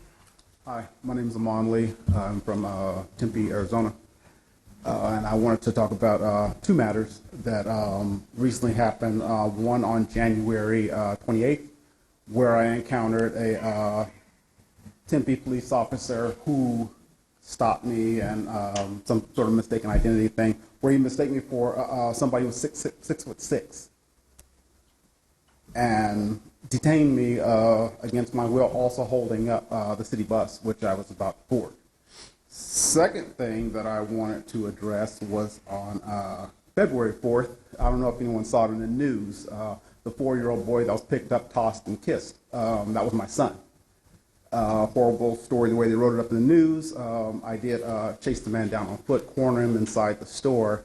Hi, my name is Amon Lee. I'm from Tempe, Arizona. And I wanted to talk about two matters that recently happened. One on January 28th, where I encountered a Tempe police officer who stopped me and some sort of mistaken identity thing, where he mistaken me for somebody who was 6'6", and detained me against my will, also holding up the city bus, which I was about to board. Second thing that I wanted to address was on February 4th. I don't know if anyone saw it in the news. The 4-year-old boy that was picked up, tossed, and kissed. That was my son. Horrible story the way they wrote it up in the news. I did chase the man down on foot, corner him inside the store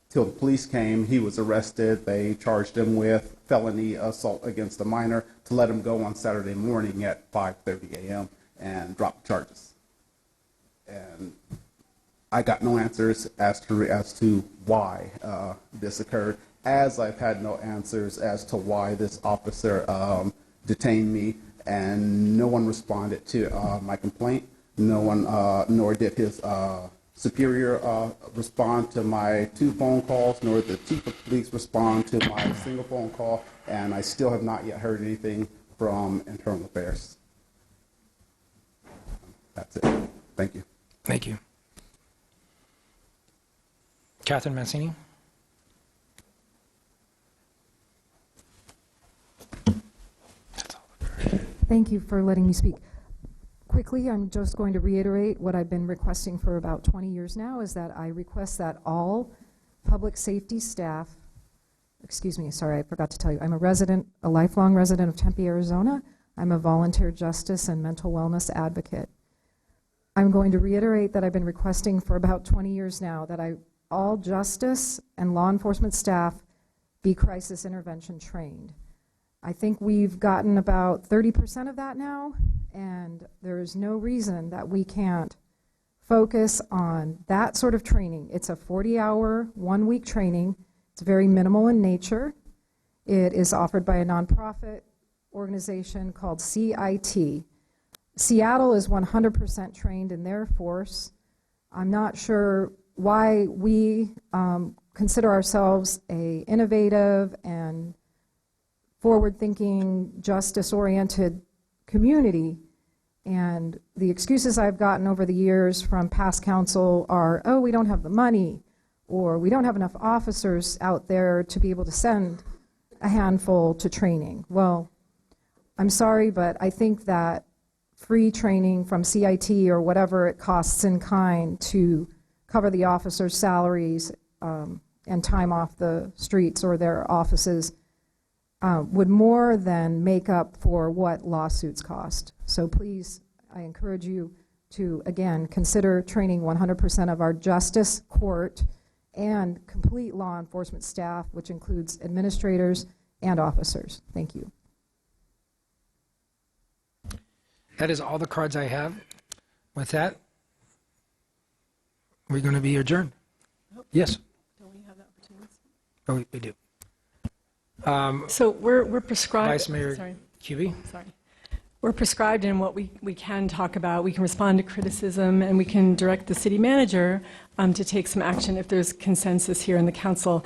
till the police came. He was arrested. They charged him with felony assault against a minor to let him go on Saturday morning at 5:30 a.m. and drop charges. And I got no answers as to why this occurred, as I've had no answers as to why this officer detained me, and no one responded to my complaint. No one, nor did his superior respond to my 2 phone calls, nor did the chief of police respond to my single phone call, and I still have not yet heard anything from Internal Affairs. That's it. Thank you. Thank you. Catherine Mancini. Thank you for letting me speak. Quickly, I'm just going to reiterate what I've been requesting for about 20 years now, is that I request that all public safety staff, excuse me, sorry, I forgot to tell you, I'm a lifelong resident of Tempe, Arizona. I'm a volunteer justice and mental wellness advocate. I'm going to reiterate that I've been requesting for about 20 years now that all justice and law enforcement staff be crisis intervention trained. I think we've gotten about 30% of that now, and there is no reason that we can't focus on that sort of training. It's a 40-hour, 1-week training It's very minimal in nature. It is offered by a nonprofit organization called CIT. Seattle is 100% trained in their force. I'm not sure why we consider ourselves a innovative and forward-thinking, justice-oriented community. And the excuses I've gotten over the years from past council are, oh, we don't have the money, or we don't have enough officers out there to be able to send a handful to training. Well, I'm sorry, but I think that free training from CIT or whatever it costs in kind to cover the officers' salaries and time off the streets or their offices would more than make up for what lawsuits cost. So please, I encourage you to, again, consider training 100% of our justice court and complete law enforcement staff, which includes administrators and officers. Thank you. That is all the cards I have. With that, we're going to be adjourned. Yes? Don't we have that opportunity? Oh, we do. So we're prescribed. Vice Mayor Sorry. Cubey? Sorry. We're prescribed in what we can talk about. We can respond to criticism, and we can direct the city manager to take some action if there's consensus here in the council.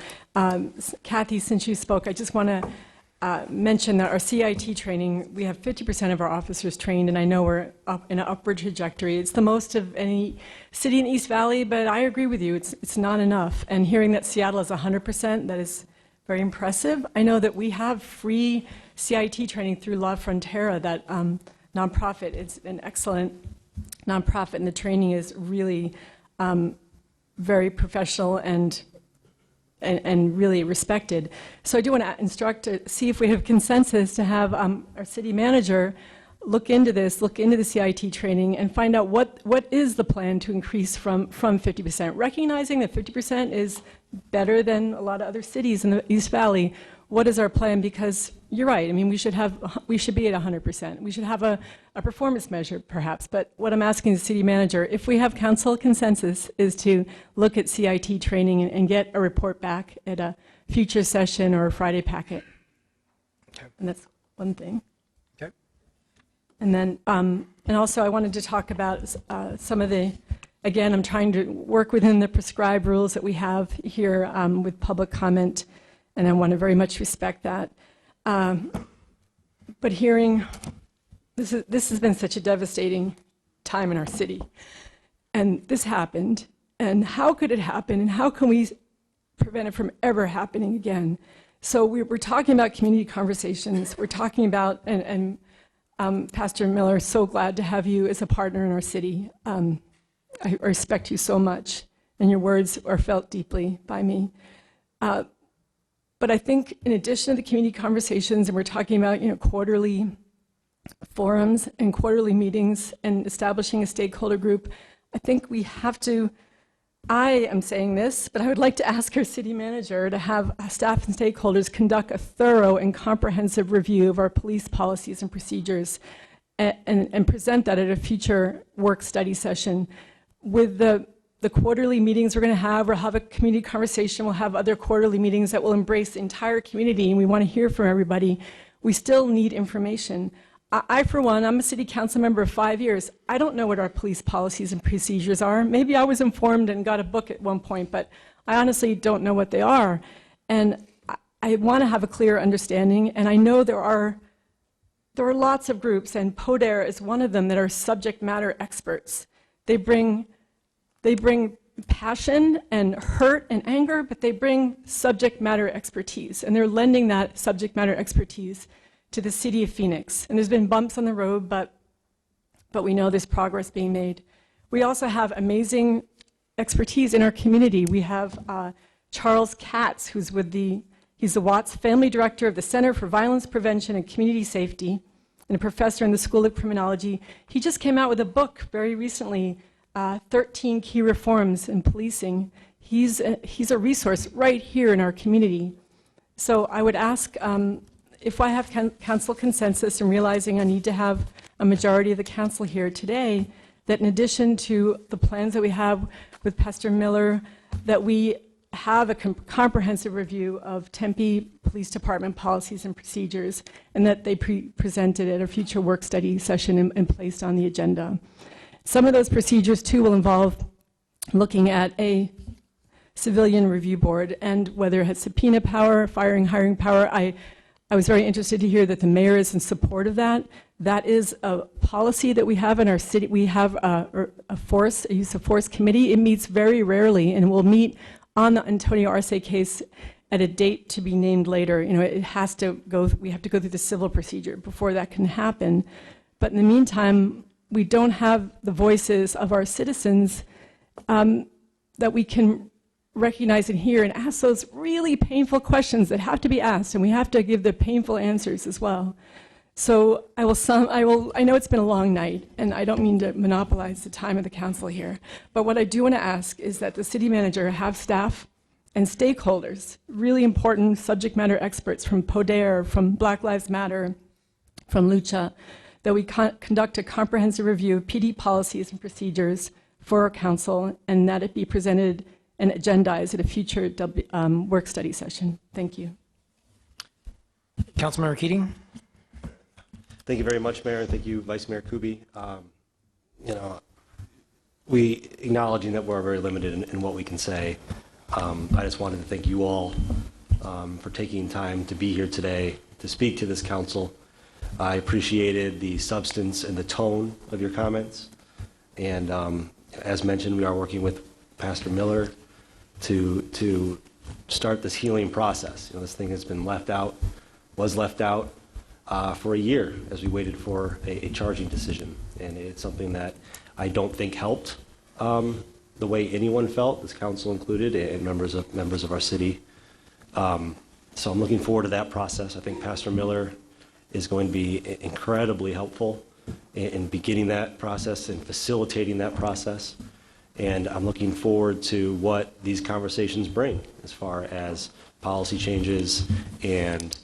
Kathy, since you spoke, I just want to mention that our CIT training, we have 50% of our officers trained, and I know we're up in an upward trajectory. It's the most of any city in East Valley, but I agree with you, it's not enough. And hearing that Seattle is 100%, that is very impressive. I know that we have free CIT training through La Frontera, that nonprofit. It's an excellent nonprofit, and the training is really very professional and really respected. So I do want to instruct to see if we have consensus to have our city manager look into this, look into the CIT training, and find out what is the plan to increase from 50%. Recognizing that 50% is better than a lot of other cities in the East Valley. What is our plan? Because you're right. I mean, we should be at 100%. We should have a performance measure, perhaps. But what I'm asking the city manager, if we have council consensus, is to look at CIT training and get a report back at a future session or a Friday packet. Okay. And that's one thing. Okay. And then, and also I wanted to talk about some of the, again, I'm trying to work within the prescribed rules that we have here with public comment, and I want to very much respect that. But hearing, this has been such a devastating time in our city. And this happened, and how could it happen, and how can we prevent it from ever happening again? So we're talking about community conversations. We're talking about, and Pastor Miller, so glad to have you as a partner in our city. I respect you so much, and your words are felt deeply by me. But I think in addition to the community conversations, and we're talking about, quarterly forums and quarterly meetings and establishing a stakeholder group, I think we have to, I am saying this, but I would like to ask our city manager to have staff and stakeholders conduct a thorough and comprehensive review of our police policies and procedures and present that at a future work study session. With the quarterly meetings we're going to have, we'll have a community conversation, we'll have other quarterly meetings that will embrace the entire community, and we want to hear from everybody. We still need information. I, for one, I'm a city council member of 5 years. I don't know what our police policies and procedures are. Maybe I was informed and got a book at one point, but I honestly don't know what they are. And I want to have a clear understanding, and I know there are lots of groups, and PODER is one of them, that are subject matter experts. They bring passion and hurt and anger, but they bring subject matter expertise, and they're lending that subject matter expertise to the city of Phoenix. And there's been bumps on the road, but we know there's progress being made. We also have amazing expertise in our community. We have Charles Katz, he's the Watts Family Director of the Center for Violence Prevention and Community Safety, and a professor in the School of Criminology. He just came out with a book very recently, 13 Key Reforms in Policing. He's a resource right here in our community. So I would ask, if I have council consensus and realizing I need to have a majority of the council here today, that in addition to the plans that we have with Pastor Miller, that we have a comprehensive review of Tempe Police Department policies and procedures, and that they presented at a future work study session and placed on the agenda. Some of those procedures, too, will involve looking at a civilian review board and whether it has subpoena power, firing, hiring power. I was very interested to hear that the mayor is in support of that. That is a policy that we have in our city. We have a use of force committee. It meets very rarely, and will meet on the Antonio Arce case at a date to be named later. You know, it has to go. We have to go through the civil procedure before that can happen. But in the meantime, we don't have the voices of our citizens that we can recognize and hear and ask those really painful questions that have to be asked, and we have to give the painful answers as well. So I know it's been a long night, and I don't mean to monopolize the time of the council here, but what I do want to ask is that the city manager have staff and stakeholders, really important subject matter experts from PODER, from Black Lives Matter, from Lucha, that we conduct a comprehensive review of PD policies and procedures for our council, and that it be presented and agendized at a future work study session. Thank you. Councilmember Keating. Thank you very much, Mayor, and thank you, Vice Mayor Kuby. You know, we acknowledging that we're very limited in what we can say. I just wanted to thank you all for taking time to be here today to speak to this council. I appreciated the substance and the tone of your comments, and as mentioned, we are working with Pastor Miller to start this healing process. You know, this thing has been left out for a year as we waited for a charging decision, and it's something that I don't think helped the way anyone felt, this council included, and members of our city. So I'm looking forward to that process. I think Pastor Miller is going to be incredibly helpful in beginning that process and facilitating that process. And I'm looking forward to what these conversations bring as far as policy changes and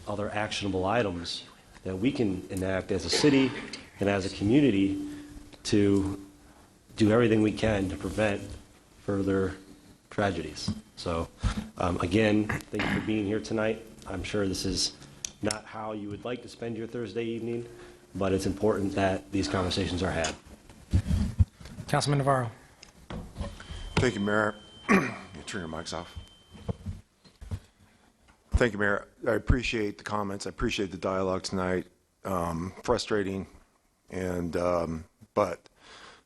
other actionable items that we can enact as a city and as a community to do everything we can to prevent further tragedies. So again, thank you for being here tonight. I'm sure this is not how you would like to spend your Thursday evening, but it's important that these conversations are had. Councilman Navarro. Thank you, Mayor. You turn your mics off. Thank you, Mayor. I appreciate the comments. I appreciate the dialogue tonight. Frustrating, and but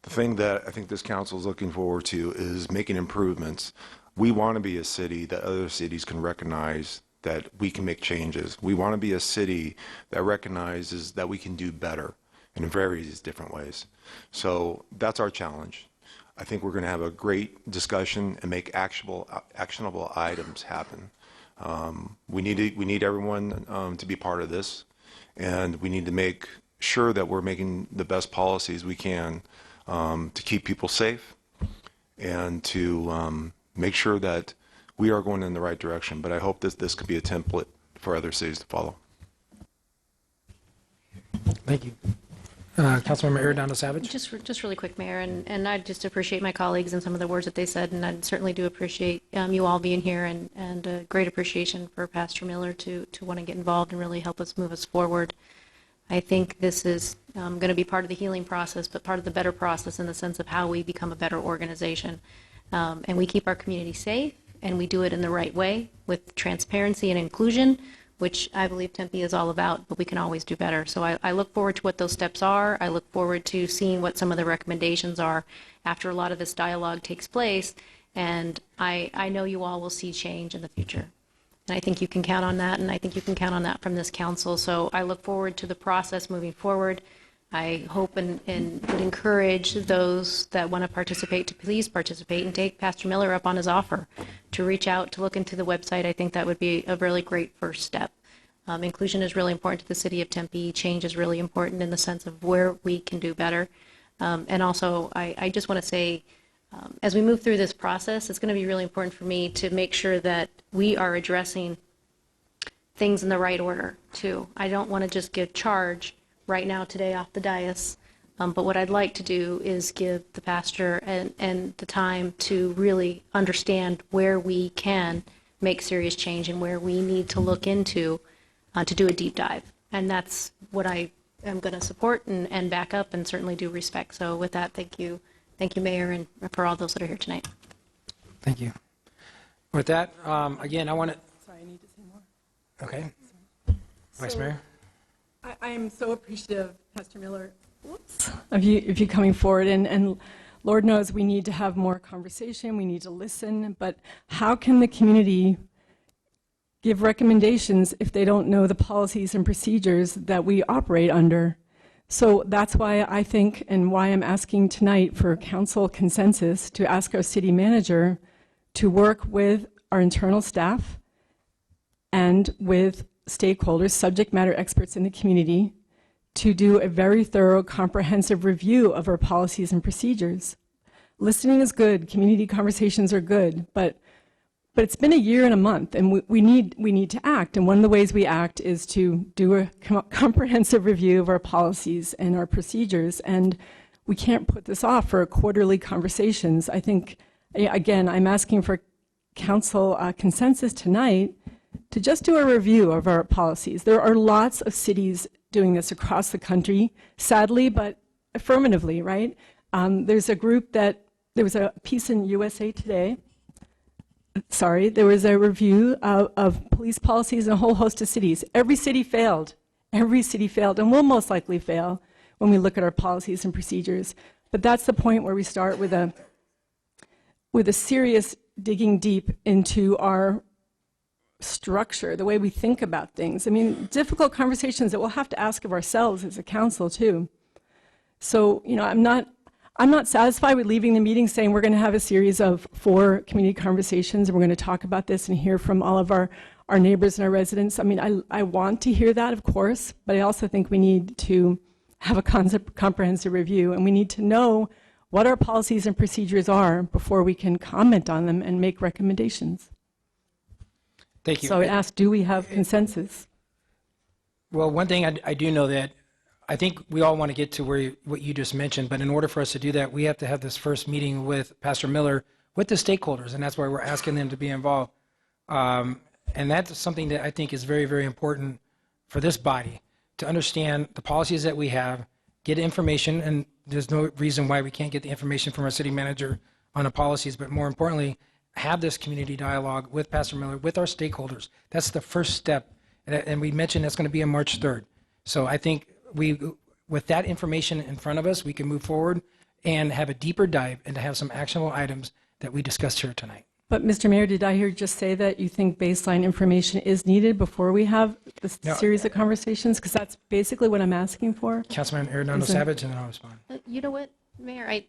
the thing that I think this council is looking forward to is making improvements. We want to be a city that other cities can recognize that we can make changes. We want to be a city that recognizes that we can do better in various different ways. So that's our challenge. I think we're going to have a great discussion and make actionable items happen. We need everyone to be part of this, and we need to make sure that we're making the best policies we can to keep people safe and to make sure that we are going in the right direction. But I hope that this could be a template for other cities to follow. Thank you. Councilmember Arredondo Savage. Just really quick, Mayor, and I just appreciate my colleagues and some of the words that they said, and I certainly do appreciate you all being here, and a great appreciation for Pastor Miller to want to get involved and really help us move us forward. I think this is going to be part of the healing process, but part of the better process in the sense of how we become a better organization, and we keep our community safe, and we do it in the right way with transparency and inclusion, which I believe Tempe is all about, but we can always do better. So I look forward to what those steps are. I look forward to seeing what some of the recommendations are after a lot of this dialogue takes place, and I know you all will see change in the future. And I think you can count on that, and I think you can count on that from this council. So I look forward to the process moving forward. I hope and would encourage those that want to participate to please participate and take Pastor Miller up on his offer to reach out, to look into the website. I think that would be a really great first step. Inclusion is really important to the city of Tempe. Change is really important in the sense of where we can do better. And also, I just want to say, as we move through this process, it's going to be really important for me to make sure that we are addressing things in the right order, too. I don't want to just give charge right now today off the dais But what I'd like to do is give the pastor and the time to really understand where we can make serious change and where we need to look into to do a deep dive. And that's what I am going to support and back up and certainly do respect. So with that, thank you. Thank you, Mayor, and for all those that are here tonight. Thank you. With that, again, I want to. Sorry, I need to say more. Okay. Vice Mayor. I am so appreciative, Pastor Miller, of you coming forward. And Lord knows we need to have more conversation. We need to listen. But how can the community give recommendations if they don't know the policies and procedures that we operate under? So that's why I think, and why I'm asking tonight for council consensus to ask our city manager to work with our internal staff and with stakeholders, subject matter experts in the community, to do a very thorough, comprehensive review of our policies and procedures. Listening is good, community conversations are good, but it's been a year and a month, and we need to act. And one of the ways we act is to do a comprehensive review of our policies and our procedures. And we can't put this off for quarterly conversations. I think, again, I'm asking for council consensus tonight to just do a review of our policies. There are lots of cities doing this across the country, sadly, but affirmatively, right? There's a group there was a piece in USA Today. Sorry, there was a review of police policies in a whole host of cities. Every city failed. Every city failed, and will most likely fail when we look at our policies and procedures. But that's the point where we start with a serious digging deep into our structure, the way we think about things. I mean, difficult conversations that we'll have to ask of ourselves as a council too. So, I'm not satisfied with leaving the meeting saying we're going to have a series of 4 community conversations and we're going to talk about this and hear from all of our neighbors and our residents. I mean, I want to hear that, of course, but I also think we need to have a comprehensive review, and we need to know what our policies and procedures are before we can comment on them and make recommendations. Thank you. So I asked, do we have consensus? Well, one thing I do know that I think we all want to get to what you just mentioned, but in order for us to do that, we have to have this first meeting with Pastor Miller, with the stakeholders, and that's why we're asking them to be involved. And that's something that I think is very, very important for this body, to understand the policies that we have, get information, and there's no reason why we can't get the information from our city manager on the policies, but more importantly, have this community dialogue with Pastor Miller, with our stakeholders. That's the first step, and we mentioned that's going to be on March 3rd. So I think with that information in front of us, we can move forward and have a deeper dive and to have some actionable items that we discussed here tonight. But Mr. Mayor, did I hear you just say that you think baseline information is needed before we have this series of conversations? Because that's basically what I'm asking for. Councilman Arredondo Savage, and then I'll respond. You know what, Mayor,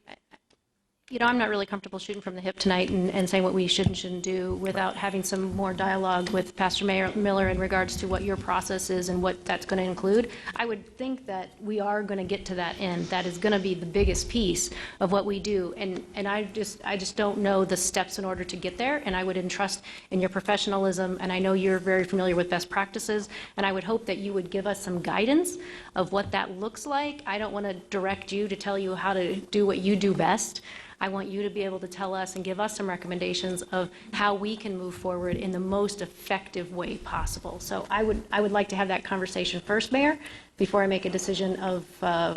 I'm not really comfortable shooting from the hip tonight and saying what we should and shouldn't do without having some more dialogue with Pastor Miller in regards to what your process is and what that's going to include. I would think that we are going to get to that end. That is going to be the biggest piece of what we do. And I just don't know the steps in order to get there. And I would entrust in your professionalism. And I know you're very familiar with best practices. And I would hope that you would give us some guidance of what that looks like. I don't want to direct you to tell you how to do what you do best. I want you to be able to tell us and give us some recommendations of how we can move forward in the most effective way possible. So I would like to have that conversation first, Mayor, before I make a decision of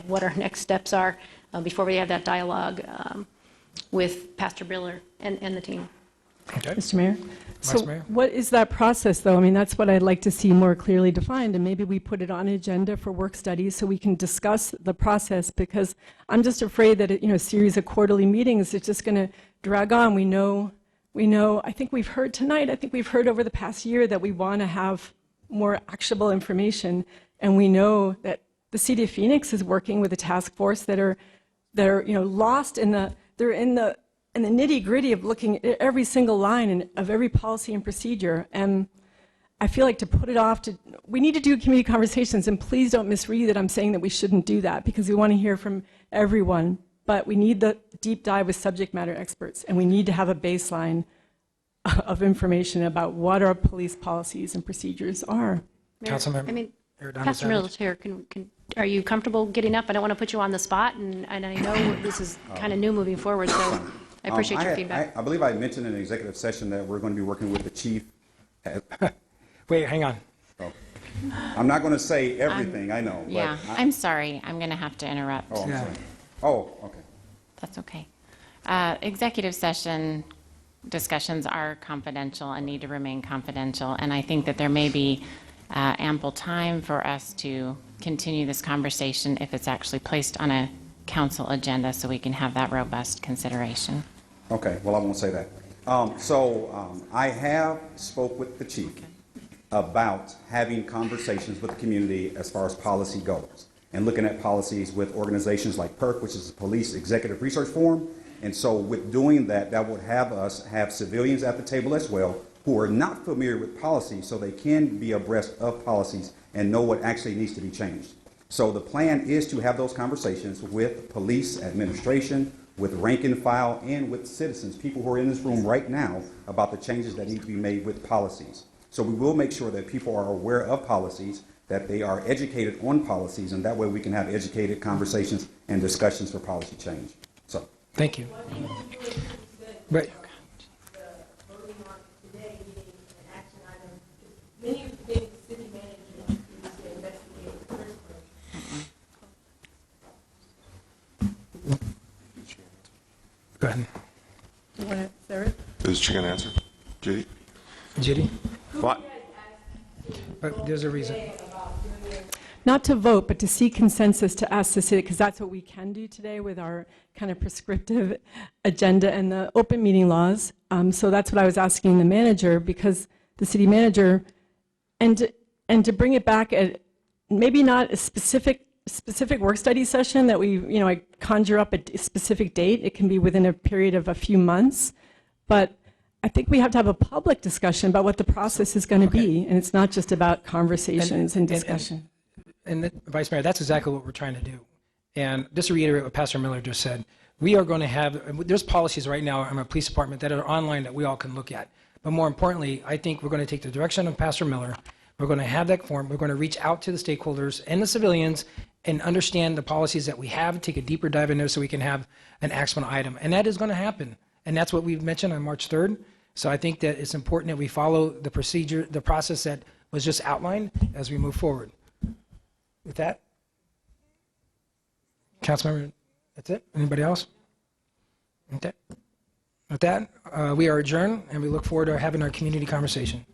what our next steps are, before we have that dialogue with Pastor Miller and the team. Okay. Mr. Mayor? Vice Mayor? What is that process, though? I mean, that's what I'd like to see more clearly defined, and maybe we put it on an agenda for work studies so we can discuss the process, because I'm just afraid that a series of quarterly meetings is just going to drag on. We know, I think we've heard tonight, I think we've heard over the past year that we want to have more actionable information, and we know that the City of Phoenix is working with a task force that are lost in the nitty-gritty of looking at every single line of every policy and procedure. And I feel like to put it off we need to do community conversations, and please don't misread that I'm saying that we shouldn't do that, because we want to hear from everyone. But we need the deep dive with subject matter experts, and we need to have a baseline of information about what our police policies and procedures are. Mayor, Pastor Miller's here. are you comfortable getting up? I don't want to put you on the spot, and I know this is kind of new moving forward, so I appreciate your feedback. I believe I mentioned in an executive session that we're going to be working with the chief. Wait, hang on. Oh. I'm not going to say everything, I know. Yeah, I'm sorry. I'm going to have to interrupt. Oh, I'm sorry. Oh, okay. That's okay. Executive session discussions are confidential and need to remain confidential, and I think that there may be ample time for us to continue this conversation if it's actually placed on a council agenda so we can have that robust consideration. Okay, well, I won't say that. I have spoke with the chief about having conversations with the community as far as policy goes and looking at policies with organizations like PERC, which is the Police Executive Research Forum. And so with doing that, that would have us have civilians at the table as well who are not familiar with policy so they can be abreast of policies and know what actually needs to be changed. So the plan is to have those conversations with police administration, with rank and file, and with citizens, people who are in this room right now, about the changes that need to be made with policies. So we will make sure that people are aware of policies, that they are educated on policies, and that way we can have educated conversations and discussions for policy change. So, thank you. But many of the things the city manager needs to investigate in the first place. go ahead. You want to, Sarah? Is she going to answer? Judy? Judy? What? There's a reason. Not to vote, but to seek consensus to ask the city, because that's what we can do today with our kind of prescriptive agenda and the open meeting laws. So that's what I was asking the manager, because the city manager, and to bring it back at maybe not a specific work study session that I conjure up a specific date. It can be within a period of a few months, but I think we have to have a public discussion about what the process is going to be, and it's not just about conversations and discussion. And Vice Mayor, that's exactly what we're trying to do. And just to reiterate what Pastor Miller just said, we are going to have, there's policies right now in our police department that are online that we all can look at. But more importantly, I think we're going to take the direction of Pastor Miller. We're going to have that forum. We're going to reach out to the stakeholders and the civilians and understand the policies that we have, take a deeper dive in there so we can have an action item. And that is going to happen. And that's what we've mentioned on March 3rd. So I think that it's important that we follow the procedure, the process that was just outlined as we move forward. With that, Councilmember, that's it? Anybody else? Okay. With that, we are adjourned, and we look forward to having our community conversation.